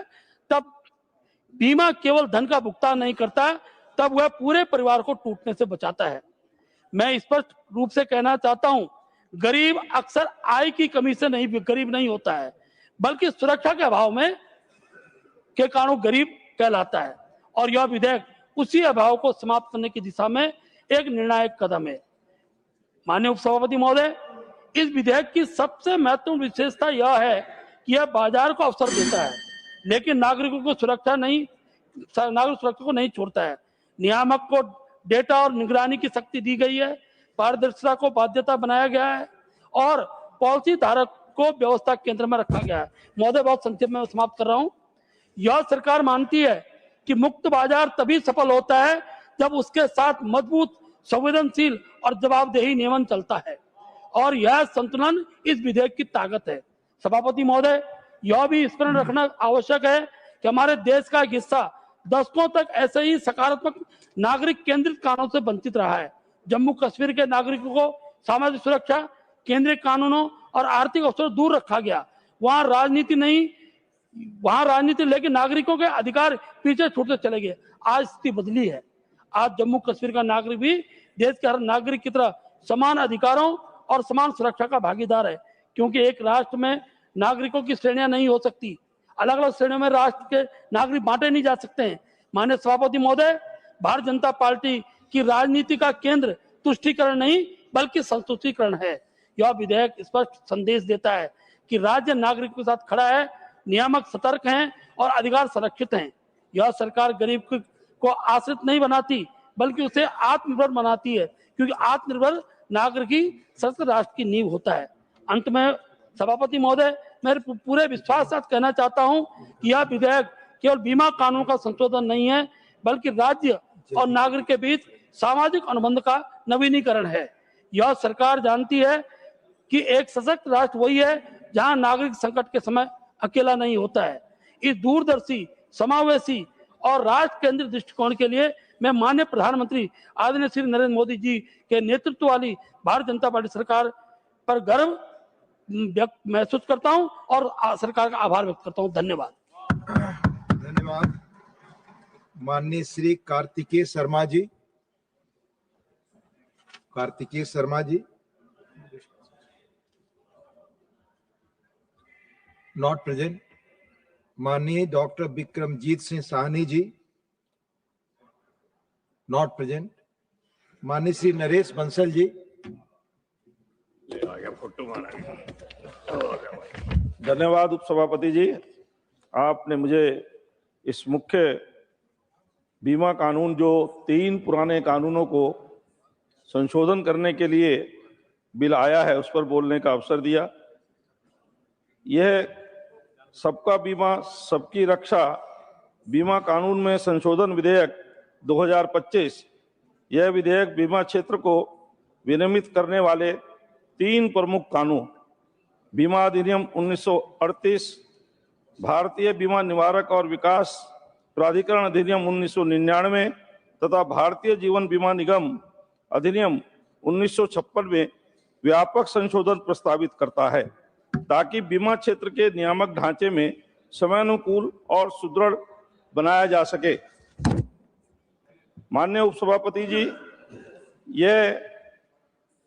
तब बीमा केवल धन का भुगतान नहीं करता, तब वह पूरे परिवार को टूटने से बचाता है। मैं स्पष्ट रूप से कहना चाहता हूं, गरीब अक्सर आय की कमी से गरीब नहीं होता है, बल्कि सुरक्षा के अभाव में के कारण गरीब कहलाता है और यह विधेयक उसी अभाव को समाप्त करने की दिशा में एक निर्णायक कदम है। माननीय उपसभापति महोदय, इस विधेयक की सबसे महत्वपूर्ण विशेषता यह है कि यह बाजार को अवसर देता है लेकिन नागरिक सुरक्षा को नहीं छोड़ता है। नियामक को डेटा और निगरानी की शक्ति दी गई है, पारदर्शिता को बाध्यता बनाया गया है और पॉलिसी धारक को व्यवस्था केंद्र में रखा गया है। महोदय, बहुत संक्षेप में समाप्त कर रहा हूं। यह सरकार मानती है कि मुक्त बाजार तभी सफल होता है जब उसके साथ मजबूत, संवेदनशील और जवाबदेही नियमन चलता है और यह संतुलन इस विधेयक की ताकत है। सभापति महोदय, यह भी स्मरण रखना आवश्यक है कि हमारे देश का एक हिस्सा दशकों तक ऐसे ही सकारात्मक नागरिक केंद्रित कानून से वंचित रहा है। जम्मू कश्मीर के नागरिकों को सामाजिक सुरक्षा, केंद्रीय कानूनों और आर्थिक अवसरों दूर रखा गया। वहां राजनीति लेकिन नागरिकों के अधिकार पीछे छूटते चले गए। आज स्थिति बदली है। आज जम्मू कश्मीर का नागरिक भी देश के हर नागरिक की तरह समान अधिकारों और समान सुरक्षा का भागीदार है, क्योंकि एक राष्ट्र में नागरिकों की श्रेणियां नहीं हो सकती। अलग अलग श्रेणियों में राष्ट्र के नागरिक बांटे नहीं जा सकते हैं। माननीय सभापति महोदय, भारतीय जनता पार्टी की राजनीति का केंद्र तुष्टीकरण नहीं बल्कि संतुष्टीकरण है। यह विधेयक स्पष्ट संदेश देता है कि राज्य नागरिकों के साथ खड़ा है, नियामक सतर्क हैं और अधिकार संरक्षित हैं। यह सरकार गरीब को आश्रित नहीं बनाती बल्कि उसे आत्मनिर्भर बनाती है, क्योंकि आत्मनिर्भर नागरिक ही सशक्त राष्ट्र की नींव होता है। अंत में सभापति महोदय, मैं पूरे विश्वास के साथ कहना चाहता हूं कि यह विधेयक केवल बीमा कानून का संशोधन नहीं है बल्कि राज्य और नागरिक के बीच सामाजिक अनुबंध का नवीनीकरण है। यह सरकार जानती है कि एक सशक्त राष्ट्र वही है जहां नागरिक संकट के समय अकेला नहीं होता है। इस दूरदर्शी, समावेशी और राष्ट्र केंद्रित दृष्टिकोण के लिए मैं माननीय प्रधानमंत्री आदरणीय श्री नरेंद्र मोदी जी के नेतृत्व वाली भारतीय जनता पार्टी सरकार पर गर्व महसूस करता हूं और सरकार का आभार व्यक्त करता हूं। धन्यवाद। धन्यवाद। माननीय श्री कार्तिकेय शर्मा जी। कार्तिकेय शर्मा जी। Not present. माननीय doctor Vikramjit Singh Sahney ji, not present. माननीय श्री नरेश बंसल जी, धन्यवाद उपसभापति जी, आपने मुझे इस मुख्य बीमा कानून जो 3 पुराने कानूनों को संशोधन करने के लिए बिल आया है उस पर बोलने का अवसर दिया। यह सबका बीमा सबकी रक्षा बीमा कानून में संशोधन विधेयक 2025, यह विधेयक बीमा क्षेत्र को विनियमित करने वाले 3 प्रमुख कानून बीमा अधिनियम 1938, भारतीय बीमा निवारक और विकास प्राधिकरण अधिनियम 1999 तथा भारतीय जीवन बीमा निगम अधिनियम 1956 में व्यापक संशोधन प्रस्तावित करता है ताकि बीमा क्षेत्र के नियामक ढांचे में समयानुकूल और सुदृढ़ बनाया जा सके। माननीय उपसभापति जी, यह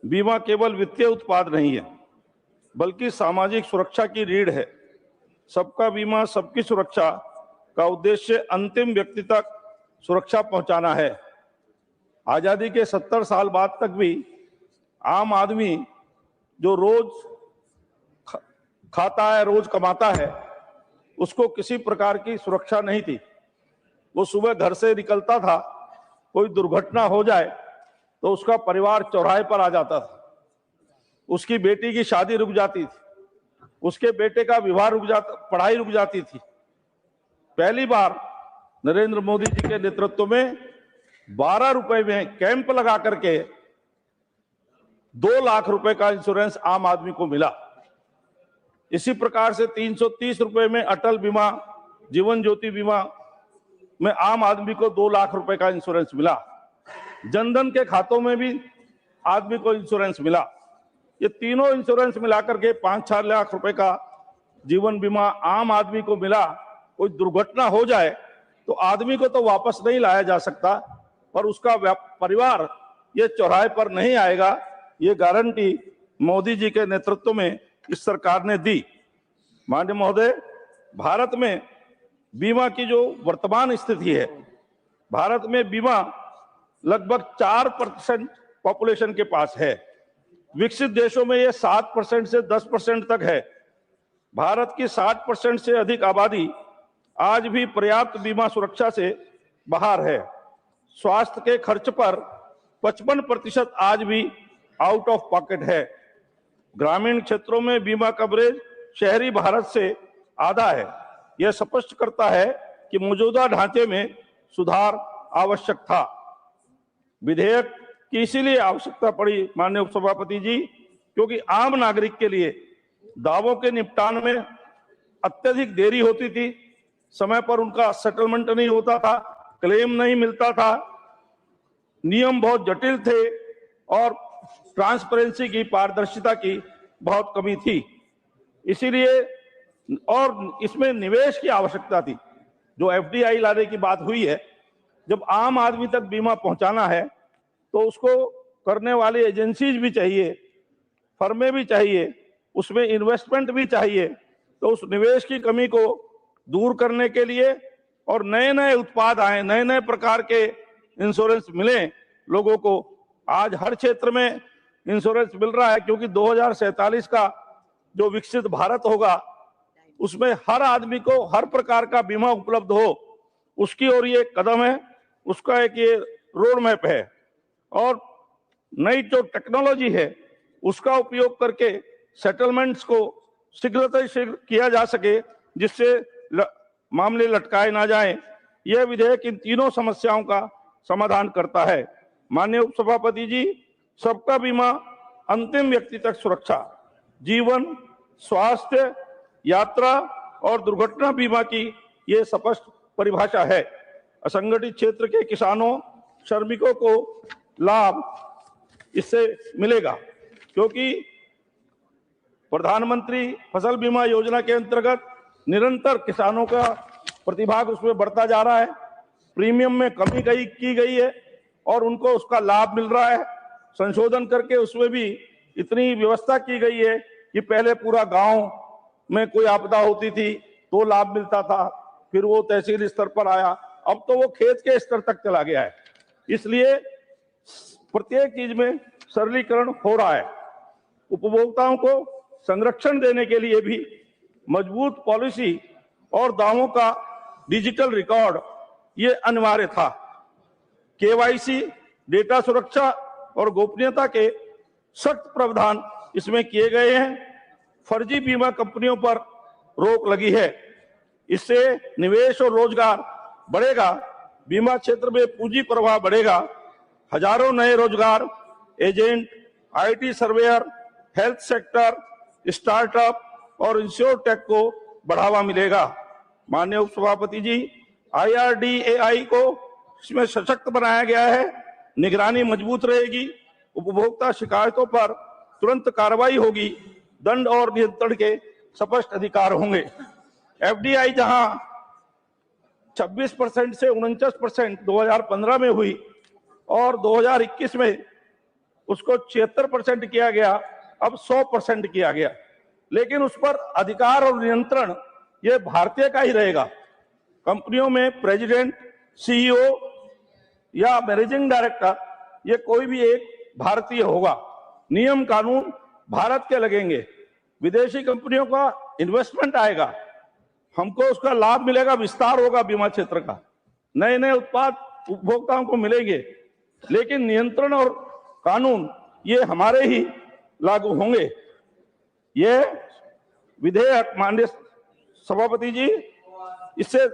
बीमा केवल वित्तीय उत्पाद नहीं है बल्कि सामाजिक सुरक्षा की रीढ़ है। सबका बीमा सबकी सुरक्षा का उद्देश्य अंतिम व्यक्ति तक सुरक्षा पहुंचाना है। आजादी के 70 साल बाद तक भी आम आदमी जो रोज खाता है, रोज कमाता है, उसको किसी प्रकार की सुरक्षा नहीं थी। वो सुबह घर से निकलता था, कोई दुर्घटना हो जाए तो उसका परिवार चौराहे पर आ जाता था, उसकी बेटी की शादी रुक जाती थी, उसके बेटे का विवाह रुक जाता, पढ़ाई रुक जाती थी। पहली बार नरेंद्र मोदी जी के नेतृत्व में 12 रुपए में कैंप लगा करके 2 लाख रुपए का इंश्योरेंस आम आदमी को मिला। इसी प्रकार से 330 रुपए में अटल बीमा, जीवन ज्योति बीमा में आम आदमी को 2 लाख रुपए का इंश्योरेंस मिला। जनधन के खातों में भी आदमी को इंश्योरेंस मिला। ये तीनों इंश्योरेंस मिलाकर के 5-6 लाख रुपए का जीवन बीमा आम आदमी को मिला। कोई दुर्घटना हो जाए तो आदमी को तो वापस नहीं लाया जा सकता, पर उसका परिवार ये चौराहे पर नहीं आएगा। ये गारंटी मोदी जी के नेतृत्व में इस सरकार ने दी। माननीय महोदय, भारत में बीमा की जो वर्तमान स्थिति है, भारत में बीमा लगभग 4% पॉपुलेशन के पास है। विकसित देशों में ये 7% से 10% तक है। भारत की 60% से अधिक आबादी आज भी पर्याप्त बीमा सुरक्षा से बाहर है। स्वास्थ्य के खर्च पर 55% आज भी आउट ऑफ पॉकेट है। ग्रामीण क्षेत्रों में बीमा कवरेज शहरी भारत से आधा है। यह स्पष्ट करता है कि मौजूदा ढांचे में सुधार आवश्यक था। विधेयक की इसीलिए आवश्यकता पड़ी माननीय उपसभापति जी, क्योंकि आम नागरिक के लिए दावों के निपटान में अत्यधिक देरी होती थी, समय पर उनका सेटलमेंट नहीं होता था, क्लेम नहीं मिलता था, नियम बहुत जटिल थे और ट्रांसपेरेंसी की, पारदर्शिता की बहुत कमी थी। इसीलिए और इसमें निवेश की आवश्यकता थी। जो एफडीआई लाने की बात हुई है, जब आम आदमी तक बीमा पहुंचाना है तो उसको करने वाली एजेंसीज भी चाहिए, फर्में भी चाहिए, उसमें इन्वेस्टमेंट भी चाहिए। तो उस निवेश की कमी को दूर करने के लिए और नए नए उत्पाद आए, नए नए प्रकार के इंश्योरेंस मिले लोगों को। आज हर क्षेत्र में इंश्योरेंस मिल रहा है, क्योंकि 2047 का जो विकसित भारत होगा उसमें हर आदमी को हर प्रकार का बीमा उपलब्ध हो, उसकी ओर ये कदम है, उसका एक ये रोड मैप है। और नई जो टेक्नोलॉजी है उसका उपयोग करके सेटलमेंट्स को शीघ्र किया जा सके, जिससे मामले लटकाए ना जाएं। यह विधेयक इन तीनों समस्याओं का समाधान करता है। माननीय उपसभापति जी, सबका बीमा अंतिम व्यक्ति तक सुरक्षा, जीवन, स्वास्थ्य, यात्रा और दुर्घटना बीमा की ये स्पष्ट परिभाषा है। असंगठित क्षेत्र के किसानों, श्रमिकों को लाभ इससे मिलेगा, क्योंकि प्रधानमंत्री फसल बीमा योजना के अंतर्गत निरंतर किसानों का प्रतिभाग उसमें बढ़ता जा रहा है। प्रीमियम में कमी की गई है और उनको उसका लाभ मिल रहा है। संशोधन करके उसमें भी इतनी व्यवस्था की गई है कि पहले पूरा गांव में कोई आपदा होती थी तो लाभ मिलता था, फिर वो तहसील स्तर पर आया, अब तो वो खेत के स्तर तक चला गया है। इसलिए प्रत्येक चीज में सरलीकरण हो रहा है। उपभोक्ताओं को संरक्षण देने के लिए भी मजबूत पॉलिसी और दावों का डिजिटल रिकॉर्ड ये अनिवार्य था। केवाईसी, डेटा सुरक्षा और गोपनीयता के सख्त प्रावधान इसमें किए गए हैं। फर्जी बीमा कंपनियों पर रोक लगी है। इससे निवेश और रोजगार बढ़ेगा, बीमा क्षेत्र में पूंजी प्रवाह बढ़ेगा, हजारों नए रोजगार, agent, IT surveyor, health sector, startup और इंश्योरटेक को बढ़ावा मिलेगा। माननीय उपसभापति जी, IRDAI को इसमें सशक्त बनाया गया है, निगरानी मजबूत रहेगी, उपभोक्ता शिकायतों पर तुरंत कार्रवाई होगी, दंड और नियंत्रण के स्पष्ट अधिकार होंगे। FDI जहां 26% से 49% 2015 में हुई और 2021 में उसको 76% किया गया, अब 100% किया गया, लेकिन उस पर अधिकार और नियंत्रण ये भारतीय का ही रहेगा। कंपनियों में प्रेसिडेंट, CEO या मैनेजिंग डायरेक्टर ये कोई भी एक भारतीय होगा। नियम कानून भारत के लगेंगे। विदेशी कंपनियों का इन्वेस्टमेंट आएगा, हमको उसका लाभ मिलेगा, विस्तार होगा बीमा क्षेत्र का, नए नए उत्पाद उपभोक्ताओं को मिलेंगे, लेकिन नियंत्रण और कानून ये हमारे ही लागू होंगे। ये विधेयक माननीय सभापति जी, इससे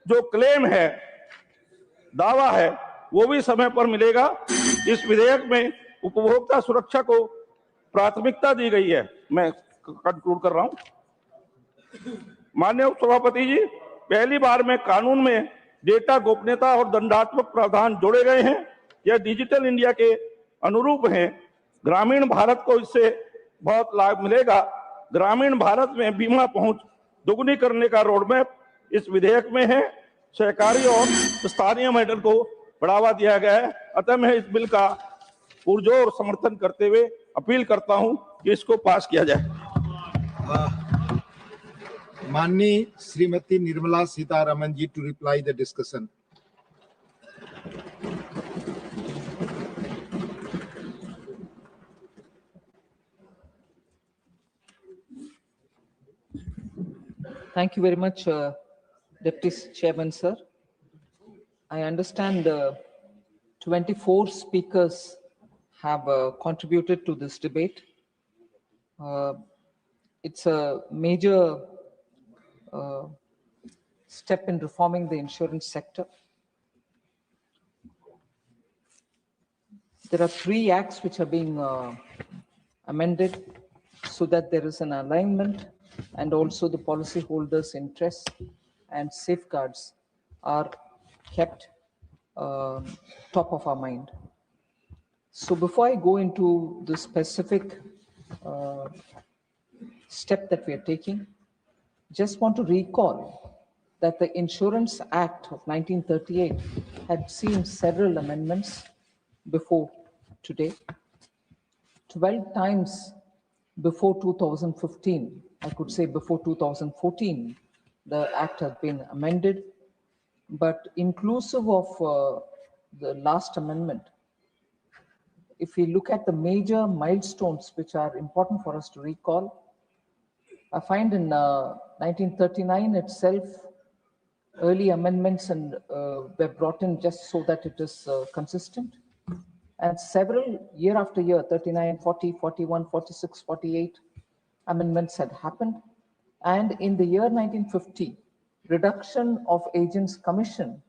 जो क्लेम है, दावा है, वो भी समय पर मिलेगा। इस विधेयक में उपभोक्ता सुरक्षा को प्राथमिकता दी गई है। मैं कंक्लूड कर रहा हूं। माननीय उपसभापति जी, पहली बार में कानून में डेटा गोपनीयता और दंडात्मक प्रावधान जोड़े गए हैं। यह डिजिटल इंडिया के अनुरूप हैं। ग्रामीण भारत को इससे बहुत लाभ मिलेगा। ग्रामीण भारत में बीमा पहुंच दोगुनी करने का रोडमैप इस विधेयक में है। सहकारी और स्थानीय मॉडल को बढ़ावा दिया गया है। अतः मैं इस बिल का पुरजोर समर्थन करते हुए अपील करता हूं कि इसको पास किया जाए। माननीय Shrimati Nirmala Sitharaman ji to reply the discussion. Thank you very much, Deputy Chairman, sir. I understand 24 speakers have contributed to this debate. It's a major step in reforming the insurance sector. There are 3 acts which are being amended so that there is an alignment and also the policyholders' interests and safeguards are kept top of our mind. So before I go into the specific step that we are taking, just want to recall that the Insurance Act of 1938 had seen several amendments before today. 12 times before 2015, I could say before 2014, the act has been amended, but inclusive of the last amendment, if we look at the major milestones which are important for us to recall, I find in 1939 itself, early amendments and were brought in just so that it is consistent. And several year after year, 39, 40, 41, 46, 48 amendments had happened. And in the year 1950, reduction of agents' commission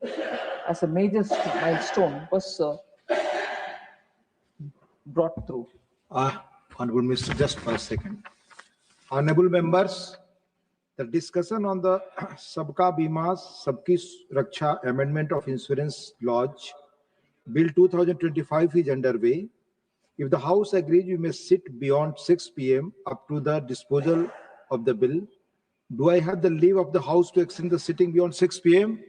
as a major milestone was brought through. Honorable Minister, just for a second. Honorable members, the discussion on the Sabka Bima Sabki Raksha Amendment of Insurance Law Bill 2025 is underway. If the House agrees, we may sit beyond 6 p.m. up to the disposal of the bill. Do I have the leave of the House to extend the sitting beyond 6 p.m.?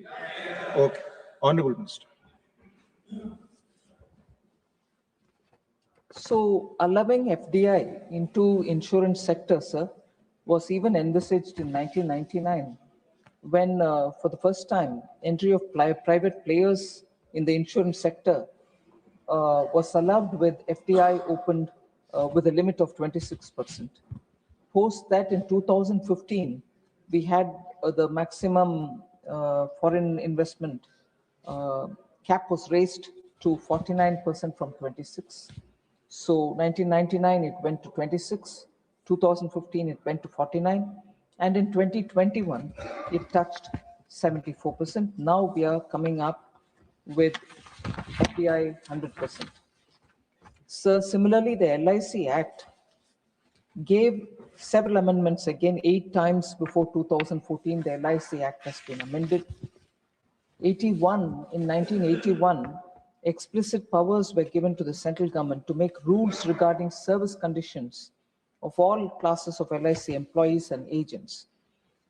Okay. Honorable Minister. So allowing FDI into insurance sector, sir, was even envisaged in 1999, when for the first time entry of private players in the insurance sector was allowed with FDI opened with a limit of 26%. Post that in 2015, we had the maximum foreign investment cap was raised to 49% from 26. So 1999, it went to 26. 2015, it went to 49. And in 2021, it touched 74%. Now we are coming up with FDI 100%. So similarly, the LIC Act gave several amendments, again 8 times before 2014. The LIC Act has been amended. In 1981, explicit powers were given to the central government to make rules regarding service conditions of all classes of LIC employees and agents.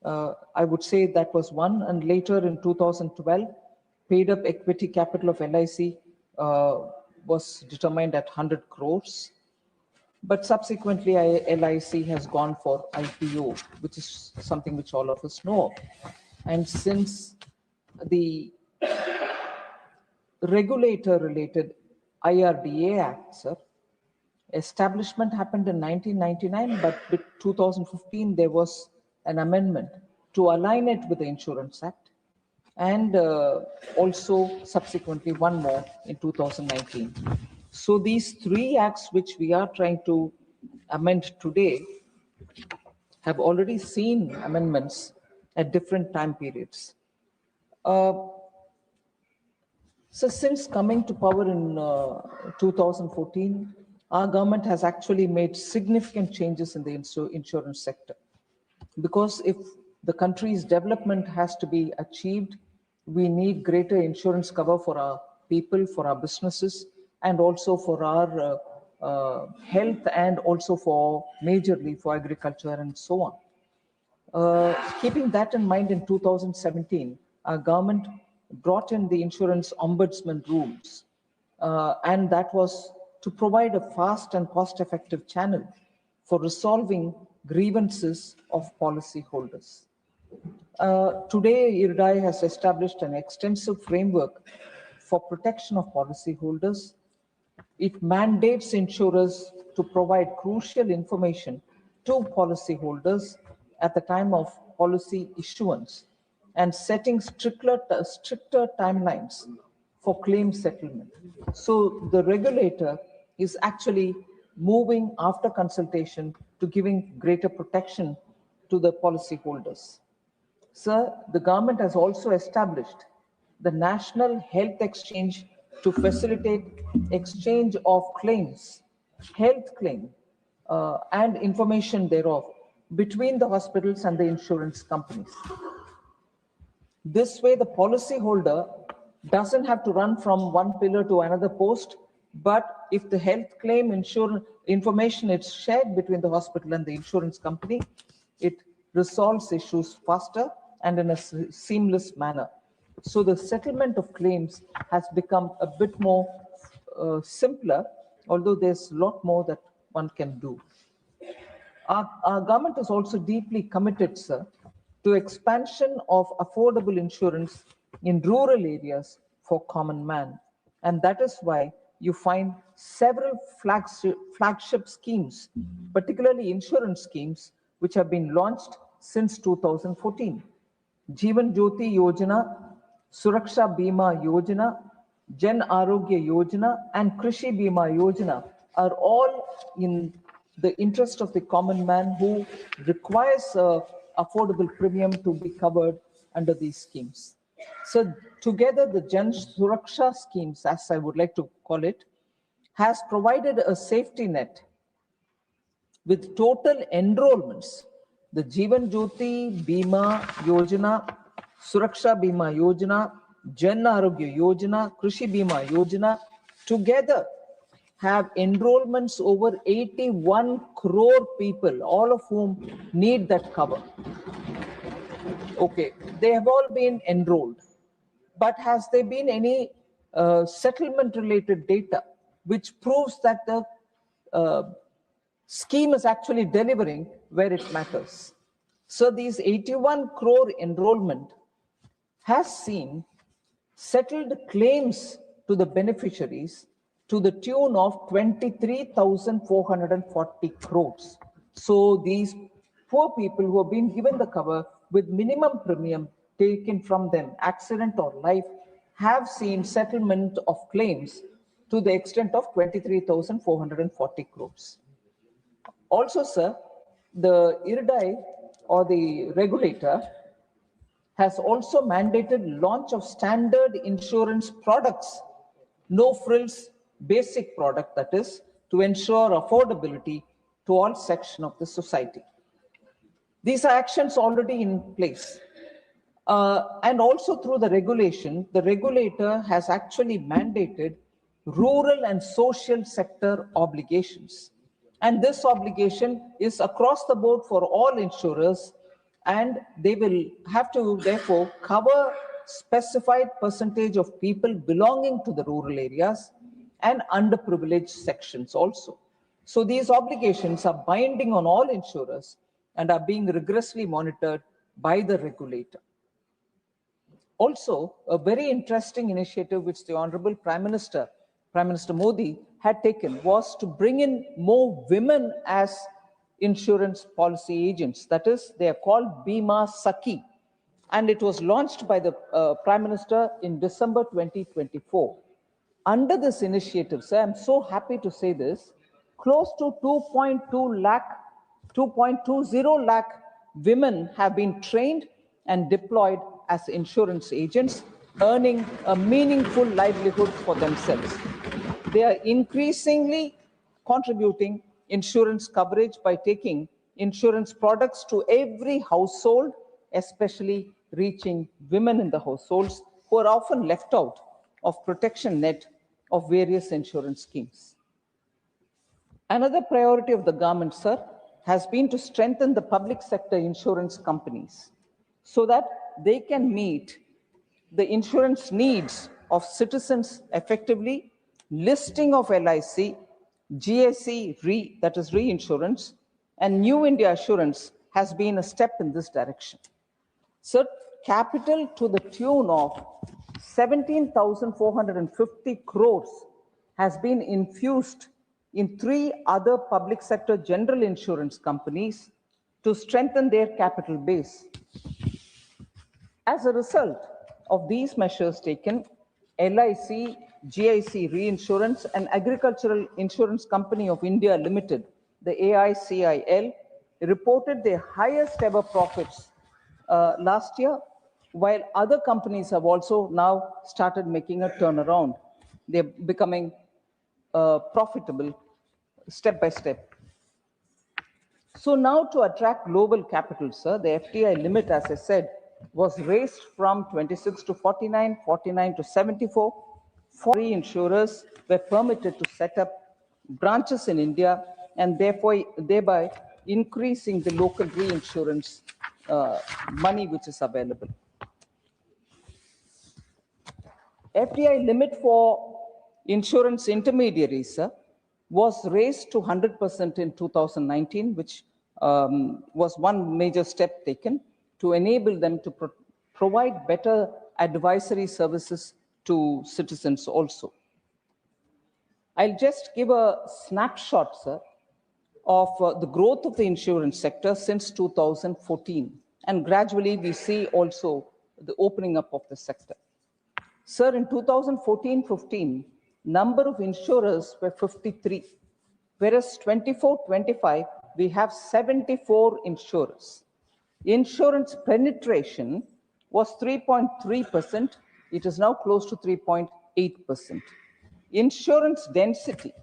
I would say that was one, and later in 2012, paid up equity capital of LIC was determined at 100 crores. But subsequently, LIC has gone for IPO, which is something which all of us know. And since the regulator-related IRDA Act, sir, establishment happened in 1999, but with 2015, there was an amendment to align it with the Insurance Act, and also subsequently one more in 2019. So these 3 acts which we are trying to amend today have already seen amendments at different time periods. So since coming to power in 2014, our government has actually made significant changes in the insurance sector. Because if the country's development has to be achieved, we need greater insurance cover for our people, for our businesses, and also for our health, and also for majorly for agriculture and so on. Keeping that in mind, in 2017, our government brought in the insurance ombudsman rules, and that was to provide a fast and cost-effective channel for resolving grievances of policyholders. Today, IRDAI has established an extensive framework for protection of policyholders. It mandates insurers to provide crucial information to policyholders at the time of policy issuance, and setting stricter timelines for claim settlement. So the regulator is actually moving after consultation to giving greater protection to the policyholders. Sir, the government has also established the National Health Exchange to facilitate exchange of claims, health claim, and information thereof between the hospitals and the insurance companies. This way, the policyholder doesn't have to run from one pillar to another post, but if the health claim insurance information is shared between the hospital and the insurance company, it resolves issues faster and in a seamless manner. So the settlement of claims has become a bit more simpler, although there's a lot more that one can do. Our government is also deeply committed, sir, to expansion of affordable insurance in rural areas for common man. And that is why you find several flagship schemes, particularly insurance schemes, which have been launched since 2014. Jeevan Jyoti Yojana, Suraksha Bima Yojana, Jan Arogya Yojana, and Krishi Bima Yojana are all in the interest of the common man who requires affordable premium to be covered under these schemes. So together, the Jan Suraksha schemes, as I would like to call it, has provided a safety net with total enrollments. The Jeevan Jyoti Bima Yojana, Suraksha Bima Yojana, Jan Arogya Yojana, Krishi Bima Yojana together have enrollments over 81 crore people, all of whom need that cover. Okay, they have all been enrolled. But has there been any settlement related data which proves that the scheme is actually delivering where it matters. So these 81 crore enrollment has seen settled claims to the beneficiaries to the tune of 23,440 crores. So these poor people who have been given the cover with minimum premium taken from them, accident or life, have seen settlement of claims to the extent of 23,440 crores. Also, sir, the IRDAI or the regulator has also mandated launch of standard insurance products, no frills, basic product, that is, to ensure affordability to all sections of the society. These are actions already in place. And also through the regulation, the regulator has actually mandated rural and social sector obligations. And this obligation is across the board for all insurers, and they will have to therefore cover specified percentage of people belonging to the rural areas and underprivileged sections also. So these obligations are binding on all insurers and are being rigorously monitored by the regulator. Also, a very interesting initiative which the Honorable Prime Minister Modi had taken was to bring in more women as insurance policy agents. That is, they are called Bima Sakhi. And it was launched by the Prime Minister in December 2024. Under this initiative, sir, I'm so happy to say this, close to 2.20 lakh women have been trained and deployed as insurance agents, earning a meaningful livelihood for themselves. They are increasingly contributing insurance coverage by taking insurance products to every household, especially reaching women in the households who are often left out of protection net of various insurance schemes. Another priority of the government, sir, has been to strengthen the public sector insurance companies so that they can meet the insurance needs of citizens effectively. Listing of LIC, GIC Re, that is reinsurance, and New India Assurance has been a step in this direction. So capital to the tune of 17,450 crores has been infused in 3 other public sector general insurance companies to strengthen their capital base. As a result of these measures taken, LIC, GIC Reinsurance and Agricultural Insurance Company of India Limited, the AICIL, reported their highest ever profits last year, while other companies have also now started making a turnaround. They're becoming profitable step by step. So now to attract global capital, sir, the FDI limit, as I said, was raised from 26 to 49, 49 to 74. 4 insurers were permitted to set up branches in India and thereby increasing the local reinsurance money which is available. FDI limit for insurance intermediaries, sir, was raised to 100% in 2019, which was one major step taken to enable them to provide better advisory services to citizens also. I'll just give a snapshot, sir, of the growth of the insurance sector since 2014. And gradually we see also the opening up of the sector. Sir, in 2014-15, number of insurers were 53, whereas 24-25, we have 74 insurers. Insurance penetration was 3.3%. It is now close to 3.8%. Insurance density,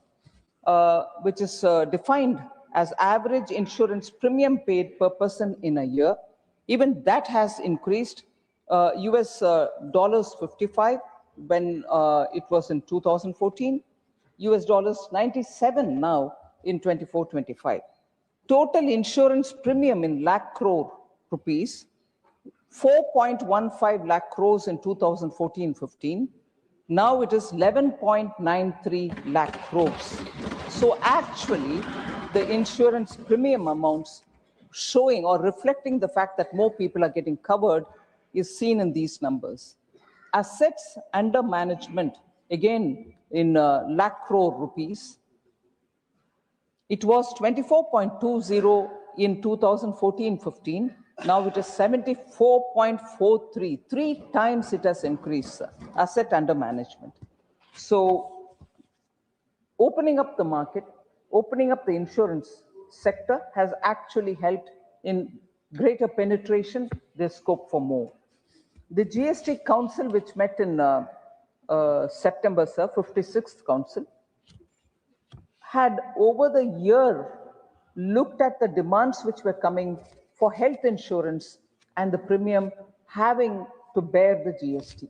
which is defined as average insurance premium paid per person in a year, even that has increased. US dollars 55 when it was in 2014, US dollars 97 now in 24-25. Total insurance premium in lakh crore rupees, 4.15 lakh crores in 2014-15. Now it is 11.93 lakh crores. So actually, the insurance premium amounts showing or reflecting the fact that more people are getting covered is seen in these numbers. Assets under management, again in lakh crore rupees, it was 24.20 in 2014-15. Now it is 74.43. 3 times it has increased, asset under management. So opening up the market, opening up the insurance sector has actually helped in greater penetration. There's scope for more. The GST Council, which met in September, sir, 56th Council, had over the year looked at the demands which were coming for health insurance and the premium having to bear the GST.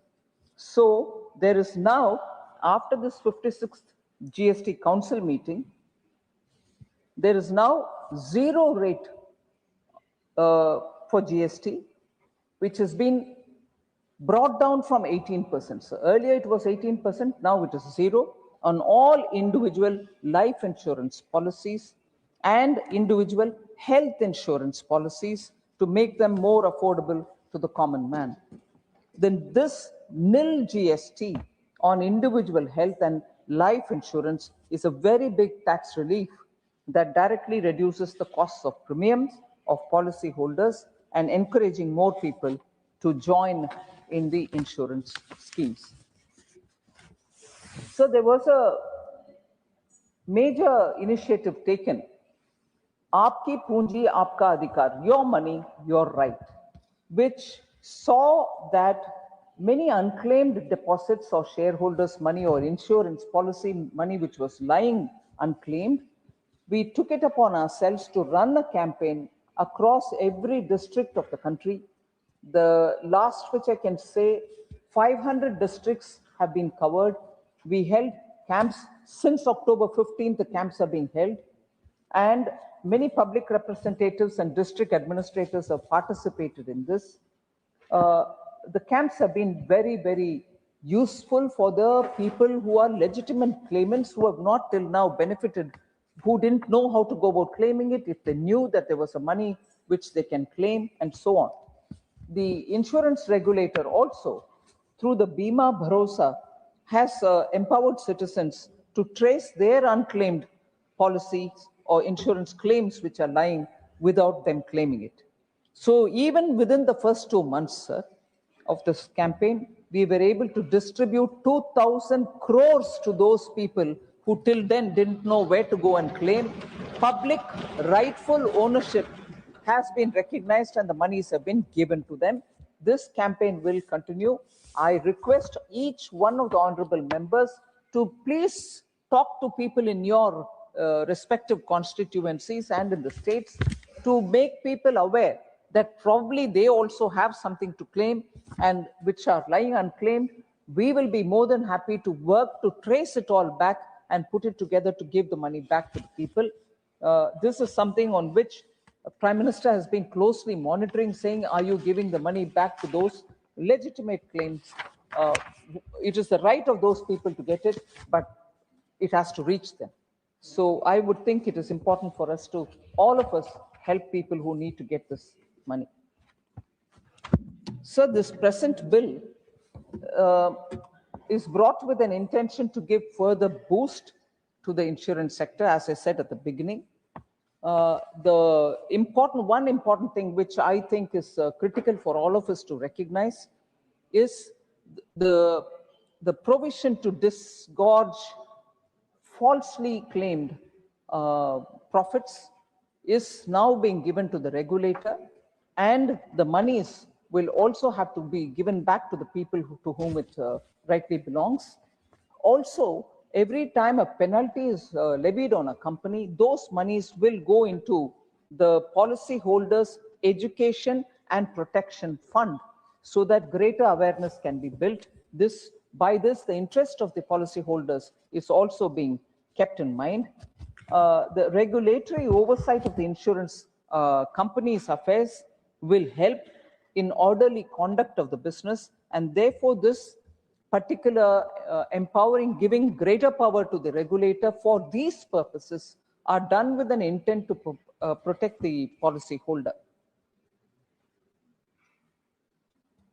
So there is now, after this 56th GST Council meeting, there is now 0 rate for GST, which has been brought down from 18%. So earlier it was 18%, now it is 0 on all individual life insurance policies and individual health insurance policies to make them more affordable to the common man. Then this nil GST on individual health and life insurance is a very big tax relief that directly reduces the costs of premiums of policyholders and encouraging more people to join in the insurance schemes. So there was a major initiative taken, Aapki Poonji Aapka Adhikar, your money, your right, which saw that many unclaimed deposits or shareholders' money or insurance policy money which was lying unclaimed, we took it upon ourselves to run a campaign across every district of the country. The last which I can say, 500 districts have been covered. We held camps since October 15th, the camps are being held, and many public representatives and district administrators have participated in this. The camps have been very, very useful for the people who are legitimate claimants who have not till now benefited, who didn't know how to go about claiming it, if they knew that there was a money which they can claim, and so on. The insurance regulator also, through the Bima Bharosa, has empowered citizens to trace their unclaimed policies or insurance claims which are lying without them claiming it. So even within the first 2 months, sir, of this campaign, we were able to distribute 2,000 crores to those people who till then didn't know where to go and claim. Public rightful ownership has been recognized and the monies have been given to them. This campaign will continue. I request each one of the honorable members to please talk to people in your respective constituencies and in the states to make people aware that probably they also have something to claim and which are lying unclaimed. We will be more than happy to work to trace it all back and put it together to give the money back to the people. This is something on which Prime Minister has been closely monitoring, saying, are you giving the money back to those legitimate claims? It is the right of those people to get it, but it has to reach them. So I would think it is important for us to, all of us, help people who need to get this money. So this present bill is brought with an intention to give further boost to the insurance sector, as I said at the beginning. One important thing which I think is critical for all of us to recognize is the provision to disgorge falsely claimed profits is now being given to the regulator, and the monies will also have to be given back to the people to whom it rightly belongs. Also, every time a penalty is levied on a company, those monies will go into the policyholders' education and protection fund so that greater awareness can be built. By this, the interest of the policyholders is also being kept in mind. The regulatory oversight of the insurance companies' affairs will help in orderly conduct of the business, and therefore this particular empowering, giving greater power to the regulator for these purposes are done with an intent to protect the policyholder.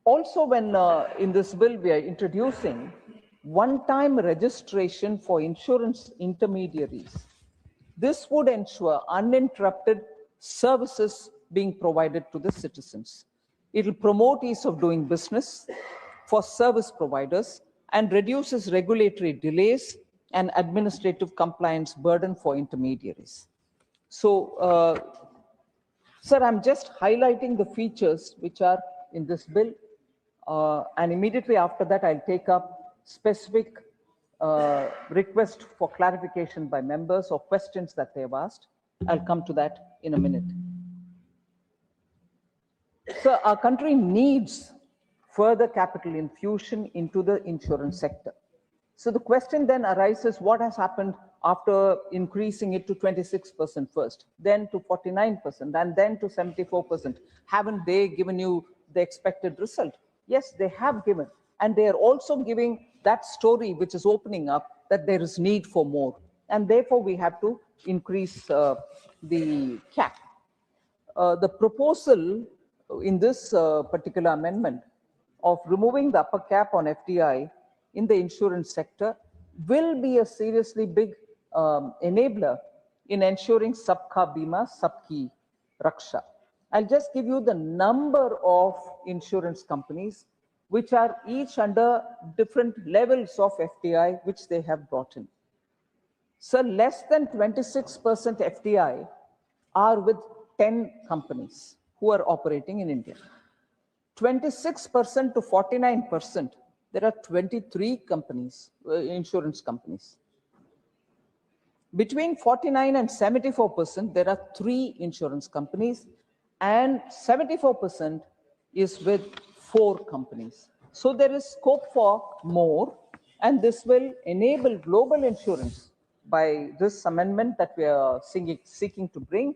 Also, when in this bill we are introducing one-time registration for insurance intermediaries, this would ensure uninterrupted services being provided to the citizens. It will promote ease of doing business for service providers and reduces regulatory delays and administrative compliance burden for intermediaries. So, sir, I'm just highlighting the features which are in this bill, and immediately after that, I'll take up specific request for clarification by members or questions that they have asked. I'll come to that in a minute. So our country needs further capital infusion into the insurance sector. So the question then arises, what has happened after increasing it to 26% first, then to 49%, and then to 74%? Haven't they given you the expected result? Yes, they have given. And they are also giving that story which is opening up that there is need for more. And therefore, we have to increase the cap. The proposal in this particular amendment of removing the upper cap on FDI in the insurance sector will be a seriously big enabler in ensuring Sabka Bima, Sabki Raksha. I'll just give you the number of insurance companies which are each under different levels of FDI which they have brought in. So less than 26% FDI are with 10 companies who are operating in India. 26% to 49%, there are 23 companies, insurance companies. Between 49 and 74%, there are 3 insurance companies, and 74% is with 4 companies. So there is scope for more, and this will enable global insurance by this amendment that we are seeking to bring.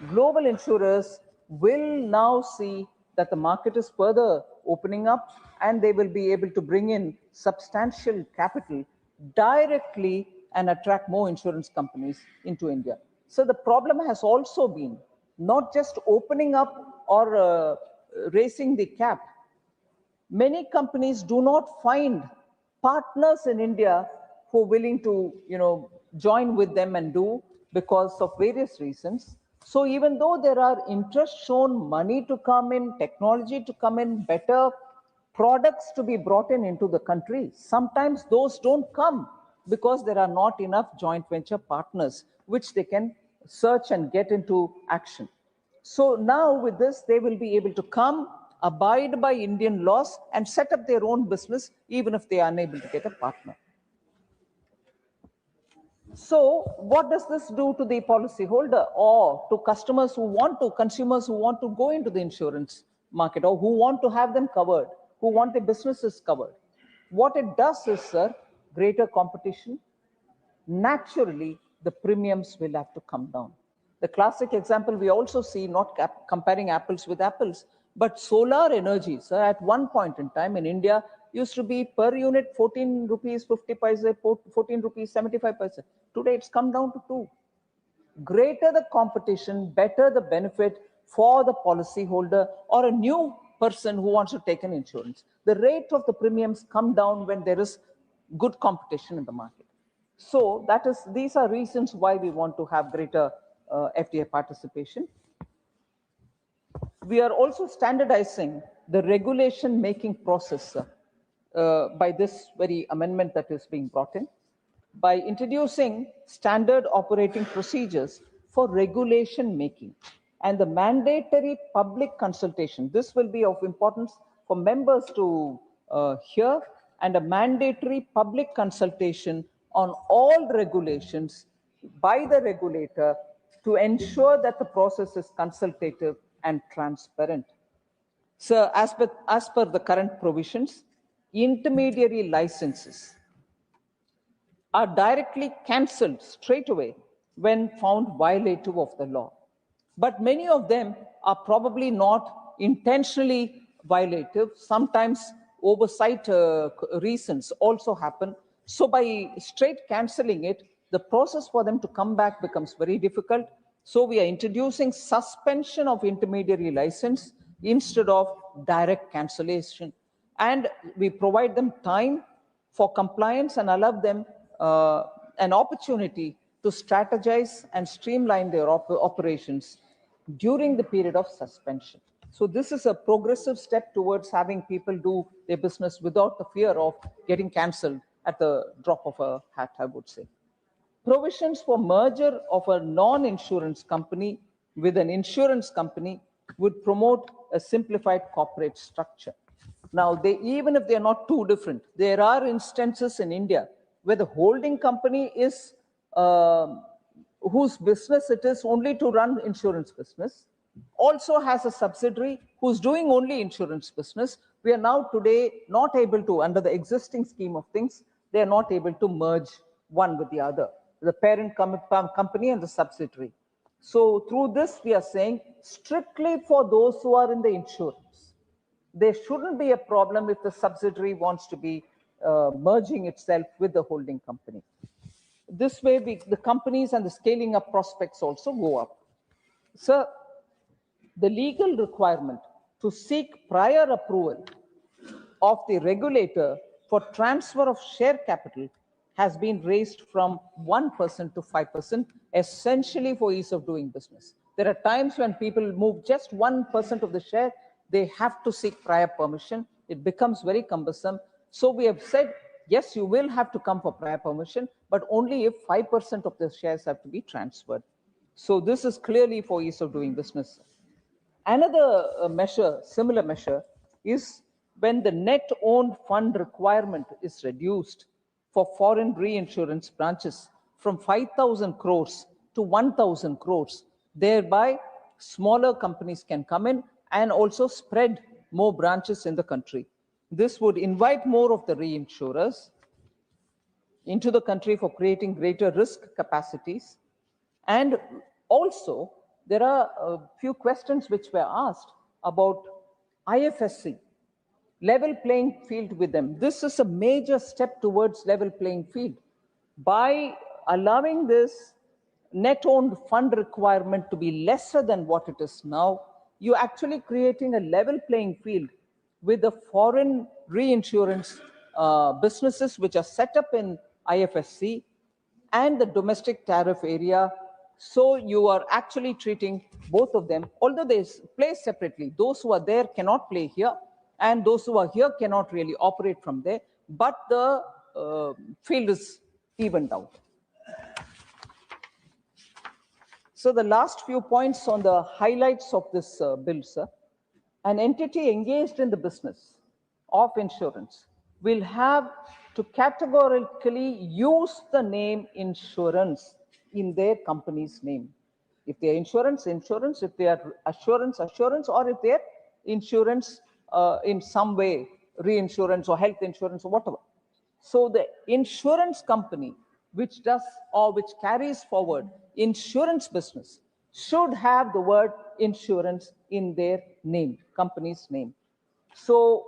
Global insurers will now see that the market is further opening up, and they will be able to bring in substantial capital directly and attract more insurance companies into India. So the problem has also been not just opening up or raising the cap. Many companies do not find partners in India who are willing to, join with them and do because of various reasons. So even though there are interest shown, money to come in, technology to come in, better products to be brought in into the country, sometimes those don't come because there are not enough joint venture partners which they can search and get into action. So now with this, they will be able to come, abide by Indian laws, and set up their own business even if they are unable to get a partner. So what does this do to the policyholder or to customers who want to, consumers who want to go into the insurance market or who want to have them covered, who want their businesses covered? What it does is, sir, greater competition. Naturally, the premiums will have to come down. The classic example we also see, not comparing apples with apples, but solar energy, sir, at one point in time in India, used to be per unit 14 rupees 50 paise, 14 rupees 75 paise. Today it's come down to 2. Greater the competition, better the benefit for the policyholder or a new person who wants to take an insurance. The rate of the premiums come down when there is good competition in the market. So these are reasons why we want to have greater FDI participation. We are also standardizing the regulation making process by this very amendment that is being brought in, by introducing standard operating procedures for regulation making and the mandatory public consultation. This will be of importance for members to hear, and a mandatory public consultation on all regulations by the regulator to ensure that the process is consultative and transparent. So as per the current provisions, intermediary licenses are directly cancelled straight away when found violative of the law. But many of them are probably not intentionally violative. Sometimes oversight reasons also happen. So by straight cancelling it, the process for them to come back becomes very difficult. So we are introducing suspension of intermediary license instead of direct cancellation. And we provide them time for compliance and allow them an opportunity to strategize and streamline their operations during the period of suspension. So this is a progressive step towards having people do their business without the fear of getting cancelled at the drop of a hat, I would say. Provisions for merger of a non-insurance company with an insurance company would promote a simplified corporate structure. Now, even if they're not too different, there are instances in India where the holding company is whose business it is only to run insurance business, also has a subsidiary who's doing only insurance business. We are now today not able to, under the existing scheme of things, they are not able to merge one with the other, the parent company and the subsidiary. So through this, we are saying strictly for those who are in the insurance, there shouldn't be a problem if the subsidiary wants to be merging itself with the holding company. This way, the companies and the scaling up prospects also go up. So the legal requirement to seek prior approval of the regulator for transfer of share capital has been raised from 1% to 5%, essentially for ease of doing business. There are times when people move just 1% of the share, they have to seek prior permission. It becomes very cumbersome. So we have said, yes, you will have to come for prior permission, but only if 5% of the shares have to be transferred. So this is clearly for ease of doing business. Another measure, similar measure, is when the net owned fund requirement is reduced for foreign reinsurance branches from 5,000 crores to 1,000 crores. Thereby, smaller companies can come in and also spread more branches in the country. This would invite more of the reinsurers into the country for creating greater risk capacities. And also, there are a few questions which were asked about IFSC, level playing field with them. This is a major step towards level playing field. By allowing this net owned fund requirement to be lesser than what it is now, you're actually creating a level playing field with the foreign reinsurance businesses which are set up in IFSC and the domestic tariff area. So you are actually treating both of them, although they play separately. Those who are there cannot play here, and those who are here cannot really operate from there, but the field is evened out. So the last few points on the highlights of this bill, sir. An entity engaged in the business of insurance will have to categorically use the name insurance in their company's name. If they are insurance, insurance. If they are assurance, assurance. Or if they are insurance in some way, reinsurance or health insurance or whatever. So the insurance company which does or which carries forward insurance business should have the word insurance in their name, company's name. So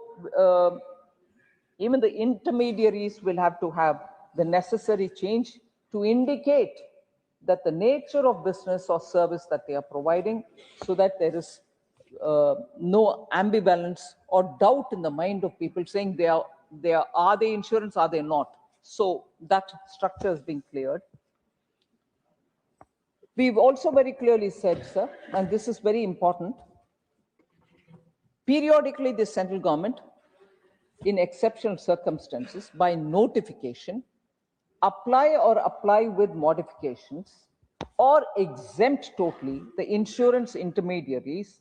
even the intermediaries will have to have the necessary change to indicate that the nature of business or service that they are providing, so that there is no ambivalence or doubt in the mind of people saying are they insurance, are they not? So that structure is being cleared. We've also very clearly said, sir, and this is very important, periodically the central government, in exceptional circumstances, by notification, apply with modifications or exempt totally the insurance intermediaries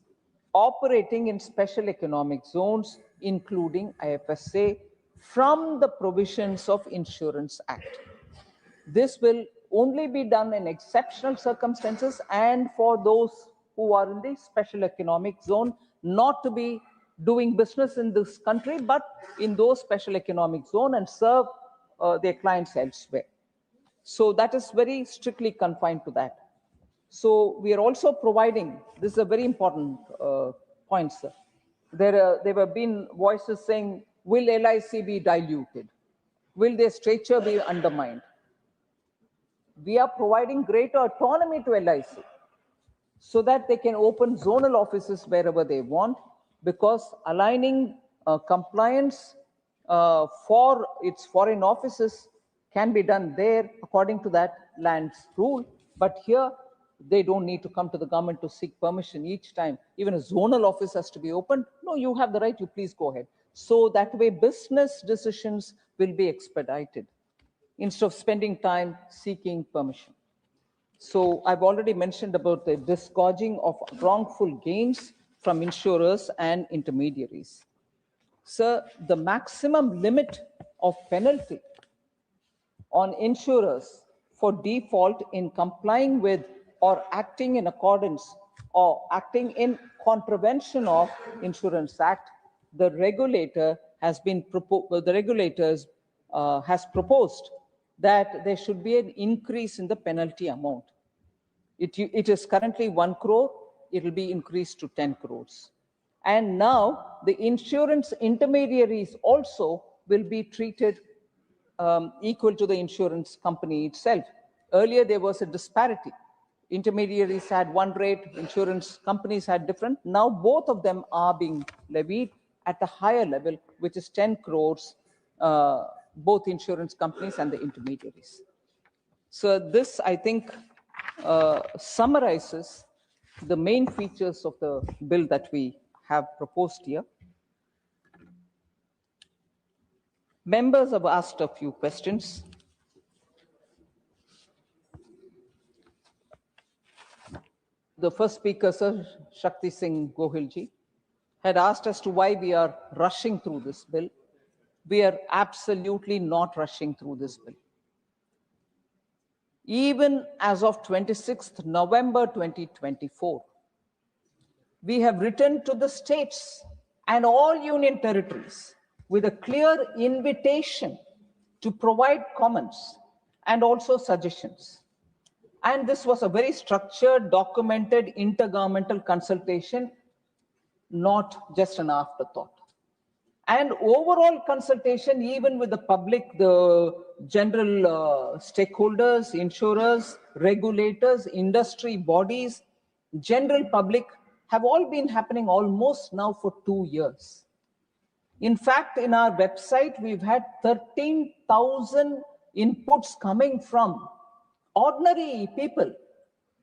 operating in special economic zones, including IFSA, from the provisions of Insurance Act. This will only be done in exceptional circumstances and for those who are in the special economic zone, not to be doing business in this country, but in those special economic zone and serve their clients elsewhere. So that is very strictly confined to that. So we are also providing, this is a very important point, sir. There have been voices saying, will LIC be diluted? Will their stature be undermined? we are providing greater autonomy to LIC so that they can open zonal offices wherever they want, because aligning compliance for its foreign offices can be done there according to that land's rule. But here, they don't need to come to the government to seek permission each time. Even a zonal office has to be opened. No, you have the right, you please go ahead. So that way, business decisions will be expedited instead of spending time seeking permission. So I've already mentioned about the disgorging of wrongful gains from insurers and intermediaries. Sir, the maximum limit of penalty on insurers for default in complying with or acting in accordance or acting in contravention of Insurance Act, the regulator has proposed that there should be an increase in the penalty amount. It is currently 1 crore, it will be increased to 10 crores. And now the insurance intermediaries also will be treated equal to the insurance company itself. Earlier, there was a disparity. Intermediaries had one rate, insurance companies had different. Now both of them are being levied at a higher level, which is 10 crores, both insurance companies and the intermediaries. So this, I think, summarizes the main features of the bill that we have proposed here. Members have asked a few questions. The first speaker, Sir Shakti Singh Gohilji, had asked as to why we are rushing through this bill. We are absolutely not rushing through this bill. Even as of 26th November 2024, we have written to the states and all union territories with a clear invitation to provide comments and also suggestions. And this was a very structured, documented, intergovernmental consultation, not just an afterthought. And overall consultation, even with the public, the general stakeholders, insurers, regulators, industry bodies, general public, have all been happening almost now for 2 years. In fact, in our website, we've had 13,000 inputs coming from ordinary people.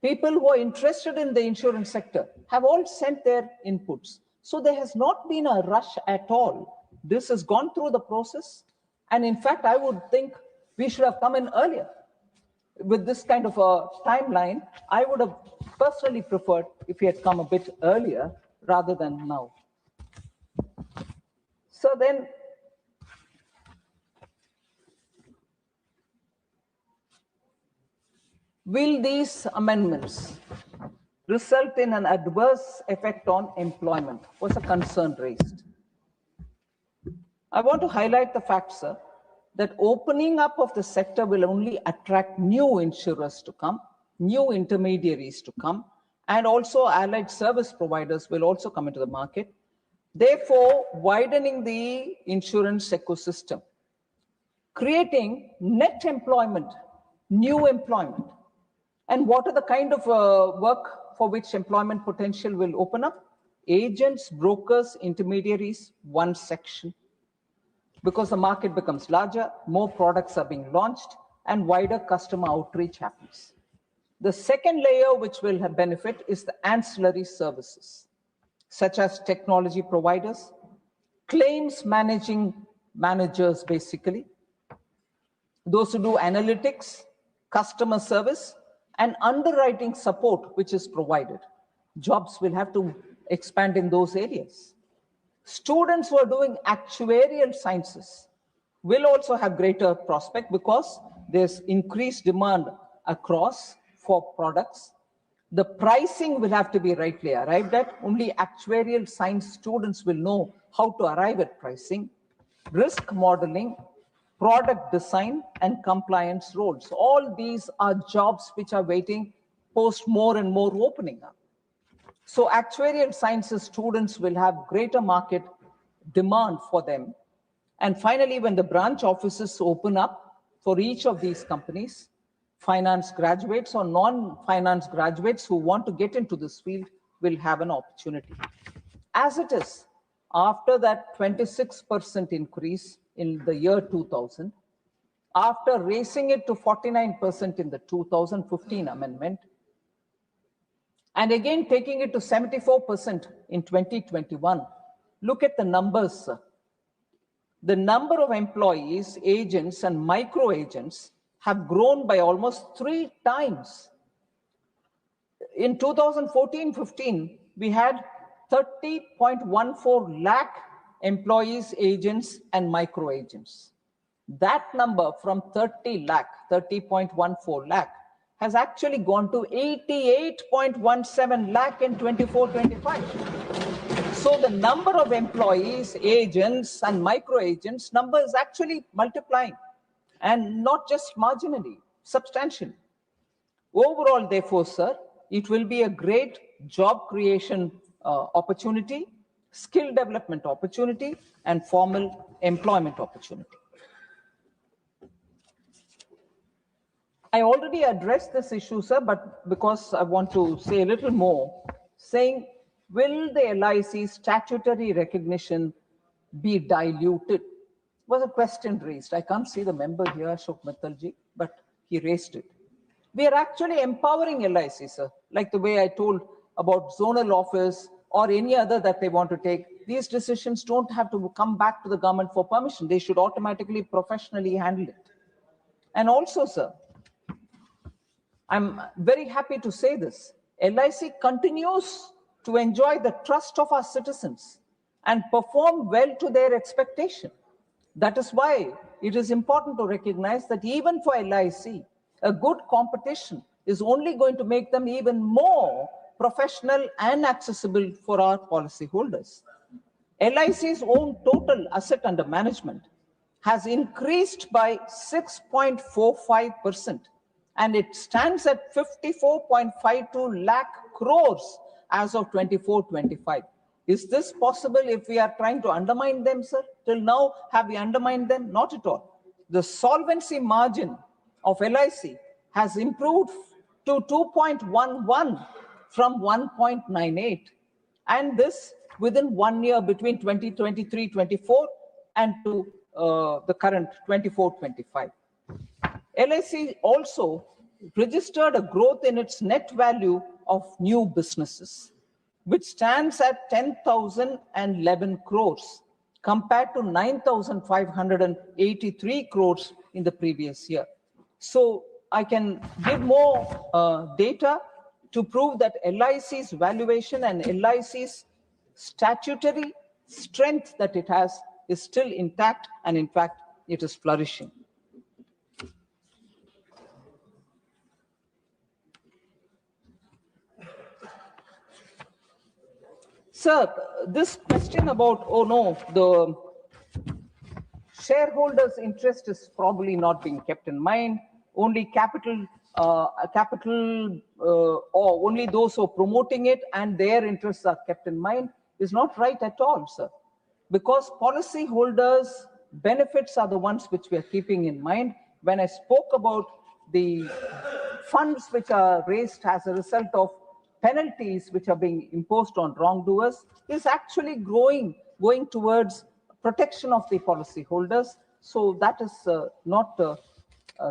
People who are interested in the insurance sector have all sent their inputs. So there has not been a rush at all. This has gone through the process. And in fact, I would think we should have come in earlier. With this kind of a timeline, I would have personally preferred if we had come a bit earlier rather than now. So then, will these amendments result in an adverse effect on employment? Was a concern raised. I want to highlight the fact, sir, that opening up of the sector will only attract new insurers to come, new intermediaries to come, and also allied service providers will also come into the market, therefore widening the insurance ecosystem, creating net employment, new employment. And what are the kind of work for which employment potential will open up? Agents, brokers, intermediaries, one section. Because the market becomes larger, more products are being launched, and wider customer outreach happens. The second layer which will have benefit is the ancillary services, such as technology providers, claims managers basically, those who do analytics, customer service, and underwriting support which is provided. Jobs will have to expand in those areas. Students who are doing actuarial sciences will also have greater prospect because there's increased demand across for products. The pricing will have to be rightly arrived at. Only actuarial science students will know how to arrive at pricing. Risk modeling, product design, and compliance roles. All these are jobs which are waiting post more and more opening up. So actuarial sciences students will have greater market demand for them. And finally, when the branch offices open up for each of these companies, finance graduates or non-finance graduates who want to get into this field will have an opportunity. As it is, after that 26% increase in the year 2000, after raising it to 49% in the 2015 amendment, and again taking it to 74% in 2021, look at the numbers, sir. The number of employees, agents, and micro agents have grown by almost 3 times. In 2014-15, we had 30.14 lakh employees, agents, and micro agents. That number from 30.14 lakh, has actually gone to 88.17 lakh in 24-25. So the number of employees, agents, and micro agents number is actually multiplying, and not just marginally, substantially. Overall, therefore, sir, it will be a great job creation opportunity, skill development opportunity, and formal employment opportunity. I already addressed this issue, sir, but because I want to say a little more, saying, will the LIC statutory recognition be diluted? Was a question raised. I can't see the member here, Ashok Mittalji, but he raised it. We are actually empowering LIC, sir, like the way I told about zonal office or any other that they want to take. These decisions don't have to come back to the government for permission. They should automatically, professionally handle it. And also, sir, I'm very happy to say this. LIC continues to enjoy the trust of our citizens and perform well to their expectation. That is why it is important to recognize that even for LIC, a good competition is only going to make them even more professional and accessible for our policyholders. LIC's own total asset under management has increased by 6.45%, and it stands at 54.52 lakh crores as of 24-25. Is this possible if we are trying to undermine them, sir? Till now, have we undermined them? Not at all. The solvency margin of LIC has improved to 2.11 from 1.98, and this within 1 year between 2023-24 and to the current 24-25. LIC also registered a growth in its net value of new businesses, which stands at 10,011 crores compared to 9,583 crores in the previous year. So I can give more data to prove that LIC's valuation and LIC's statutory strength that it has is still intact, and in fact, it is flourishing. Sir, this question about, oh no, the shareholders' interest is probably not being kept in mind. Only capital or only those who are promoting it and their interests are kept in mind is not right at all, sir. Because policyholders' benefits are the ones which we are keeping in mind. When I spoke about the funds which are raised as a result of penalties which are being imposed on wrongdoers, is actually going towards protection of the policyholders. So that is not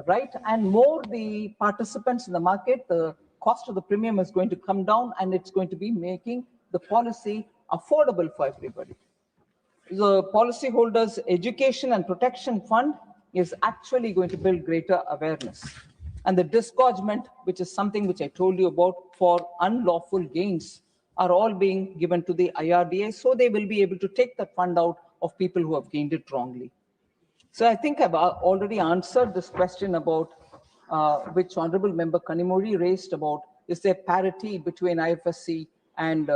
right. And more the participants in the market, the cost of the premium is going to come down, and it's going to be making the policy affordable for everybody. The policyholders' education and protection fund is actually going to build greater awareness. And the disgorgement, which is something which I told you about for unlawful gains, are all being given to the IRDA, so they will be able to take that fund out of people who have gained it wrongly. So I think I've already answered this question about which Honorable Member Kanimuri raised about, is there parity between IFSC and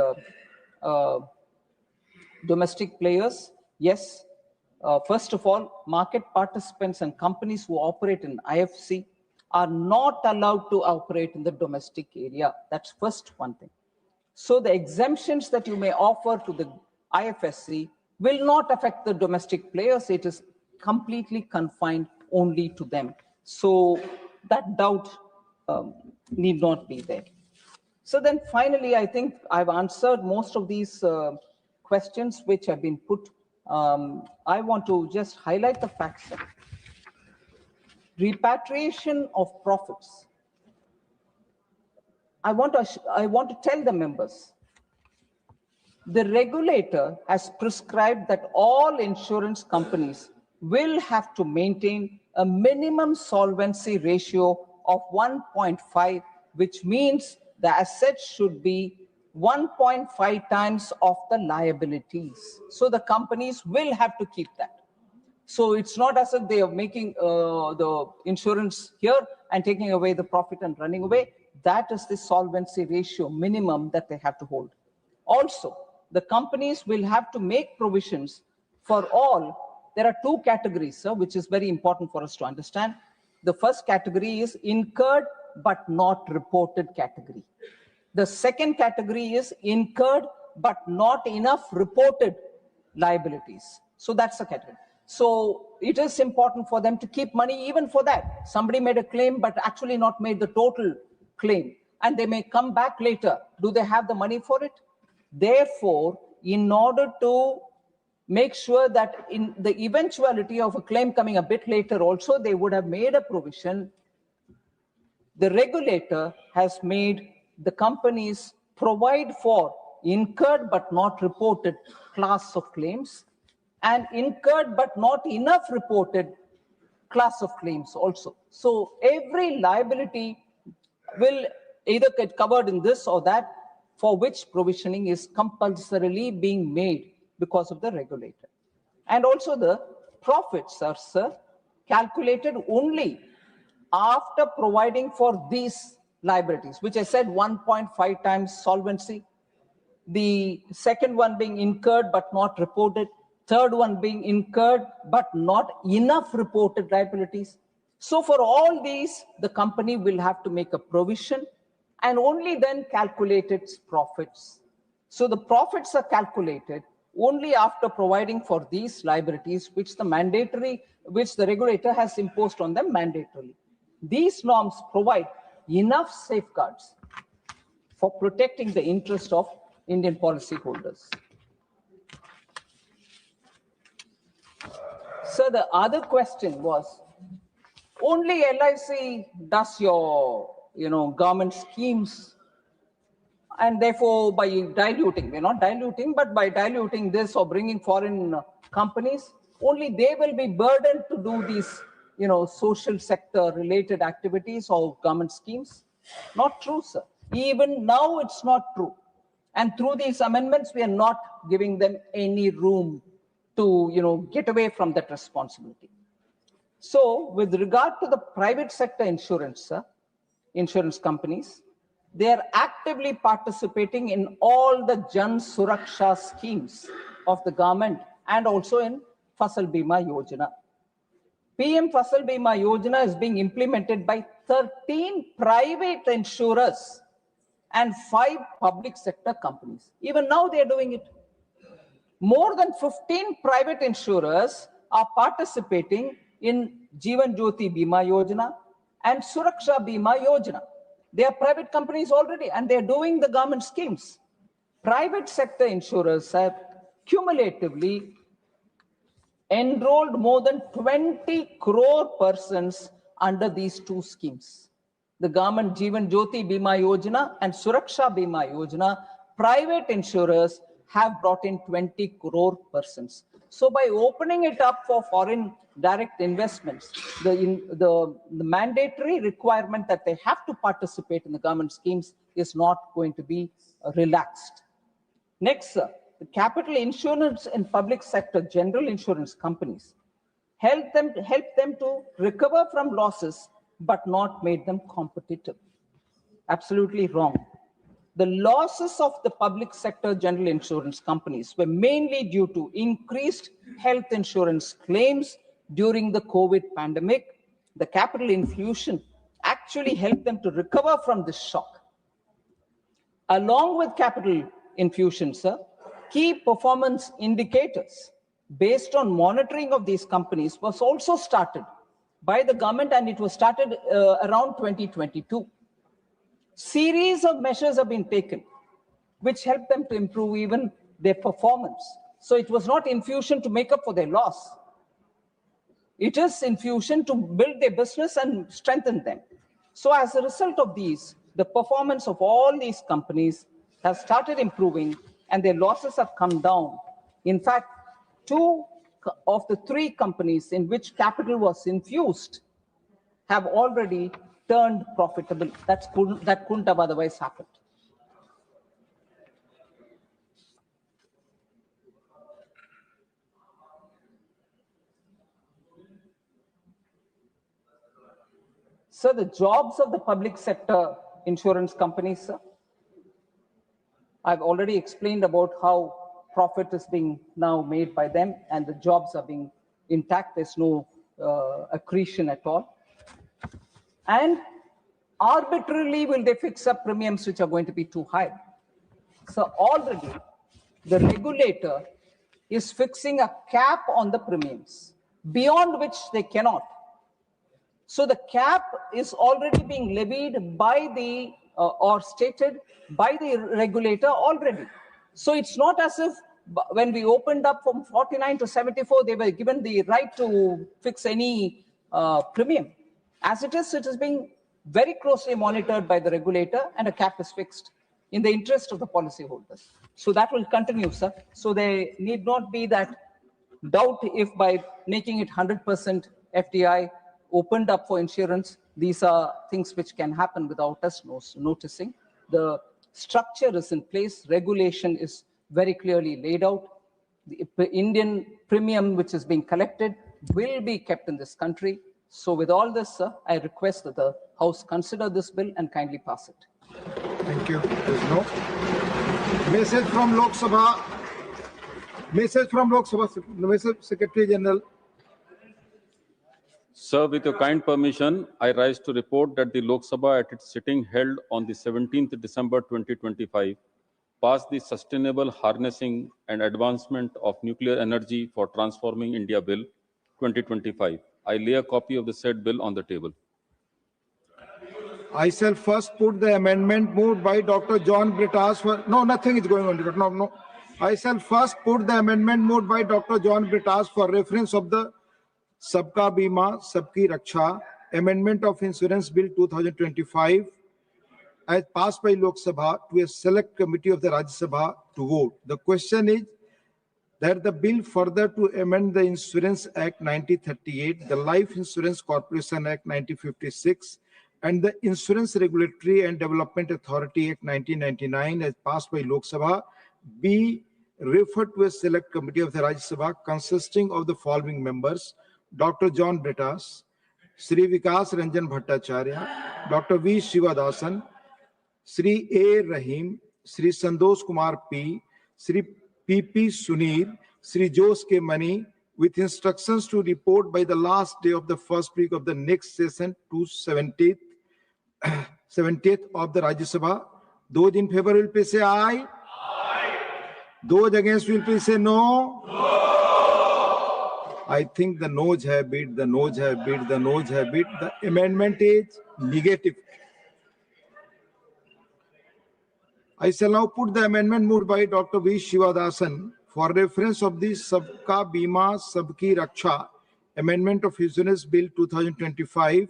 domestic players? Yes. First of all, market participants and companies who operate in IFC are not allowed to operate in the domestic area. That's first one thing. So the exemptions that you may offer to the IFSC will not affect the domestic players. It is completely confined only to them. So that doubt need not be there. So then finally, I think I've answered most of these questions which have been put. I want to just highlight the fact that repatriation of profits. I want to tell the members, the regulator has prescribed that all insurance companies will have to maintain a minimum solvency ratio of 1.5, which means the assets should be 1.5 times of the liabilities. So the companies will have to keep that. So it's not as if they are making the insurance here and taking away the profit and running away. That is the solvency ratio minimum that they have to hold. Also, the companies will have to make provisions for all. There are two categories, sir, which is very important for us to understand. The first category is incurred but not reported category. The second category is incurred but not enough reported liabilities. So that's the category. So it is important for them to keep money even for that. Somebody made a claim but actually not made the total claim, and they may come back later. Do they have the money for it? Therefore, in order to make sure that in the eventuality of a claim coming a bit later also, they would have made a provision. The regulator has made the companies provide for incurred but not reported class of claims and incurred but not enough reported class of claims also. So every liability will either get covered in this or that, for which provisioning is compulsorily being made because of the regulator. And also the profits are, sir, calculated only after providing for these liabilities, which I said 1.5 times solvency. The second one being incurred but not reported. Third one being incurred but not enough reported liabilities. So for all these, the company will have to make a provision and only then calculate its profits. So the profits are calculated only after providing for these liabilities, which the regulator has imposed on them mandatorily. These norms provide enough safeguards for protecting the interest of Indian policyholders. So the other question was, only LIC does your government schemes, and therefore by diluting, we're not diluting, but by diluting this or bringing foreign companies, only they will be burdened to do these social sector related activities or government schemes. Not true, sir. Even now it's not true. And through these amendments, we are not giving them any room to get away from that responsibility. So with regard to the private sector insurance, sir, insurance companies, they are actively participating in all the Jan Suraksha schemes of the government and also in Fasal Bima Yojana. PM Fasal Bima Yojana is being implemented by 13 private insurers and 5 public sector companies. Even now they are doing it. More than 15 private insurers are participating in Jeevan Jyoti Bima Yojana and Suraksha Bima Yojana. They are private companies already and they are doing the government schemes. Private sector insurers have cumulatively enrolled more than 20 crore persons under these two schemes. The government Jeevan Jyoti Bima Yojana and Suraksha Bima Yojana, private insurers have brought in 20 crore persons. So by opening it up for foreign direct investments, the mandatory requirement that they have to participate in the government schemes is not going to be relaxed. Next, sir, the capital insurance and public sector general insurance companies help them to recover from losses, but not made them competitive. Absolutely wrong. The losses of the public sector general insurance companies were mainly due to increased health insurance claims during the COVID pandemic. The capital infusion actually helped them to recover from this shock. Along with capital infusion, sir, key performance indicators based on monitoring of these companies was also started by the government, and it was started around 2022. Series of measures have been taken which help them to improve even their performance. So it was not infusion to make up for their loss. It is infusion to build their business and strengthen them. So as a result of these, the performance of all these companies has started improving and their losses have come down. In fact, 2 of the 3 companies in which capital was infused have already turned profitable. That couldn't have otherwise happened. So the jobs of the public sector insurance companies, sir, I've already explained about how profit is being now made by them and the jobs are being intact. There's no accretion at all. And arbitrarily will they fix up premiums which are going to be too high. So already the regulator is fixing a cap on the premiums beyond which they cannot. So the cap is already being levied by the or stated by the regulator already. So it's not as if when we opened up from 49 to 74, they were given the right to fix any premium. As it is being very closely monitored by the regulator and a cap is fixed in the interest of the policyholders. So that will continue, sir. So there need not be that doubt if by making it 100% FDI opened up for insurance, these are things which can happen without us noticing. The structure is in place, regulation is very clearly laid out. The Indian premium which is being collected will be kept in this country. So with all this, sir, I request that the House consider this bill and kindly pass it. Thank you. There's no message from Lok Sabha. Message from Lok Sabha. Message Secretary General. Sir, with your kind permission, I rise to report that the Lok Sabha at its sitting held on the 17th December 2025 passed the Sustainable Harnessing and Advancement of Nuclear Energy for Transforming India Bill 2025. I lay a copy of the said bill on the table. I shall first put the amendment moved by Dr. John Britas for... No, nothing is going on. No. I shall first put the amendment moved by Dr. John Britas for reference of the Sabka Bima, Sabki Raksha Amendment of Insurance Bill 2025 as passed by Lok Sabha to a select committee of the Rajya Sabha to vote. The question is that the bill further to amend the Insurance Act 1938, the Life Insurance Corporation Act 1956, and the Insurance Regulatory and Development Authority Act 1999 as passed by Lok Sabha be referred to a select committee of the Rajya Sabha consisting of the following members: Dr. John Britas, Sri Vikas Ranjan Bhattacharya, Dr. V. Shivadasan, Sri A. Rahim, Sri Sandosh Kumar P, Sri P.P. Sunir, Sri Jose K. Mani, with instructions to report by the last day of the first week of the next session to 70th of the Rajya Sabha. Those in favor will please say aye. Aye. Those against will please say no. No. I think the noes have bid, the noes have bid, the noes have bid. The amendment is negative. I shall now put the amendment moved by Dr. V. Shivadasan for reference of the Sabka Bima Sabki Raksha Amendment of Insurance Bill 2025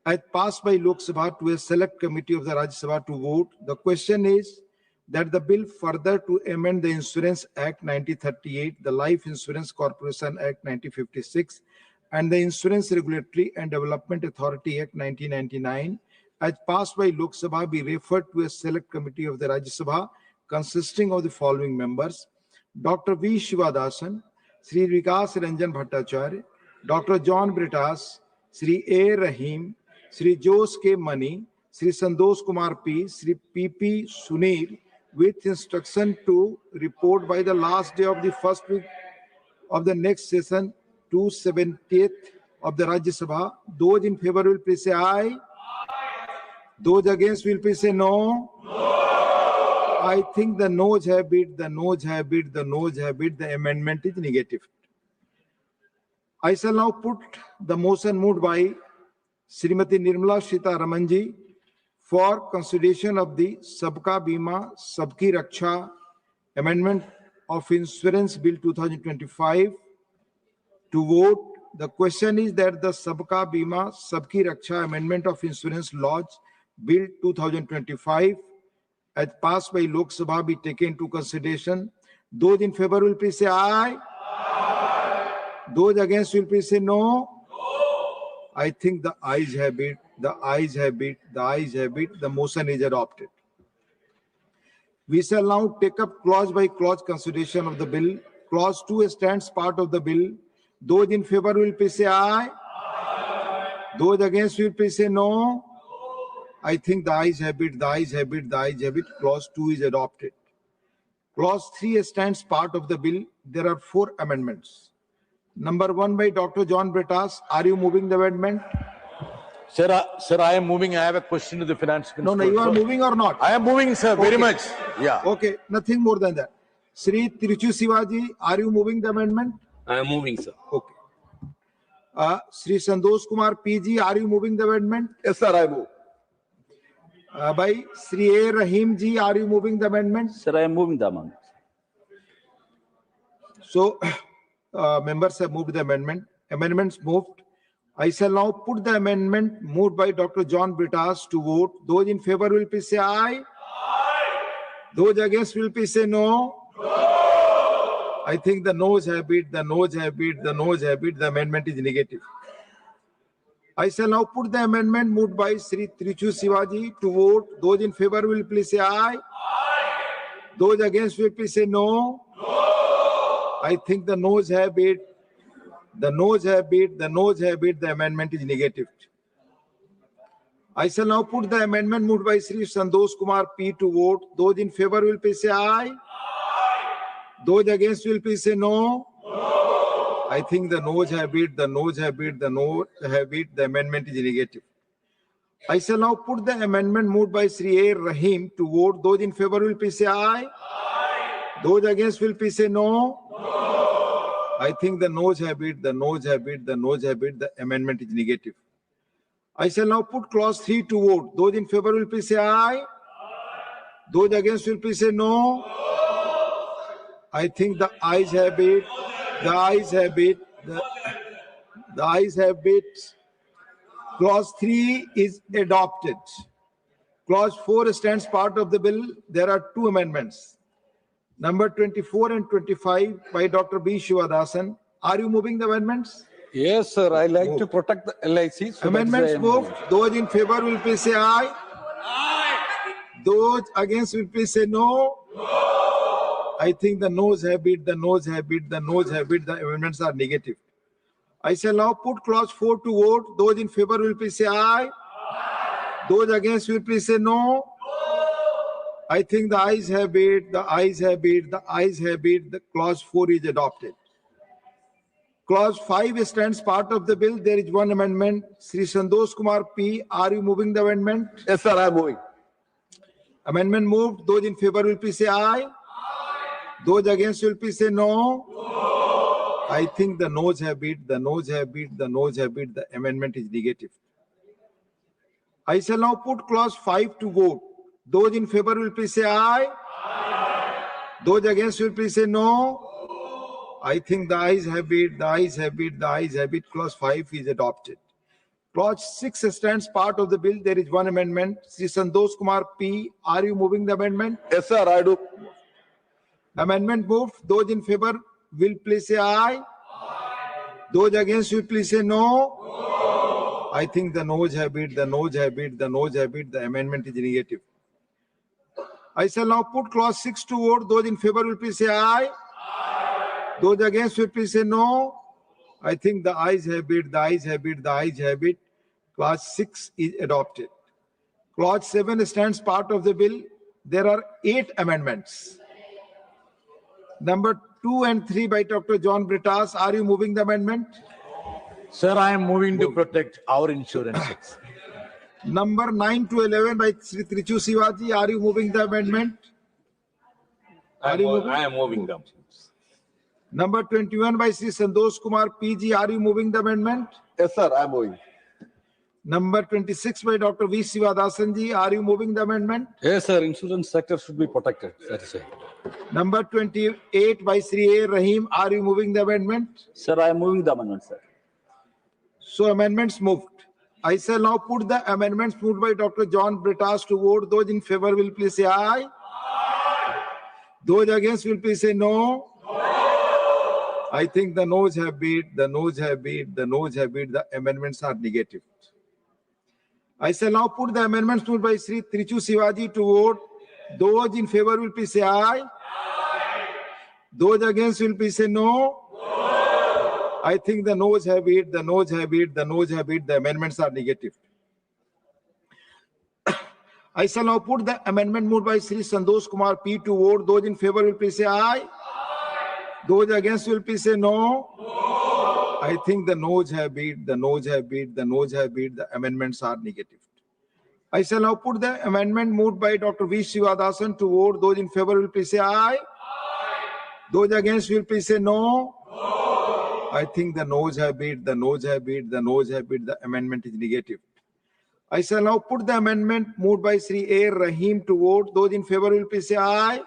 as passed by Lok Sabha to a select committee of the Rajya Sabha to vote. The question is that the bill further to amend the Insurance Act 1938, the Life Insurance Corporation Act 1956, and the Insurance Regulatory and Development Authority Act 1999 as passed by Lok Sabha be referred to a select committee of the Rajya Sabha consisting of the following members: Dr. V. Shivadasan, Sri Vikas Ranjan Bhattacharya, Dr. John Britas, Sri A. Rahim, Sri Jose K. Mani, Sri Sandosh Kumar P, Sri P.P. Sunir, with instruction to report by the last day of the first week of the next session to 70th of the Rajya Sabha. Those in favor will please say aye. Those against will please say no. No. I think the noes have bid, the noes have bid, the noes have bid. The amendment is negative. I shall now put the motion moved by Srimati Nirmala Sitharaman ji for consideration of the Sabka Bima Sabki Raksha Amendment of Insurance Bill 2025 to vote. The question is that the Sabka Bima Sabki Raksha Amendment of Insurance Laws Bill 2025 as passed by Lok Sabha be taken into consideration. Those in favor will please say aye. Those against will please say no. I think the ayes have it, the ayes have it, the ayes have it. The motion is adopted. We shall now take up clause by clause consideration of the bill. Clause 2 stands part of the bill. Those in favor will please say aye. Those against will please say no. I think the ayes have it, the ayes have it, the ayes have it. Clause 2 is adopted. Clause 3 stands part of the bill. There are 4 amendments. Number 1 by Dr. John Bretas. Are you moving the amendment? Sir, I am moving. I have a question to the finance minister. No, you are moving or not? I am moving, sir, very much. Yeah. Okay, nothing more than that. Sri Tiruchu Sivaji, are you moving the amendment? I am moving, sir. Okay. Sri Santosh Kumar PG, are you moving the amendment? Yes, sir, I move. By Sri A. Rahim ji, are you moving the amendment? Sir, I am moving the amendment. So, members have moved the amendment. Amendments moved. I shall now put the amendment moved by Dr. John Bretas to vote. Those in favor will please say aye. Aye. Those against will please say no. No. I think the noes have it, the noes have it, the noes have it. The amendment is negative. I shall now put the amendment moved by Sri Trichu Sivaji to vote. Those in favor will please say aye. Aye. Those against will please say no. No. I think the noes have it. The noes have it, the noes have it, the amendment is negative. I shall now put the amendment moved by Sri Santosh Kumar P to vote. Those in favor will please say aye. Aye. Those against will please say no. No. I think the noes have it, the noes have it, the noes have it, the amendment is negative. I shall now put the amendment moved by Sri A. Rahim to vote. Those in favor will please say aye. Aye. Those against will please say no. No. I think the noes have it, the noes have it, the noes have it, the amendment is negative. I shall now put clause 3 to vote. Those in favor will please say aye. Aye. Those against will please say no. No. I think the ayes have it, the ayes have it, the ayes have it. Clause 3 is adopted. Clause 4 stands part of the bill. There are 2 amendments. Number 24 and 25 by Dr. B. Shivadasan. Are you moving the amendments? Yes, sir. I like to protect the LIC. So amendments moved. Those in favor will please say aye. Aye. Those against will please say no. No. I think the noes have it, the noes have it, the noes have it. The amendments are negative. I shall now put clause 4 to vote. Those in favor will please say aye. Aye. Those against will please say no. I think the ayes have it, the ayes have it, the ayes have it. The clause 4 is adopted. Clause 5 stands part of the bill. There is 1 amendment. Sri Santosh Kumar P. Are you moving the amendment? Yes, sir, I am moving. Amendment moved. Those in favor will please say aye. Aye. Those against will please say no. No. I think the noes have it, the noes have it, the noes have it. The amendment is negative. I shall now put clause 5 to vote. Those in favor will please say aye. Aye. Those against will please say no. I think the ayes have it, the ayes have it, the ayes have it. Clause 5 is adopted. Clause 6 stands part of the bill. There is 1 amendment. Sri Santosh Kumar P. Are you moving the amendment? Yes, sir, I do. Amendment moved. Those in favor will please say aye. Aye. Those against will please say no. I think the noes have it, the noes have it, the noes have it. The amendment is negative. I shall now put clause 6 to vote. Those in favor will please say aye. Aye. Those against will please say no. I think the ayes have it, the ayes have it, the ayes have it. Clause 6 is adopted. Clause 7 stands part of the bill. There are 8 amendments. Number 2 and 3 by Dr. John Bretas. Are you moving the amendment? Sir, I am moving to protect our insurances. Number 9 to 11 by Sri Trichu Sivaji. Are you moving the amendment? I am moving them. Number 21 by Sri Santosh Kumar PG. Are you moving the amendment? Yes, sir, I am moving. Number 26 by Dr. V. Sivadasan ji. Are you moving the amendment? Yes, sir. Insurance sector should be protected. That is it. Number 28 by Sri A. Rahim. Are you moving the amendment? Sir, I am moving the amendment, sir. So amendments moved. I shall now put the amendments moved by Dr. John Britas to vote. Those in favor will please say aye. Those against will please say no. I think the noes have beat, the noes have beat, the noes have beat. The amendments are negative. I shall now put the amendments moved by Sri Trichu Sivaji to vote. Those in favor will please say aye. Those against will please say no. I think the noes have beat, the noes have beat, the noes have beat. The amendments are negative. I shall now put the amendment moved by Sri Santosh Kumar P to vote. Those in favor will please say aye. Those against will please say no. I think the noes have beat, the noes have beat, the noes have beat. The amendments are negative. I shall now put the amendment moved by Dr. V. Sivadasan to vote. Those in favor will please say aye. Those against will please say no. I think the noes have beat, the noes have beat, the noes have beat. The amendment is negative. I shall now put the amendment moved by Sri A. Rahim to vote. Those in favor will please say aye.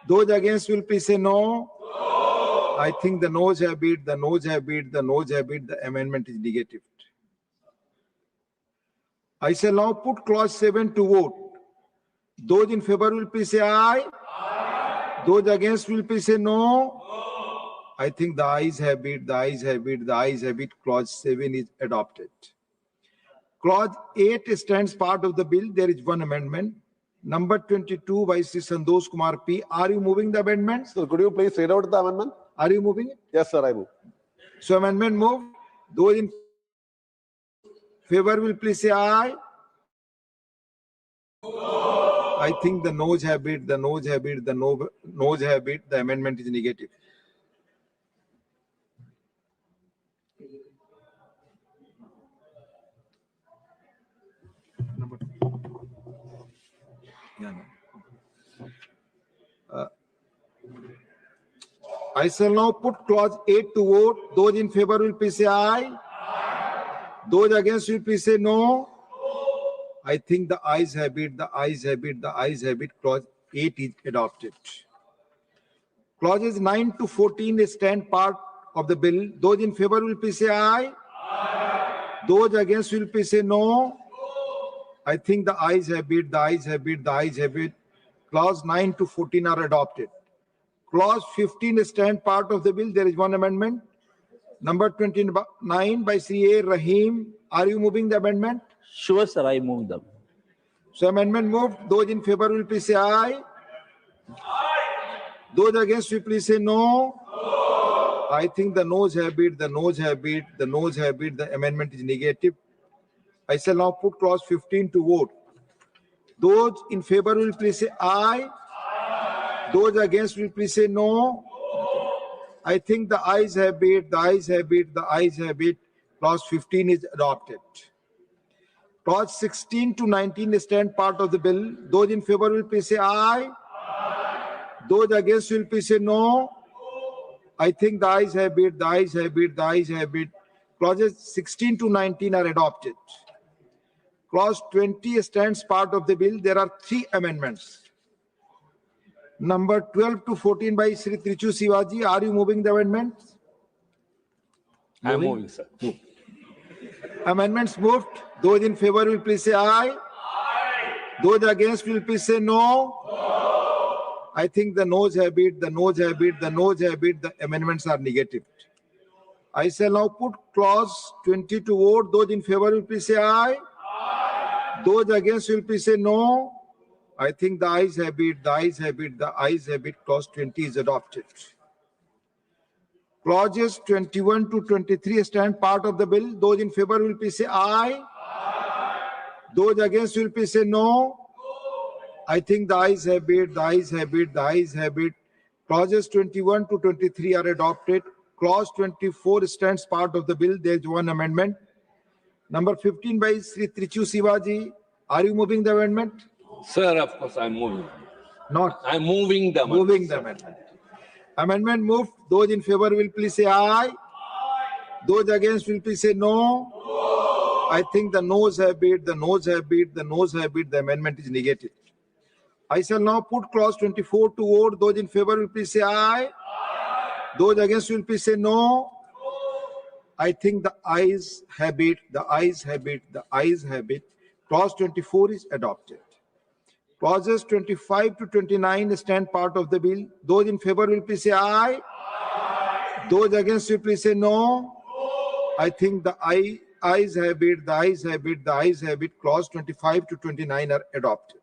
Those against will please say no. I think the noes have beat, the noes have beat, the noes have beat. The amendment is negative. I shall now put clause 7 to vote. Those in favor will please say aye. Those against will please say no. I think the ayes have beat, the ayes have beat, the ayes have beat. Clause 7 is adopted. Clause 8 stands part of the bill. There is one amendment. Number 22 by Sri Santosh Kumar P. Are you moving the amendment? So could you please read out the amendment? Are you moving it? Yes, sir, I move. So amendment moved. Those in favor will please say aye. I think the noes have beat, the noes have beat, the noes have beat. The amendment is negative. I shall now put clause 8 to vote. Those in favor will please say aye. Those against will please say no. I think the ayes have beat, the ayes have beat, the ayes have beat. Clause 8 is adopted. Clauses 9 to 14 stand part of the bill. Those in favor will please say aye. Those against will please say no. I think the ayes have beat, the ayes have beat, the ayes have beat. Clause 9 to 14 are adopted. Clause 15 stand part of the bill. There is one amendment. Number 29 by Sri A. Rahim. Are you moving the amendment? Sure, sir. I move them. So amendment moved. Those in favor will please say aye. Those against will please say no. I think the noes have beat, the noes have beat, the noes have beat. The amendment is negative. I shall now put clause 15 to vote. Those in favor will please say aye. Those against will please say no. I think the ayes have beat, the ayes have beat, the ayes have beat. Clause 15 is adopted. Clause 16 to 19 stand part of the bill. Those in favor will please say aye. Those against will please say no. I think the ayes have beat, the ayes have beat, the ayes have beat. Clauses 16 to 19 are adopted. Clause 20 stands part of the bill. There are 3 amendments. Number 12 to 14 by Sri Trichu Sivaji. Are you moving the amendments? I am moving, sir. Move. Amendments moved. Those in favor will please say aye. Those against will please say no. I think the noes have beat, the noes have beat, the noes have beat. The amendments are negative. I shall now put clause 20 to vote. Those in favor will please say aye. Those against will please say no. I think the ayes have beat, the ayes have beat, the ayes have beat. Clause 20 is adopted. Clauses 21 to 23 stand part of the bill. Those in favor will please say aye. Those against will please say no. I think the ayes have beat, the ayes have beat, the ayes have beat. Clauses 21 to 23 are adopted. Clause 24 stands part of the bill. There is one amendment. Number 15 by Sri Trichu Sivaji. Are you moving the amendment? Sir, of course, I am moving. Not. I am moving the amendment. Moving the amendment. Amendment moved. Those in favor will please say aye. Those against will please say no. I think the noes have it, the noes have it, the noes have it. The amendment is negated. I shall now put clause 24 to vote. Those in favor will please say aye. Those against will please say no. I think the ayes have it, the ayes have it, the ayes have it. Clause 24 is adopted. Clauses 25 to 29 stand part of the bill. Those in favor will please say aye. Those against will please say no. I think the ayes have it, the ayes have it, the ayes have it. Clause 25 to 29 are adopted.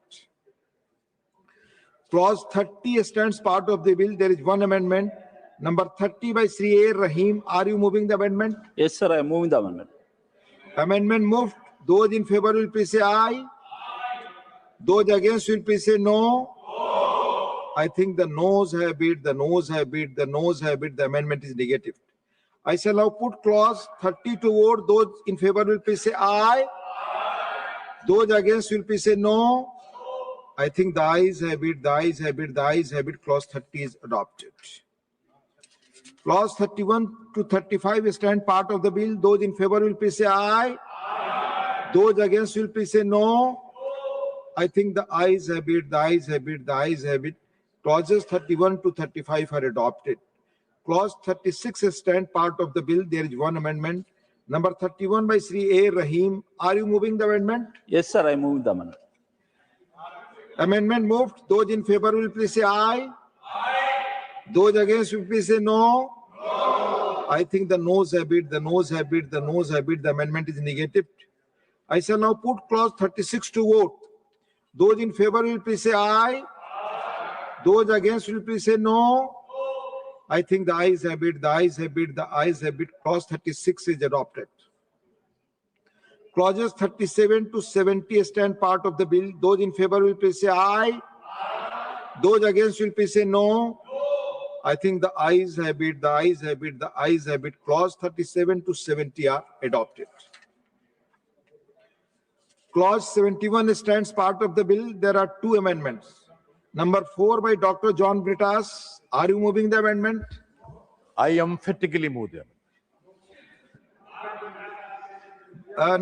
Clause 30 stands part of the bill. There is one amendment. Number 30 by Sri A. Rahim. Are you moving the amendment? Yes, sir, I am moving the amendment. Amendment moved. Those in favor will please say aye. Those against will please say no. I think the noes have it, the noes have it, the noes have it. The amendment is negative. I shall now put clause 30 to vote. Those in favor will please say aye. Those against will please say no. I think the ayes have it, the ayes have it, the ayes have it. Clause 30 is adopted. Clause 31 to 35 stand part of the bill. Those in favor will please say aye. Those against will please say no. I think the ayes have it, the ayes have it, the ayes have it. Clauses 31 to 35 are adopted. Clause 36 stand part of the bill. There is one amendment. Number 31 by Sri A. Rahim. Are you moving the amendment? Yes, sir, I am moving the amendment. Amendment moved. Those in favor will please say aye. Those against will please say no. I think the noes have it, the noes have it, the noes have it. The amendment is negative. I shall now put clause 36 to vote. Those in favor will please say aye. Those against will please say no. I think the ayes have it, the ayes have it, the ayes have it. Clause 36 is adopted. Clauses 37 to 70 stand part of the bill. Those in favor will please say aye. Those against will please say no. I think the ayes have it, the ayes have it, the ayes have it. Clause 37 to 70 are adopted. Clause 71 stands part of the bill. There are two amendments. Number 4 by Dr. John Britas. Are you moving the amendment? I emphatically move them.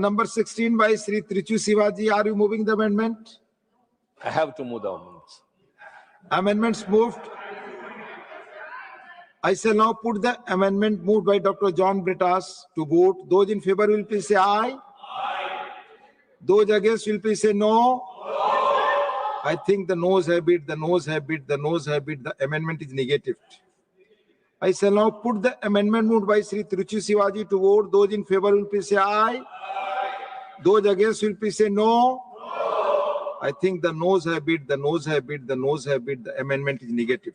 Number 16 by Sri Trichu Sivaji. Are you moving the amendment? I have to move the amendments. Amendments moved. I shall now put the amendment moved by Dr. John Britas to vote. Those in favor will please say aye. Those against will please say no. I think the noes have it, the noes have it, the noes have it. The amendment is negative. I shall now put the amendment moved by Sri Tiruchi Sivaji to vote. Those in favor will please say aye. Those against will please say no. I think the noes have it, the noes have it, the noes have it. The amendment is negative.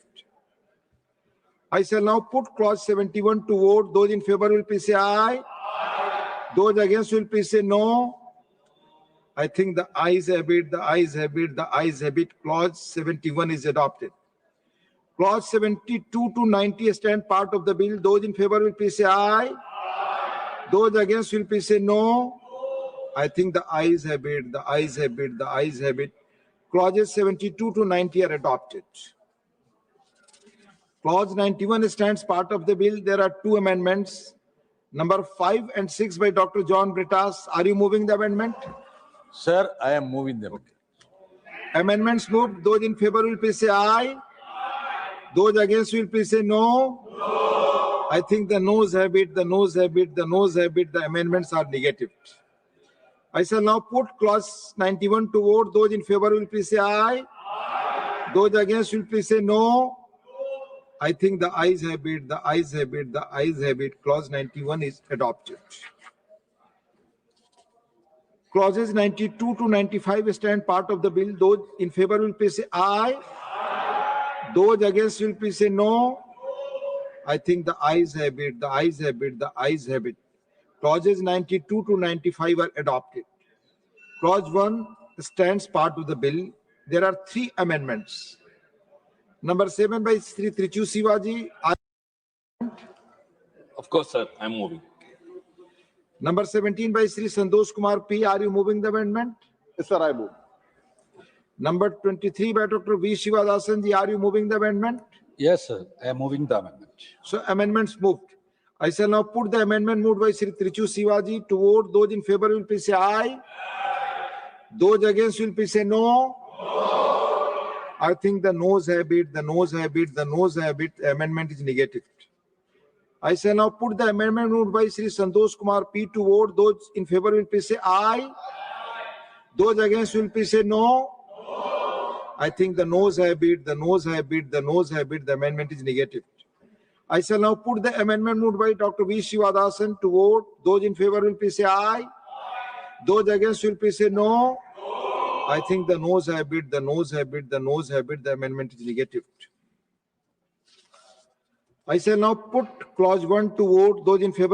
I shall now put clause 71 to vote. Those in favor will please say aye. Those against will please say no. I think the ayes have it, the ayes have it, the ayes have it. Clause 71 is adopted. Clause 72 to 90 stand part of the bill. Those in favor will please say aye. Those against will please say no. I think the ayes have it, the ayes have it, the ayes have it. Clauses 72 to 90 are adopted. Clause 91 stands part of the bill. There are two amendments. Number 5 and 6 by Dr. John Britas. Are you moving the amendment? Sir, I am moving them. Amendments moved. Those in favor will please say aye. Those against will please say no. I think the noes have it, the noes have it, the noes have it. The amendments are negative. I shall now put clause 91 to vote. Those in favor will please say aye. Those against will please say no. I think the ayes have it, the ayes have it, the ayes have it. Clause 91 is adopted. Clauses 92 to 95 stand part of the bill. Those in favor will please say aye. Those against will please say no. I think the ayes have it, the ayes have it, the ayes have it. Clauses 92 to 95 are adopted. Clause 1 stands part of the bill. There are three amendments. Number 7 by Sri Trichu Sivaji. Of course, sir, I am moving. Number 17 by Sri Santosh Kumar P. Are you moving the amendment? Yes, sir, I move. Number 23 by Dr. V. Shivadasan Ji. Are you moving the amendment? Yes, sir. I am moving the amendment. So amendments moved. I shall now put the amendment moved by Sri Trichu Sivaji to vote. Those in favor will please say aye. Those against will please say no. I think the noes have it, the noes have it, the noes have it. The amendment is negated. I shall now put the amendment moved by Sri Santosh Kumar P to vote. Those in favor will please say aye. Those against will please say no. I think the noes have it, the noes have it, the noes have it. The amendment is negated. I shall now put the amendment moved by Dr. V. Shivadasan to vote. Those in favor will please say aye. Those against will please say no. I think the noes have it, the noes have it, the noes have it. The amendment is negative. I shall now put clause 1 to vote. Those in favor